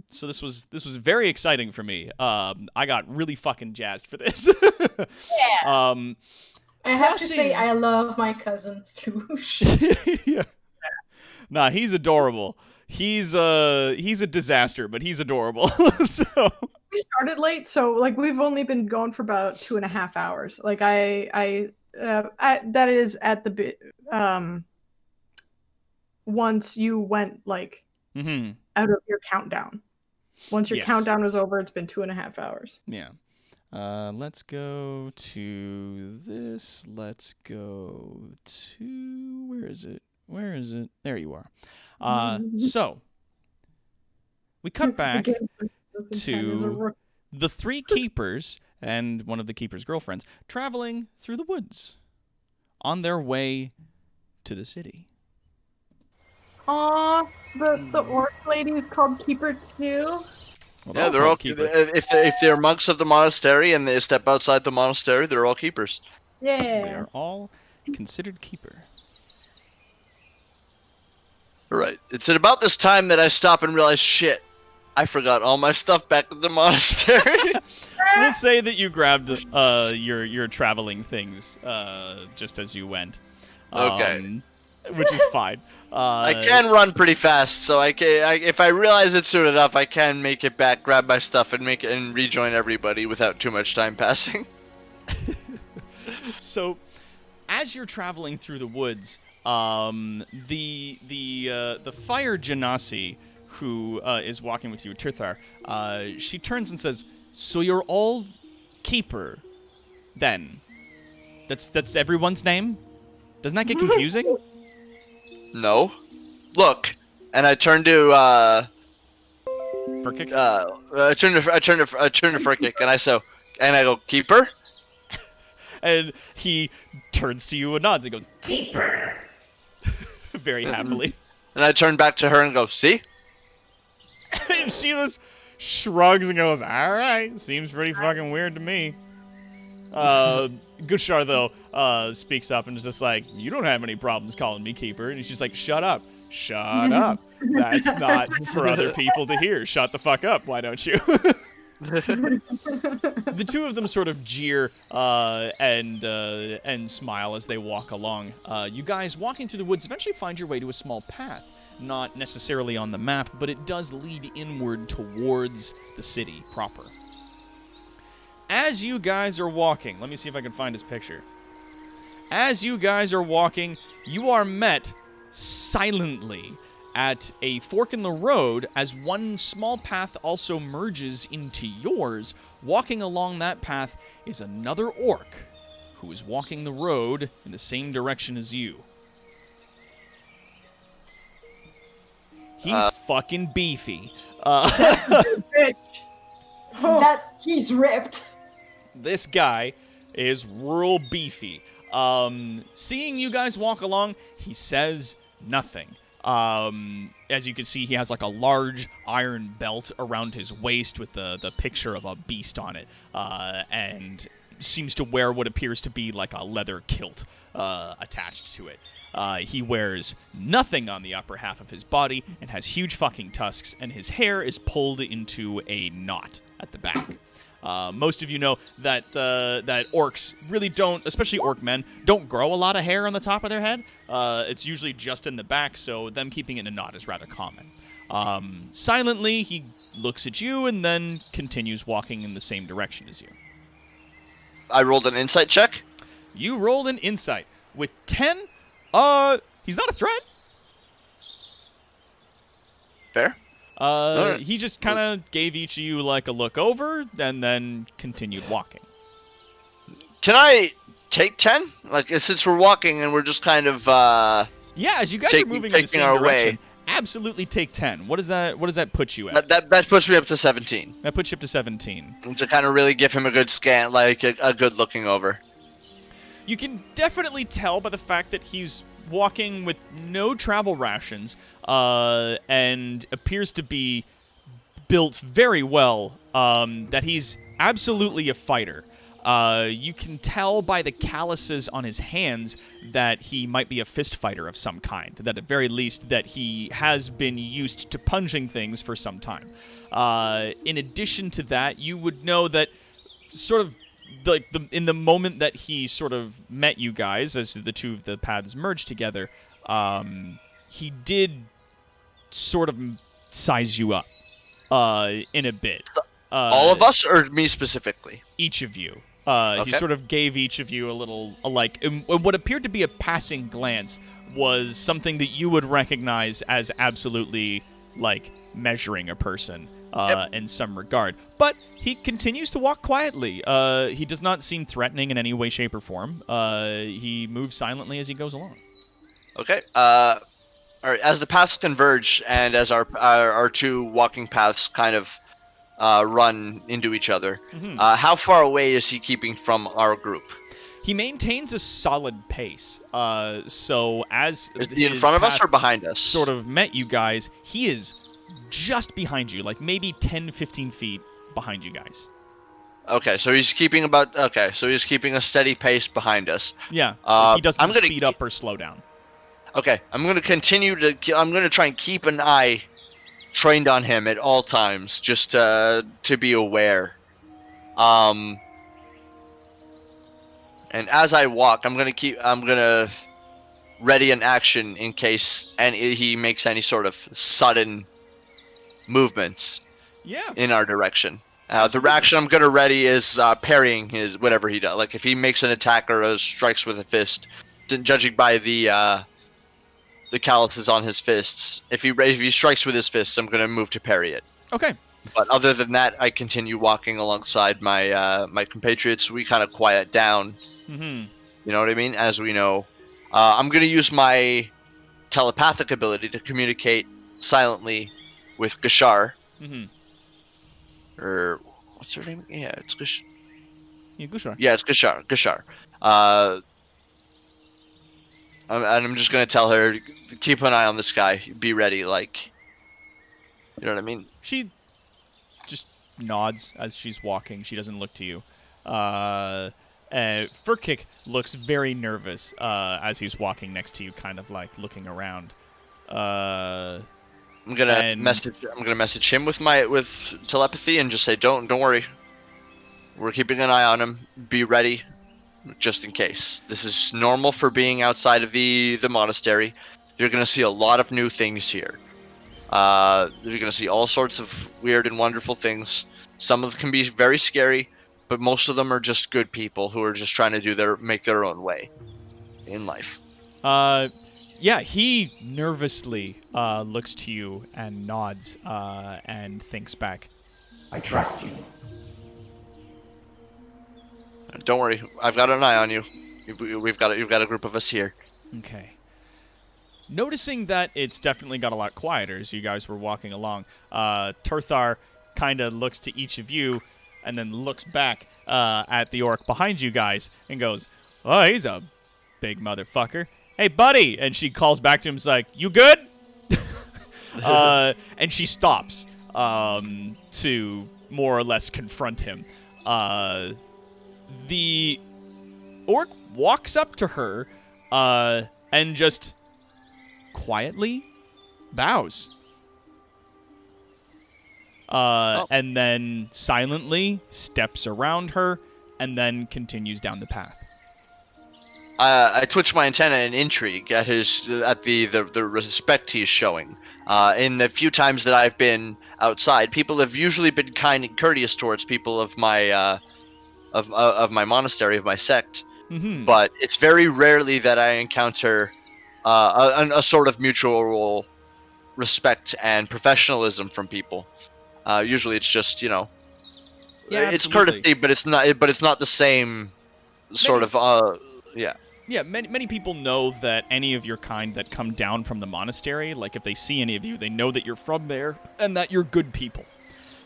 So this was very exciting for me. I got really fucking jazzed for this. Yeah. I have to say, crossing- I love my cousin Flush. Yeah. Nah, he's adorable. He's a disaster, but he's adorable. So We started late, so like we've only been going for about 2.5 hours. Like I that is at the once you went like out of your countdown. Once your Yes. countdown was over, it's been 2.5 hours. yeah. Let's go to this. Let's go to where is it? Where is it? There you are. So we cut back to the three keepers and one of the keeper's girlfriends traveling through the woods on their way to the city. Aw, the orc lady is called Keeper too. Well, Yeah, they're all called keeper. if they're monks of the monastery and they step outside the monastery, they're all keepers. They Yeah. are all considered keeper. Right. It's at about this time that I stop and realize, shit, I forgot all my stuff back at the monastery. We'll say that you grabbed your traveling things just as you went. Okay. Which is fine. I can run pretty fast, so if I realize it soon enough, I can make it back, grab my stuff, and rejoin everybody without too much time passing. So, as you're traveling through the woods, the fire genasi who is walking with you, Tirthar, she turns and says, "So you're all keeper, then? That's everyone's name? Doesn't that get confusing?" No. Look, and I turn to Furkick? I turn to Furkick, and I go, "Keeper?" And he turns to you and nods and goes, Keeper. very happily. And I turn back to her and go, "See?" And she just shrugs and goes, "All right, seems pretty fucking weird to me." Gushar, though, speaks up and is just like, "You don't have any problems calling me Keeper." And she's like, "Shut up. Shut up. That's not for other people to hear. Shut the fuck up, why don't you?" The two of them sort of jeer and smile as they walk along. You guys, walking through the woods, eventually find your way to a small path. Not necessarily on the map, but it does lead inward towards the city proper. As you guys are walking, let me see if I can find his picture. As you guys are walking, you are met silently at a fork in the road as one small path also merges into yours. Walking along that path is another orc who is walking the road in the same direction as you. He's fucking beefy. Bitch. That he's ripped. This guy is real beefy. Seeing you guys walk along, he says nothing. As you can see, he has like a large iron belt around his waist with the picture of a beast on it, and seems to wear what appears to be like a leather kilt attached to it. He wears nothing on the upper half of his body and has huge fucking tusks, and his hair is pulled into a knot at the back. Most of you know that that orcs really don't, especially orc men, don't grow a lot of hair on the top of their head. It's usually just in the back, so them keeping it in a knot is rather common. Silently, he looks at you and then continues walking in the same direction as you. I rolled an insight check. You rolled an insight. With 10, he's not a threat. Fair. Alright. He just kind of gave each of you like a look over and then continued walking. Can I take 10? Like, since we're walking and we're just kind of, Yeah, as you guys are moving in the same our direction, way. absolutely take 10. What does that put you at? That puts me up to 17. That puts you up to 17. And to kind of really give him a good scan, like a good looking over. You can definitely tell by the fact that he's walking with no travel rations, and appears to be built very well, that he's absolutely a fighter. You can tell by the calluses on his hands that he might be a fist fighter of some kind, that at very least that he has been used to punching things for some time. In addition to that, you would know that sort of in the moment that he sort of met you guys, as the two of the paths merged together, he did sort of size you up in a bit. All of us, or me specifically? Each of you. Okay. He sort of gave each of you a little, what appeared to be a passing glance was something that you would recognize as absolutely, like, measuring a person in some regard. But he continues to walk quietly. He does not seem threatening in any way, shape, or form. He moves silently as he goes along. Okay. All right. As the paths converge and as our two walking paths kind of run into each other, how far away is he keeping from our group? He maintains a solid pace. So as is he in front of us or behind us? Sort of met you guys. He is just behind you, like maybe 10, 15 feet behind you guys. Okay, so he's keeping a steady pace behind us. Yeah, he doesn't speed up or slow down. Okay, I'm gonna try and keep an eye trained on him at all times, just to be aware. And as I walk, I'm gonna ready an action in case he makes any sort of sudden movements. Yeah. In our direction. The reaction I'm gonna ready is parrying his whatever he does. Like if he makes an attack or strikes with a fist, judging by the calluses on his fists. If he strikes with his fists, I'm gonna move to parry it. Okay. But other than that, I continue walking alongside my my compatriots. We kind of quiet down. Mm-hmm. You know what I mean? As we know, I'm gonna use my telepathic ability to communicate silently with Gashar. Mm-hmm. Or what's her name? Yeah, it's Gashar. Yeah, Gashar. Yeah, it's Gashar. Gashar. And I'm just gonna tell her, keep an eye on this guy. Be ready, like, you know what I mean? She just nods as she's walking. She doesn't look to you. Furkick looks very nervous as he's walking next to you, kind of like looking around. I'm gonna message him with telepathy and just say, don't worry. We're keeping an eye on him. Be ready, just in case. This is normal for being outside of the monastery. You're gonna see a lot of new things here. You're gonna see all sorts of weird and wonderful things. Some of them can be very scary, but most of them are just good people who are just trying to make their own way in life. Yeah, he nervously looks to you and nods and thinks back. I trust you. Don't worry, I've got an eye on you. You've got a group of us here. Okay. Noticing that it's definitely got a lot quieter as you guys were walking along, Turthar kind of looks to each of you and then looks back at the orc behind you guys and goes, "Oh, he's a big motherfucker. Hey, buddy!" And she calls back to him, like, "You good?" And she stops to more or less confront him. The orc walks up to her and just quietly bows. And then silently steps around her and then continues down the path. I twitch my antenna in intrigue at the respect he's showing. In the few times that I've been outside, people have usually been kind and courteous towards people of my of my monastery, of my sect. Mm-hmm. But it's very rarely that I encounter a sort of mutual respect and professionalism from people. Usually, it's just Yeah, it's absolutely. courtesy, but it's not the same sort of yeah. Yeah, many people know that any of your kind that come down from the monastery, like if they see any of you, they know that you're from there and that you're good people.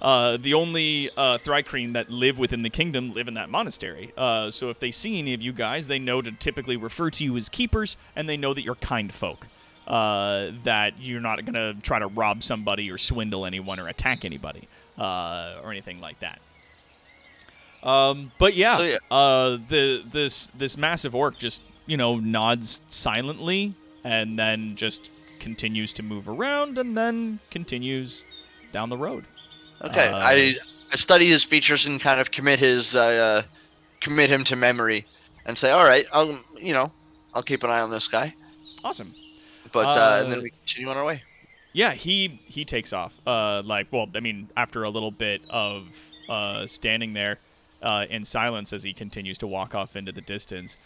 The only Thrycreen that live within the kingdom live in that monastery. So if they see any of you guys, they know to typically refer to you as keepers, and they know that you're kind folk. That you're not going to try to rob somebody or swindle anyone or attack anybody or anything like that. But yeah, So, this massive orc just, nods silently and then just continues to move around and then continues down the road. Okay, I study his features and kind of commit him to memory, and say, all right, I'll keep an eye on this guy. Awesome. But and then we continue on our way. Yeah, he takes off. After a little bit of standing there in silence as he continues to walk off into the distance,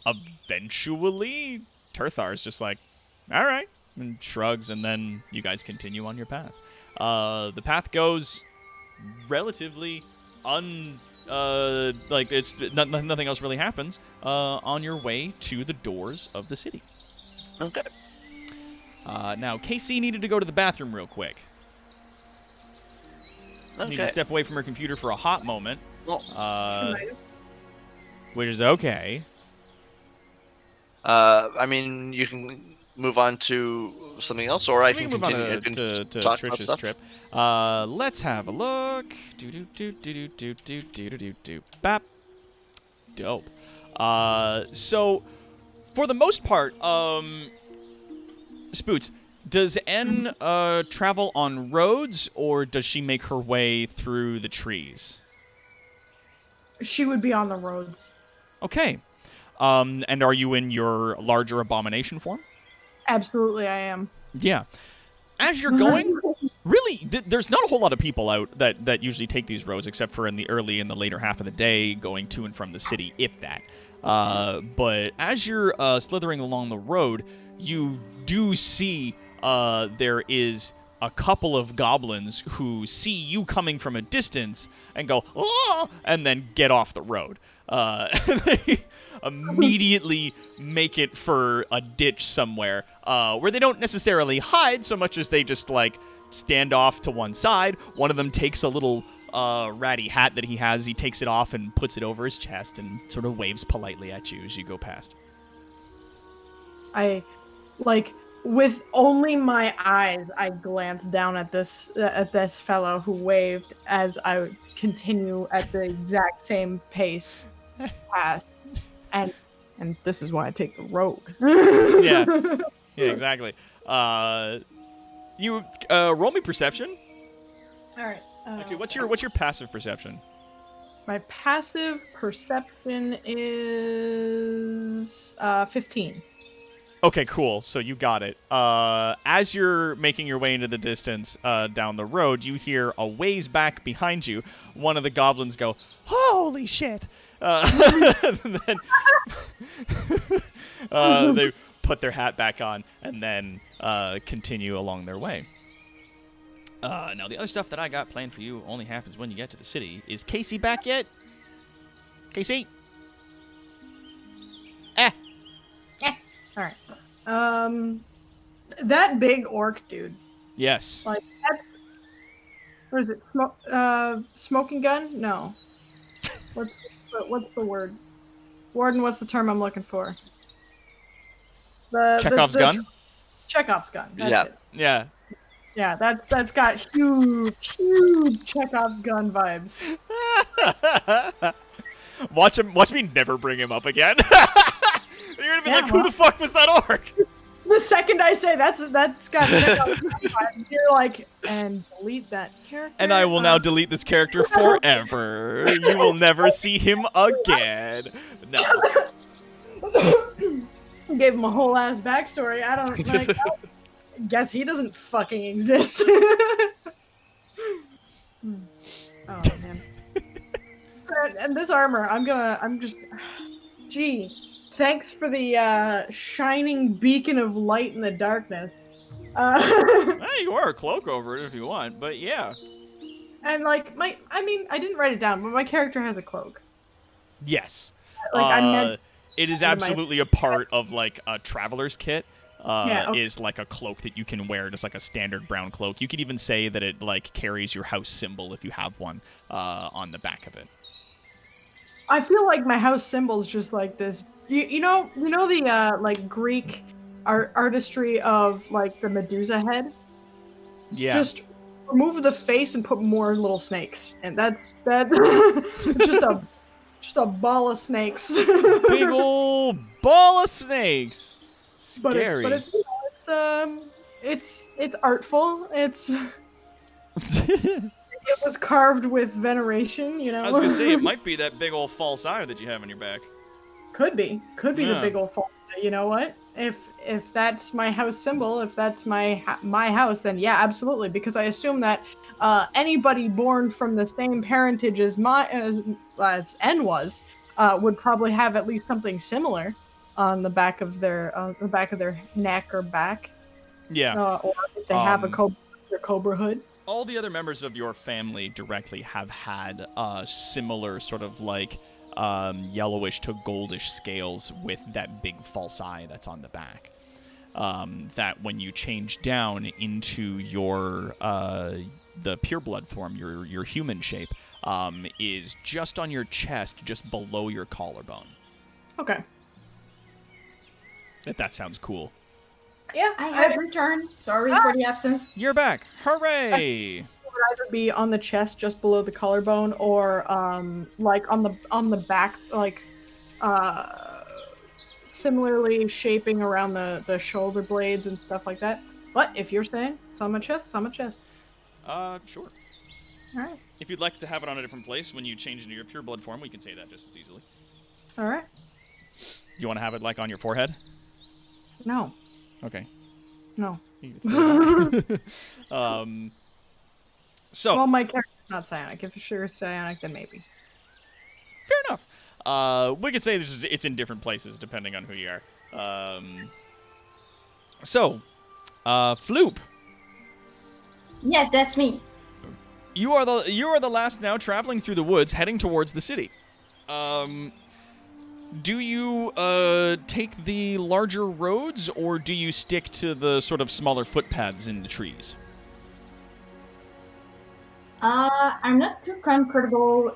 eventually Turthar's just like, all right, and shrugs, and then you guys continue on your path. The path goes relatively nothing else really happens on your way to the doors of the city. Okay. Now, KC needed to go to the bathroom real quick. Needed to step away from her computer for a hot moment. Which is okay. You can move on to something else, or I can move continue on to talk about Trish's stuff. trip. Let's have a look. Bap. Dope. So, for the most part, Spoots, does N travel on roads, or does she make her way through the trees? She would be on the roads. Okay. And are you in your larger abomination form? Absolutely, I am. Yeah. As you're going, really, there's not a whole lot of people out that usually take these roads, except for in the early and the later half of the day, going to and from the city, if that. But as you're slithering along the road, you do see there is a couple of goblins who see you coming from a distance and go, "Oh!" and then get off the road. They immediately make it for a ditch somewhere where they don't necessarily hide so much as they just, like, stand off to one side. One of them takes a little ratty hat that he has. He takes it off and puts it over his chest and sort of waves politely at you as you go past. With only my eyes, I glance down at this fellow who waved as I continue at the exact same pace past, and this is why I take the road. Yeah, exactly. You roll me perception. All right. Actually, what's your passive perception? My passive perception is 15. Okay, cool. So you got it. As you're making your way into the distance down the road, you hear a ways back behind you, one of the goblins go, "Holy shit!" And then they put their hat back on and then continue along their way. Now, the other stuff that I got planned for you only happens when you get to the city. Is Casey back yet? Casey? All right. That big orc dude. Yes. Like, that's... What is it? Smoking gun? No. What's the word? Warden, what's the term I'm looking for? Chekhov's gun? Chekhov's gun. That's Yeah. it. Yeah. Yeah, that's got huge Chekhov's gun vibes. Watch me never bring him up again. You're gonna be like, who the fuck was that orc? The second I say that's got Chekhov's gun vibes, you're like, and delete that character. And I will now delete this character forever. You will never see him again. No. Gave him a whole ass backstory. I don't like. Guess he doesn't fucking exist. Oh man. And this armor, gee, thanks for the shining beacon of light in the darkness. Well, you wear a cloak over it if you want, but yeah. And like I didn't write it down, but my character has a cloak. Yes. It is absolutely a part of like a traveler's kit. Is like a cloak that you can wear, just like a standard brown cloak. You could even say that it like carries your house symbol if you have one on the back of it. I feel like my house symbol is just like this. You know the like Greek artistry of like the Medusa head. Yeah. Just remove the face and put more little snakes, and that's just a ball of snakes. Big old ball of snakes. Scary. It's artful. It was carved with veneration, you know. I was gonna say it might be that big old false eye that you have on your back. Could be the big old false eye. You know what? If that's my house symbol, if that's my house, then yeah, absolutely. Because I assume that anybody born from the same parentage as N was would probably have at least something similar on the back of their neck or back. Yeah. Or if they have a cobra hood. All the other members of your family directly have had similar sort of like yellowish to goldish scales with that big false eye that's on the back. That when you change down into your the pureblood form, your human shape, is just on your chest, just below your collarbone. Okay. If that sounds cool. Yeah, I have returned. Sorry for the absence. You're back. Hooray! It would either be on the chest just below the collarbone or like on the back, like similarly shaping around the shoulder blades and stuff like that. But if you're saying it's on my chest, it's on my chest. Sure. Alright. If you'd like to have it on a different place when you change into your pureblood form, we can say that just as easily. Alright. You want to have it like on your forehead? No. Okay. No. So Well, my character's not psionic. If you're psionic, then maybe. fair enough. We could say it's in different places depending on who you are. Floop, Yes, that's me. you are the last now traveling through the woods, heading towards the city. Do you take the larger roads, or do you stick to the sort of smaller footpaths in the trees? I'm not too comfortable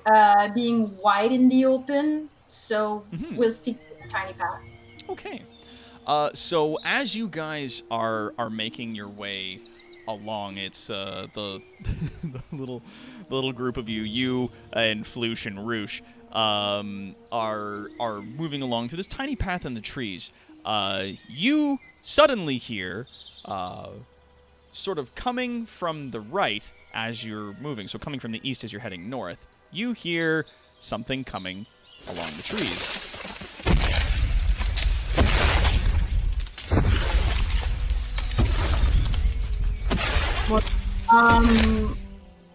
being wide in the open, so we'll stick to the tiny path. Okay. So as you guys are making your way along, it's the little group of you and Floosh and Roosh are moving along through this tiny path in the trees. You suddenly hear sort of coming from the right as you're moving, so coming from the east as you're heading north, you hear something coming along the trees.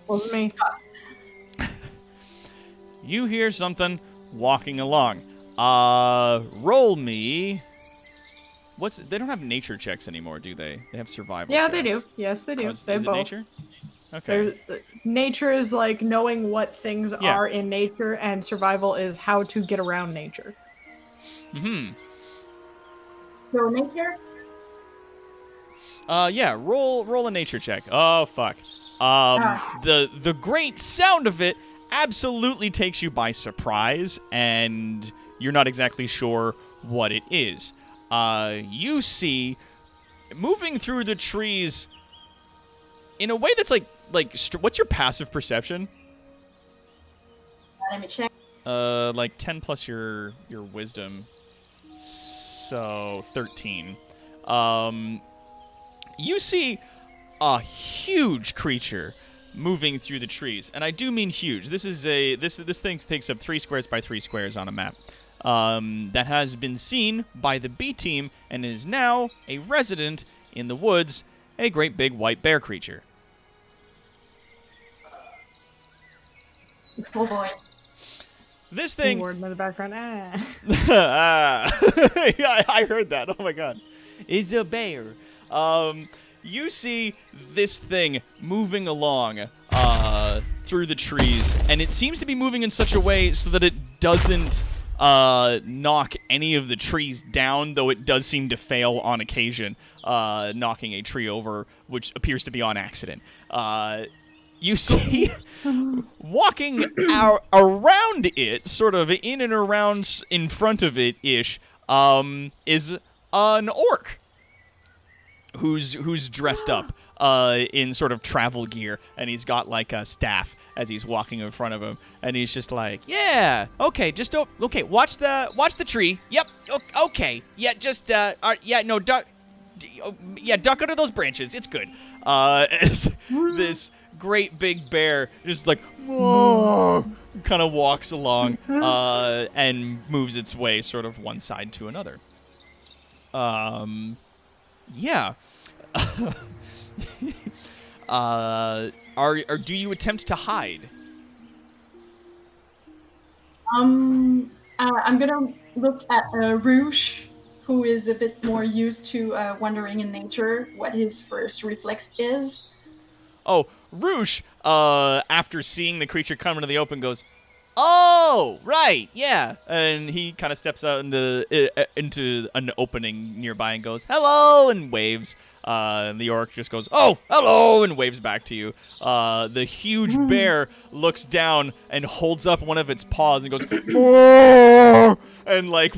Wasn't me. You hear something walking along. Roll me. They don't have nature checks anymore, do they? They have survival Yeah, checks. they do. Yes, they do. Is they it both. nature? Okay. Nature is like knowing what things Yeah. are in nature, and survival is how to get around nature. Mm-hmm. So nature? Yeah, roll a nature check. Oh fuck. The great sound of it absolutely takes you by surprise, and you're not exactly sure what it is. You see, moving through the trees in a way that's like what's your passive perception? Let me check. Like 10 plus your wisdom, so 13. You see a huge creature moving through the trees, and I do mean huge. This thing takes up 3 squares by 3 squares on a map. That has been seen by the B team and is now a resident in the woods, a great big white bear creature. Oh boy. This thing. Word in the background. Yeah, I heard that. Oh my god. Is a bear. You see this thing moving along through the trees, and it seems to be moving in such a way so that it doesn't knock any of the trees down, though it does seem to fail on occasion, knocking a tree over, which appears to be on accident. You see, walking around it, sort of in and around in front of it-ish, is an orc who's dressed up in sort of travel gear, and he's got like a staff as he's walking in front of him, and he's just like, yeah, okay, just okay, watch the tree. Yep, okay, yeah, just duck under those branches. It's good. This great big bear just like kind of walks along and moves its way sort of one side to another. Yeah. Do you attempt to hide? I'm gonna look at Roosh, who is a bit more used to wandering in nature, what his first reflex is. Oh, Roosh, after seeing the creature come into the open, goes, "Oh, right, yeah," and he kind of steps out into an opening nearby and goes, "Hello," and waves. And the orc just goes, "Oh, hello," and waves back to you. The huge bear looks down and holds up one of its paws and goes, "Oh," and like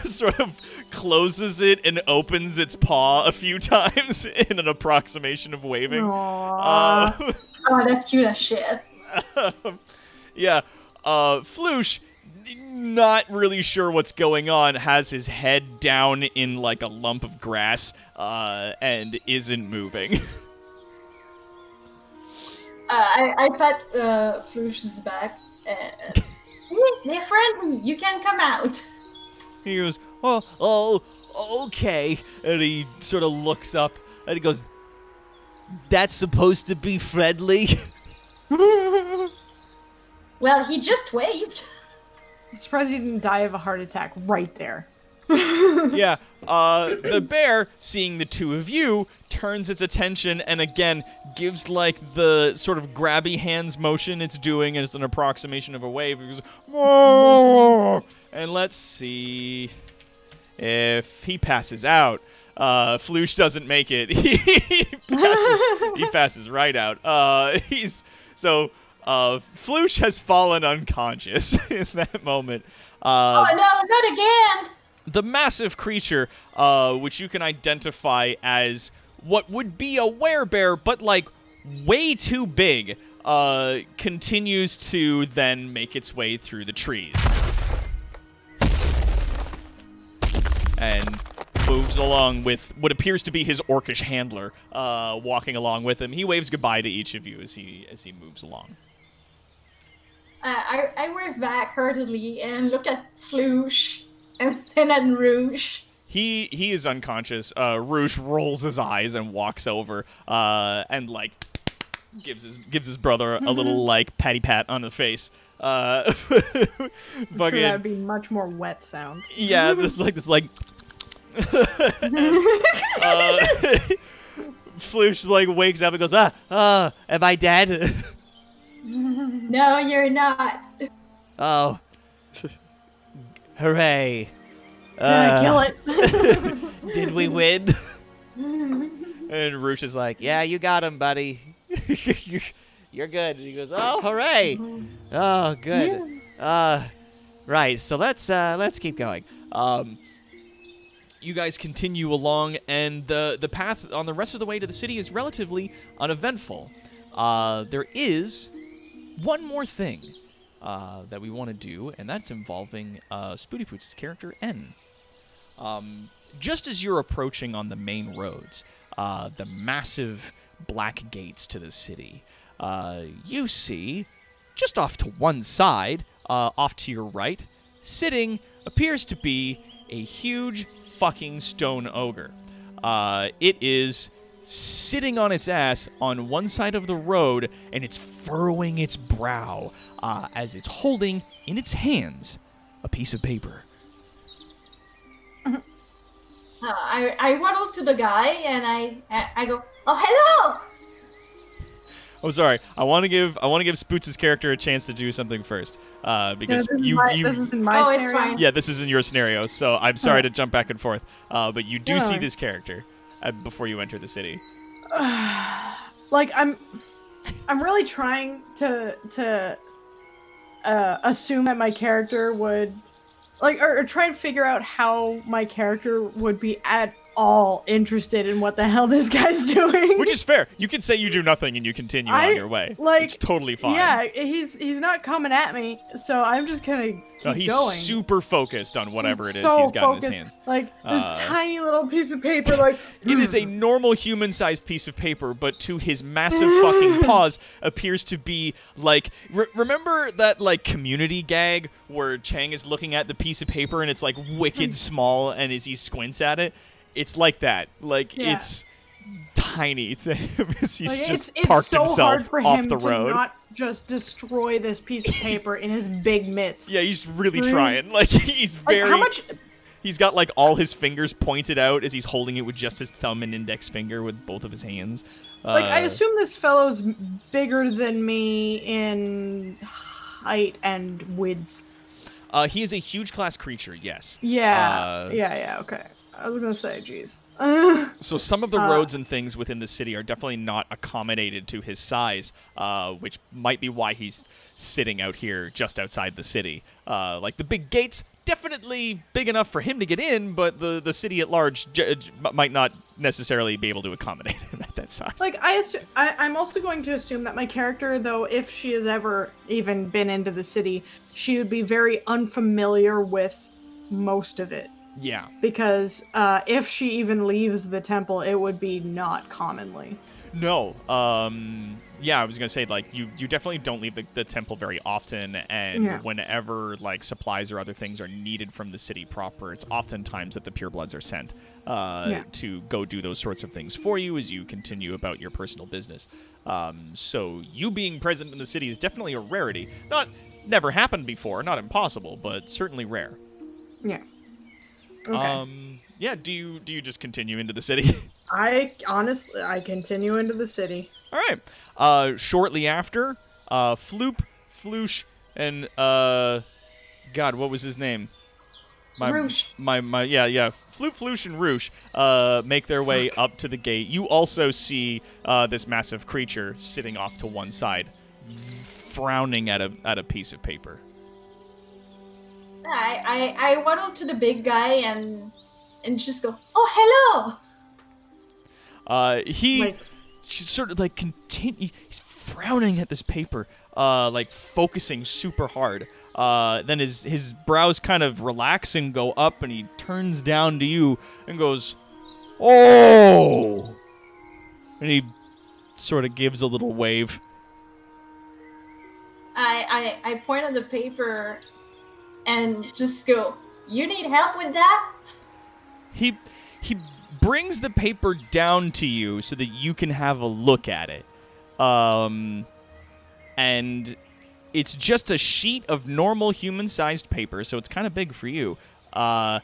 sort of closes it and opens its paw a few times in an approximation of waving. Oh, that's cute as shit. Yeah. Floosh, not really sure what's going on, has his head down in like a lump of grass, and isn't moving. I pat Floosh's back. They're friendly. You can come out. He goes, oh, okay. And he sort of looks up and he goes, "That's supposed to be friendly?" Well, he just waved. I'm surprised he didn't die of a heart attack right there. Yeah, the bear, seeing the two of you, turns its attention and again gives like the sort of grabby hands motion it's doing as an approximation of a wave. It goes, "Whoa!" And let's see if he passes out. Floosh doesn't make it. He passes right out. Floosh has fallen unconscious in that moment. Oh no, not again! The massive creature, which you can identify as what would be a werebear, but like way too big, continues to then make its way through the trees. And moves along with what appears to be his orcish handler, walking along with him. He waves goodbye to each of you as he moves along. I wave back hurriedly and look at Floosh and then at Rouge. He is unconscious. Rouge rolls his eyes and walks over and like gives his brother a little like patty pat on the face. I'm sure that would be much more wet sound. Yeah, this like. Floosh like wakes up and goes, am I dead? No, you're not. Oh. Hooray. Did I kill it? Did we win? And Roosh is like, yeah, you got him, buddy. You're good. And he goes, oh, hooray. Oh, good. Right, so let's keep going. You guys continue along, and the path on the rest of the way to the city is relatively uneventful. There is one more thing that we want to do, and that's involving Spooty Poots' character, N. Just as you're approaching on the main roads, the massive black gates to the city, you see, just off to one side, off to your right, sitting appears to be a huge fucking stone ogre. It is sitting on its ass on one side of the road, and it's furrowing its brow as it's holding in its hands a piece of paper. I waddle to the guy and I go, oh hello. Oh, sorry. I want to give Spoots' character a chance to do something first, because this is in my Oh, scenario. it's fine. yeah, this is in your scenario. So I'm sorry to jump back and forth, but you do No. see this character before you enter the city. Like I'm really trying to assume that my character would like or try and figure out how my character would be at all interested in what the hell this guy's doing. Which is fair. You can say you do nothing and you continue on your way. It's totally fine. Yeah, he's not coming at me, so I'm just gonna keep No, he's going. super focused on whatever it is so he's got focused. in his hands. Like this tiny little piece of paper, like It is a normal human-sized piece of paper, but to his massive fucking paws appears to be like... remember that like Community gag where Chang is looking at the piece of paper and it's like wicked small, and as he squints at it, it's like that. Like it's tiny to him as he's like, just it's parked so himself hard for off him the road. to not just destroy this piece of paper in his big mitts. Yeah, he's really trying. Like he's very... How much? He's got like all his fingers pointed out as he's holding it with just his thumb and index finger with both of his hands. Like I assume this fellow's bigger than me in height and width. He is a huge class creature, yes. Yeah. Yeah. Okay. I was gonna say, geez. So some of the roads and things within the city are definitely not accommodated to his size, which might be why he's sitting out here just outside the city. Like the big gates, definitely big enough for him to get in, but the city at large might not necessarily be able to accommodate him at that size. Like I'm also going to assume that my character, though, if she has ever even been into the city, she would be very unfamiliar with most of it. Yeah. Because if she even leaves the temple, it would be not commonly. No. Yeah, I was gonna say, like, you definitely don't leave the temple very often, and whenever, like, supplies or other things are needed from the city proper, it's oftentimes that the purebloods are sent to go do those sorts of things for you as you continue about your personal business. So you being present in the city is definitely a rarity. Never happened before, not impossible, but certainly rare. Yeah. Okay. Yeah, do you just continue into the city? I continue into the city. All right. Shortly after, Floop, Floosh, and God, what was his name? Roosh. Floop, Floosh, and Roosh make their way up to the gate. You also see this massive creature sitting off to one side, frowning at a piece of paper. I waddle to the big guy and just go, "Oh, hello." He sort of like he's frowning at this paper, like focusing super hard. Then his brows kind of relax and go up, and he turns down to you and goes, "Oh!" And he sort of gives a little wave. I point at the paper and just go, "You need help with that?" He brings the paper down to you so that you can have a look at it. And it's just a sheet of normal human-sized paper, so it's kind of big for you. But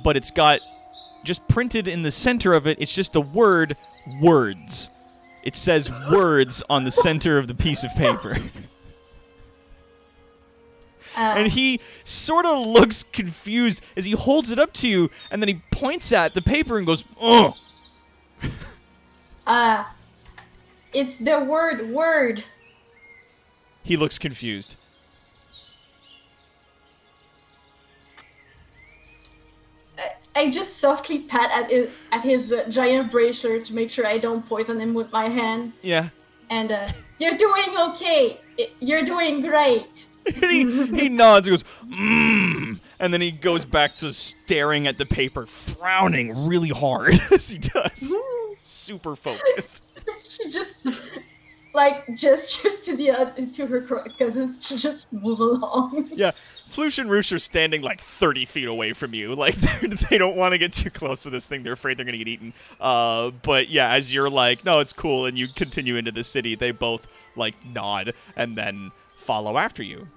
it's got, just printed in the center of it, it's just the word words. It says words on the center of the piece of paper. And he sort of looks confused as he holds it up to you, and then he points at the paper and goes, "Oh!" It's the word. He looks confused. I just softly pat at his giant bracer to make sure I don't poison him with my hand. Yeah. And, "You're doing okay. You're doing great." And he nods and goes, and then he goes back to staring at the paper, frowning really hard as he does. Super focused. She just, gestures to her cousins to just move along. Yeah. Floosh and Roosh are standing like 30 feet away from you. Like, they don't want to get too close to this thing. They're afraid they're going to get eaten. But yeah, as you're like, "No, it's cool," and you continue into the city, they both like nod and then follow after you.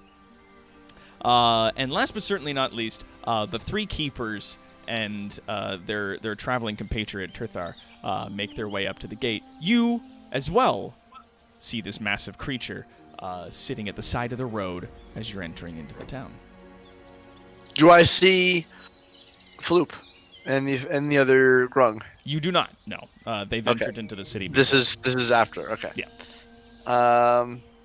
And last but certainly not least, the three keepers and their traveling compatriot Turthar make their way up to the gate. You, as well, see this massive creature sitting at the side of the road as you're entering into the town. Do I see Floop and the other Grung? You do not. No, they've entered into the city. This is after. Okay. Yeah.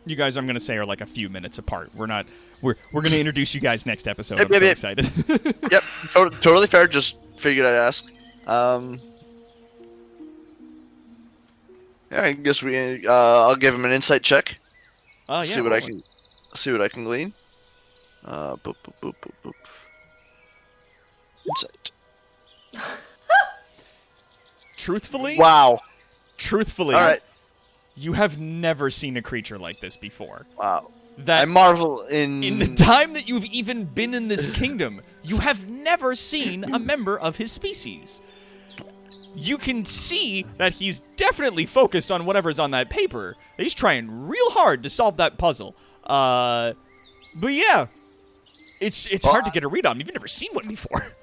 You guys, I'm gonna say, are like a few minutes apart. We're going to introduce you guys next episode. I'm so excited. Yep, totally fair. Just figured I'd ask. Yeah, I guess I'll give him an insight check. Yeah. See what I can glean. Boop, boop, boop, boop, boop. Insight. Truthfully? Wow. Truthfully. All right. You have never seen a creature like this before. Wow. That I marvel in the time that you've even been in this kingdom, you have never seen a member of his species. You can see that he's definitely focused on whatever's on that paper. He's trying real hard to solve that puzzle. But yeah, it's hard to get a read on him. You've never seen one before.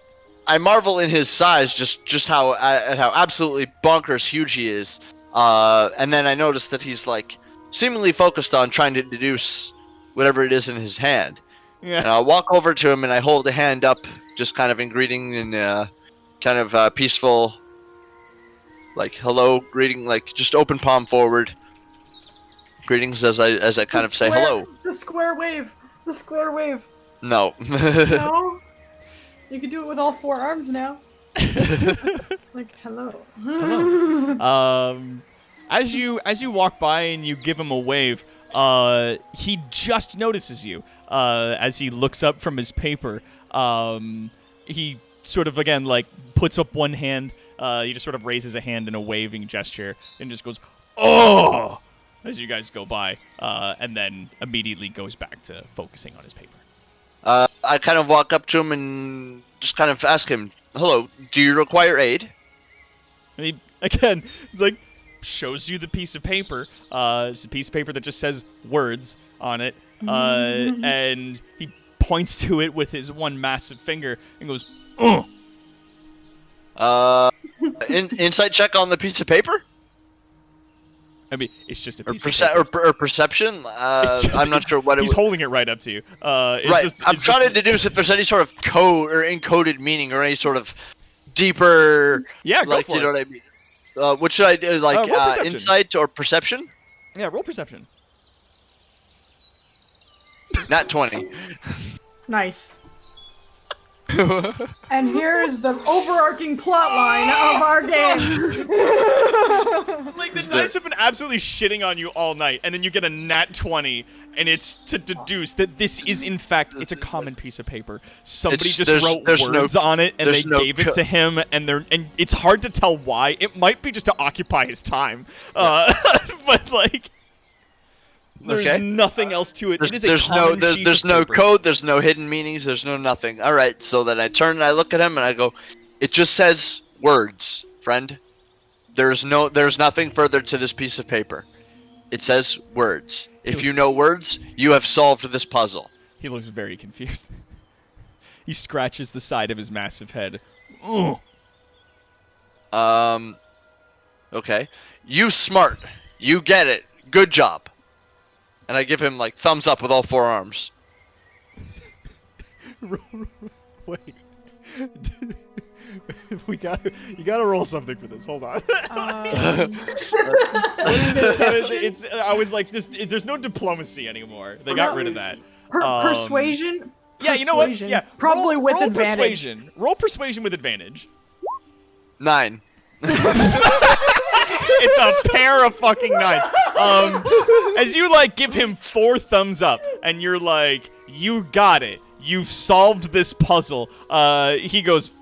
I marvel in his size, just how absolutely bonkers huge he is. And then I noticed that he's like seemingly focused on trying to deduce whatever it is in his hand. Yeah. And I walk over to him and I hold the hand up, just kind of in greeting and kind of peaceful, like hello greeting, like just open palm forward. Greetings as I kind of say hello. The square wave. No. No. You can do it with all four arms now. Like hello. As you walk by and you give him a wave, he just notices you. As he looks up from his paper, he sort of again like puts up one hand. He just sort of raises a hand in a waving gesture and just goes, "Oh!" as you guys go by, and then immediately goes back to focusing on his paper. I kind of walk up to him and just kind of ask him, "Hello, do you require aid?" And he, again, it's like, shows you the piece of paper. It's a piece of paper that just says words on it. And he points to it with his one massive finger and goes, "Oh!" Insight check on the piece of paper? I mean, it's just a Or, piece of paper. or perception? I'm not sure what it He's was. holding it right up to you. Right. I'm trying to deduce if there's any sort of code or encoded meaning or any sort of deeper. Yeah, go like, for you know it. what I mean? What should I do? Like roll perception. insight or perception? Yeah, roll perception. Not 20. Nice. And here's the overarching plot line of our game. Like, the dice have been absolutely shitting on you all night, and then you get a nat 20, and it's to deduce that this is, in fact, it's a common piece of paper. Somebody just wrote words on it, and they gave it to him, and it's hard to tell why. It might be just to occupy his time. But, like, there's nothing else to it. It is There's a common no sheet there's of no paper. code, there's no hidden meanings, there's no nothing. All right, so then I turn and I look at him and I go, "It just says words, friend. There's nothing further to this piece of paper. It says words. If you know words, you have solved this puzzle." He looks very confused. He scratches the side of his massive head. Ugh. Okay. You smart. You get it. Good job. And I give him like thumbs up with all four arms. Wait. You gotta roll something for this. Hold on. I was like, there's no diplomacy anymore. They got rid of that. Persuasion? Yeah, you know what? Persuasion. Yeah, Probably with roll advantage. Persuasion. Roll persuasion with advantage. 9. It's a pair of fucking 9s. As you like give him 4 thumbs up, and you're like, "You got it. You've solved this puzzle." He goes,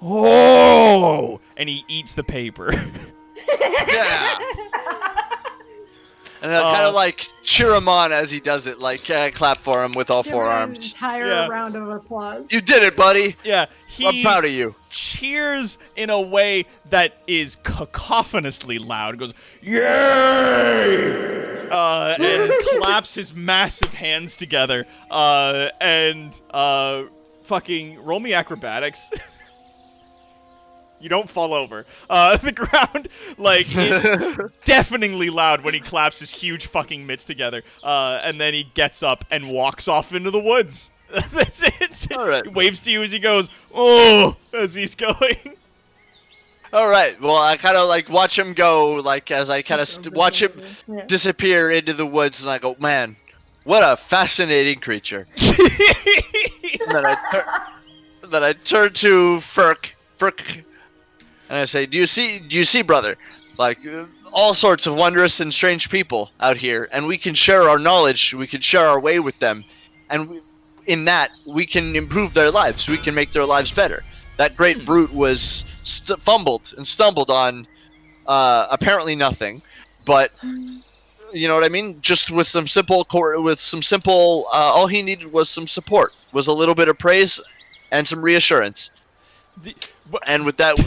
"Oh!" and he eats the paper. Yeah. And I kind of like cheer him on as he does it, like clap for him with all Give four him arms. An entire round of applause. You did it, buddy. Yeah, I'm proud of you. Cheers in a way that is cacophonously loud. He goes, "Yay!" And claps his massive hands together. And fucking roll me acrobatics. You don't fall over. The ground, like, is deafeningly loud when he claps his huge fucking mitts together. And then he gets up and walks off into the woods. That's it. All right. He waves to you as he goes, "Oh," as he's going. All right. Well, I kind of like watch him go, like as I kind of watch him disappear into the woods, and I go, "Man, what a fascinating creature." And then I turn to Furk, and I say, "Do you see, brother? Like all sorts of wondrous and strange people out here, and we can share our knowledge. We can share our way with them, and in that we can improve their lives. We can make their lives better." That great brute was fumbled and stumbled on apparently nothing, but you know what I mean? Just with some simple all he needed was some support, was a little bit of praise and some reassurance. And with that,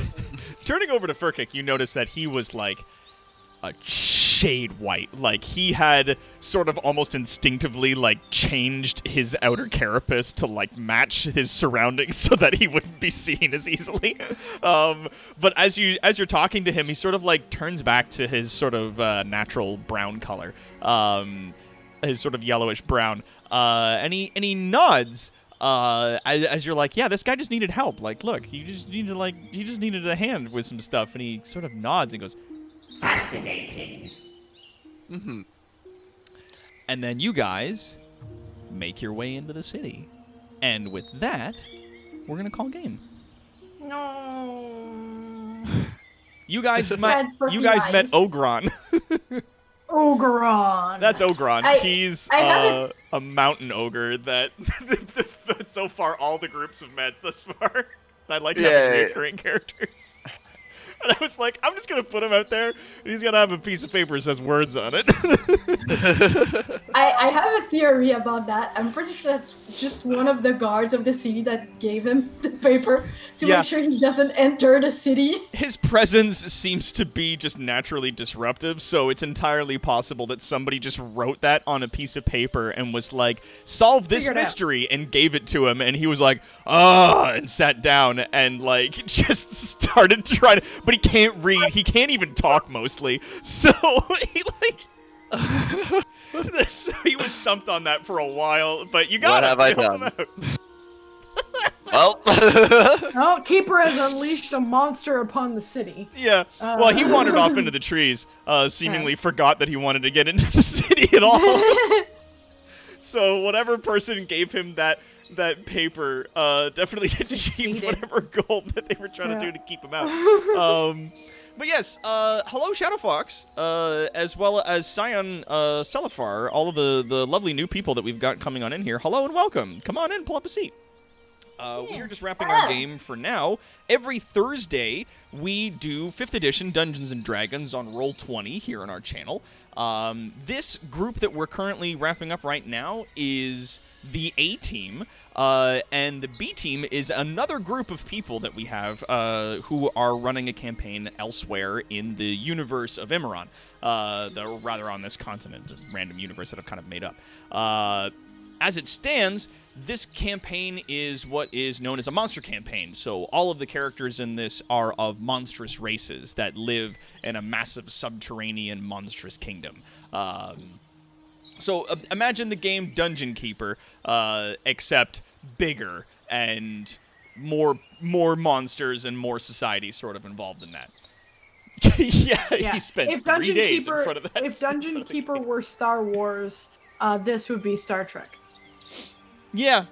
turning over to Furkick, you notice that he was like a shade white. Like he had sort of almost instinctively like changed his outer carapace to like match his surroundings so that he wouldn't be seen as easily. But as you're talking to him, he sort of like turns back to his sort of natural brown color, his sort of yellowish brown, and he nods. As you're like, "Yeah, this guy just needed help. Like, look, he just needed a hand with some stuff," and he sort of nods and goes, Fascinating. mm-hmm. And then you guys make your way into the city, and with that, we're gonna call game. No. You guys met Sad puppy met eyes. Ogron. Ogron. That's Ogron. I He's haven't- a mountain ogre that so far all the groups have met thus far. I like having reoccurring characters. And I was like, I'm just going to put him out there, and he's going to have a piece of paper that says words on it. I have a theory about that. I'm pretty sure that's just one of the guards of the city that gave him the paper to make sure he doesn't enter the city. His presence seems to be just naturally disruptive, so it's entirely possible that somebody just wrote that on a piece of paper and was like, solve this mystery, and gave it to him, and he was like, and sat down and, like, just started trying to... But he can't read. He can't even talk, mostly. So, he, like... so he was stumped on that for a while, but you got it. What have I done? Well... Oh, Keeper has unleashed a monster upon the city. Yeah. Well, he wandered off into the trees, seemingly forgot that he wanted to get into the city at all. So whatever person gave him that paper definitely didn't achieve whatever goal that they were trying to do to keep him out. But yes, hello Shadow Fox, as well as Scion Celifar, all of the lovely new people that we've got coming on in here. Hello and welcome. Come on in, pull up a seat. We are just wrapping our game for now. Every Thursday, we do 5th edition Dungeons & Dragons on Roll20 here on our channel. This group that we're currently wrapping up right now is the A team, and the B team is another group of people that we have who are running a campaign elsewhere in the universe of Immeron, rather on this continent, a random universe that I've kind of made up. As it stands, this campaign is what is known as a monster campaign. So all of the characters in this are of monstrous races that live in a massive subterranean monstrous kingdom. So imagine the game Dungeon Keeper, except bigger and more monsters and more society sort of involved in that. yeah, he spent 3 days in front of that. If Dungeon Keeper were Star Wars, this would be Star Trek. Yeah.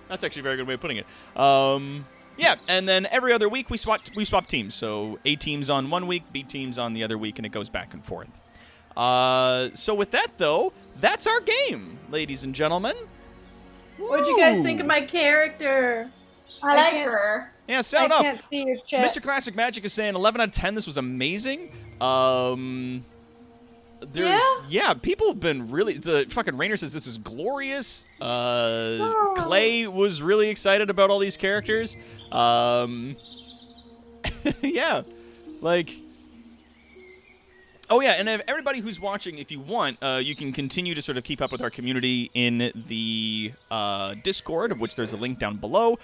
That's actually a very good way of putting it. Yeah, and then every other week we swap teams. So A teams on one week, B teams on the other week, and it goes back and forth. So with that, though, that's our game, ladies and gentlemen. What'd you guys think of my character? I like her. Yeah, sound up. I can't see your chat. Mr. Classic Magic is saying 11 out of 10. This was amazing. People have been really... fucking Rainer says this is glorious. Clay was really excited about all these characters. Yeah. Like... Oh, yeah, and everybody who's watching, if you want, you can continue to sort of keep up with our community in the Discord, of which there's a link down below.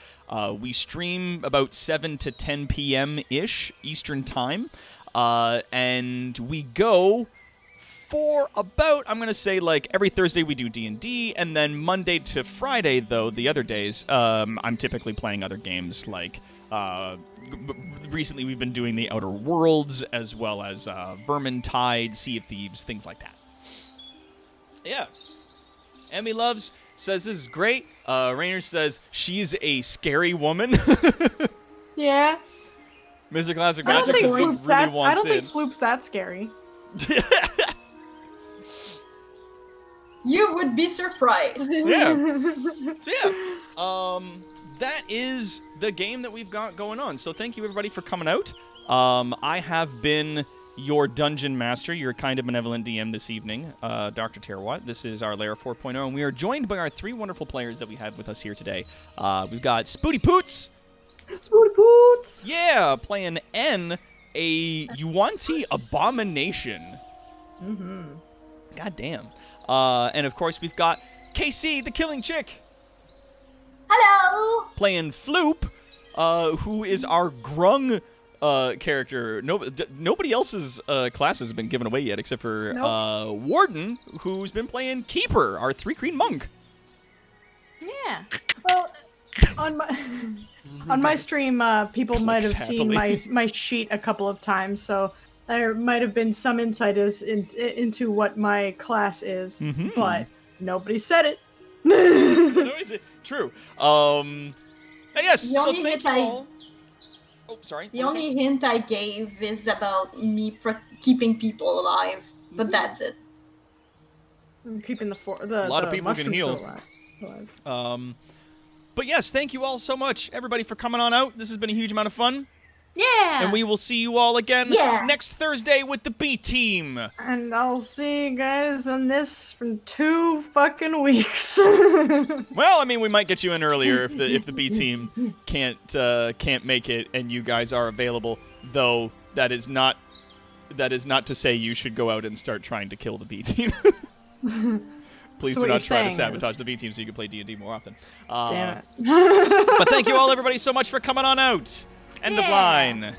We stream about 7 to 10 p.m.-ish Eastern Time, and we go for about, I'm going to say, like, every Thursday we do D&D, and then Monday to Friday, though, the other days, I'm typically playing other games, like... recently we've been doing the Outer Worlds, as well as Vermintide, Sea of Thieves, things like that. Yeah. Emmy Loves says this is great. Rainer says she's a scary woman. Yeah. Mr. Classic Magic says he really wants in. I don't think Floop's that scary. You would be surprised. Yeah. So yeah. That is the game that we've got going on. So thank you, everybody, for coming out. I have been your Dungeon Master, your kind of benevolent DM this evening, Dr. Terwat. This is our Lair 4.0, and we are joined by our 3 wonderful players that we have with us here today. We've got Spooty Poots. Spooty Poots! Yeah, playing N, a Yuan-Ti abomination. Mm-hmm. God damn. And, of course, we've got KC, the Killing Chick. Hello! Playing Floop, who is our Grung character. Nobody else's classes have been given away yet, except for Warden, who's been playing Keeper, our 3 monk. Yeah. Well, on my stream, people might have seen my sheet a couple of times, so there might have been some insight into what my class is, but nobody said it. True. And yes, so thank you all. Oh, sorry. The only hint I gave is about me keeping people alive, but that's it. I'm keeping a lot of people can heal. Alive. But yes, thank you all so much, everybody, for coming on out. This has been a huge amount of fun. Yeah. And we will see you all again next Thursday with the B Team. And I'll see you guys on this from 2 fucking weeks. Well, I mean, we might get you in earlier if the B Team can't make it and you guys are available. Though that is not to say you should go out and start trying to kill the B Team. Please So do what not try to you're saying sabotage is- the B Team so you can play D&D more often. Damn it. But thank you all, everybody, so much for coming on out. End of line.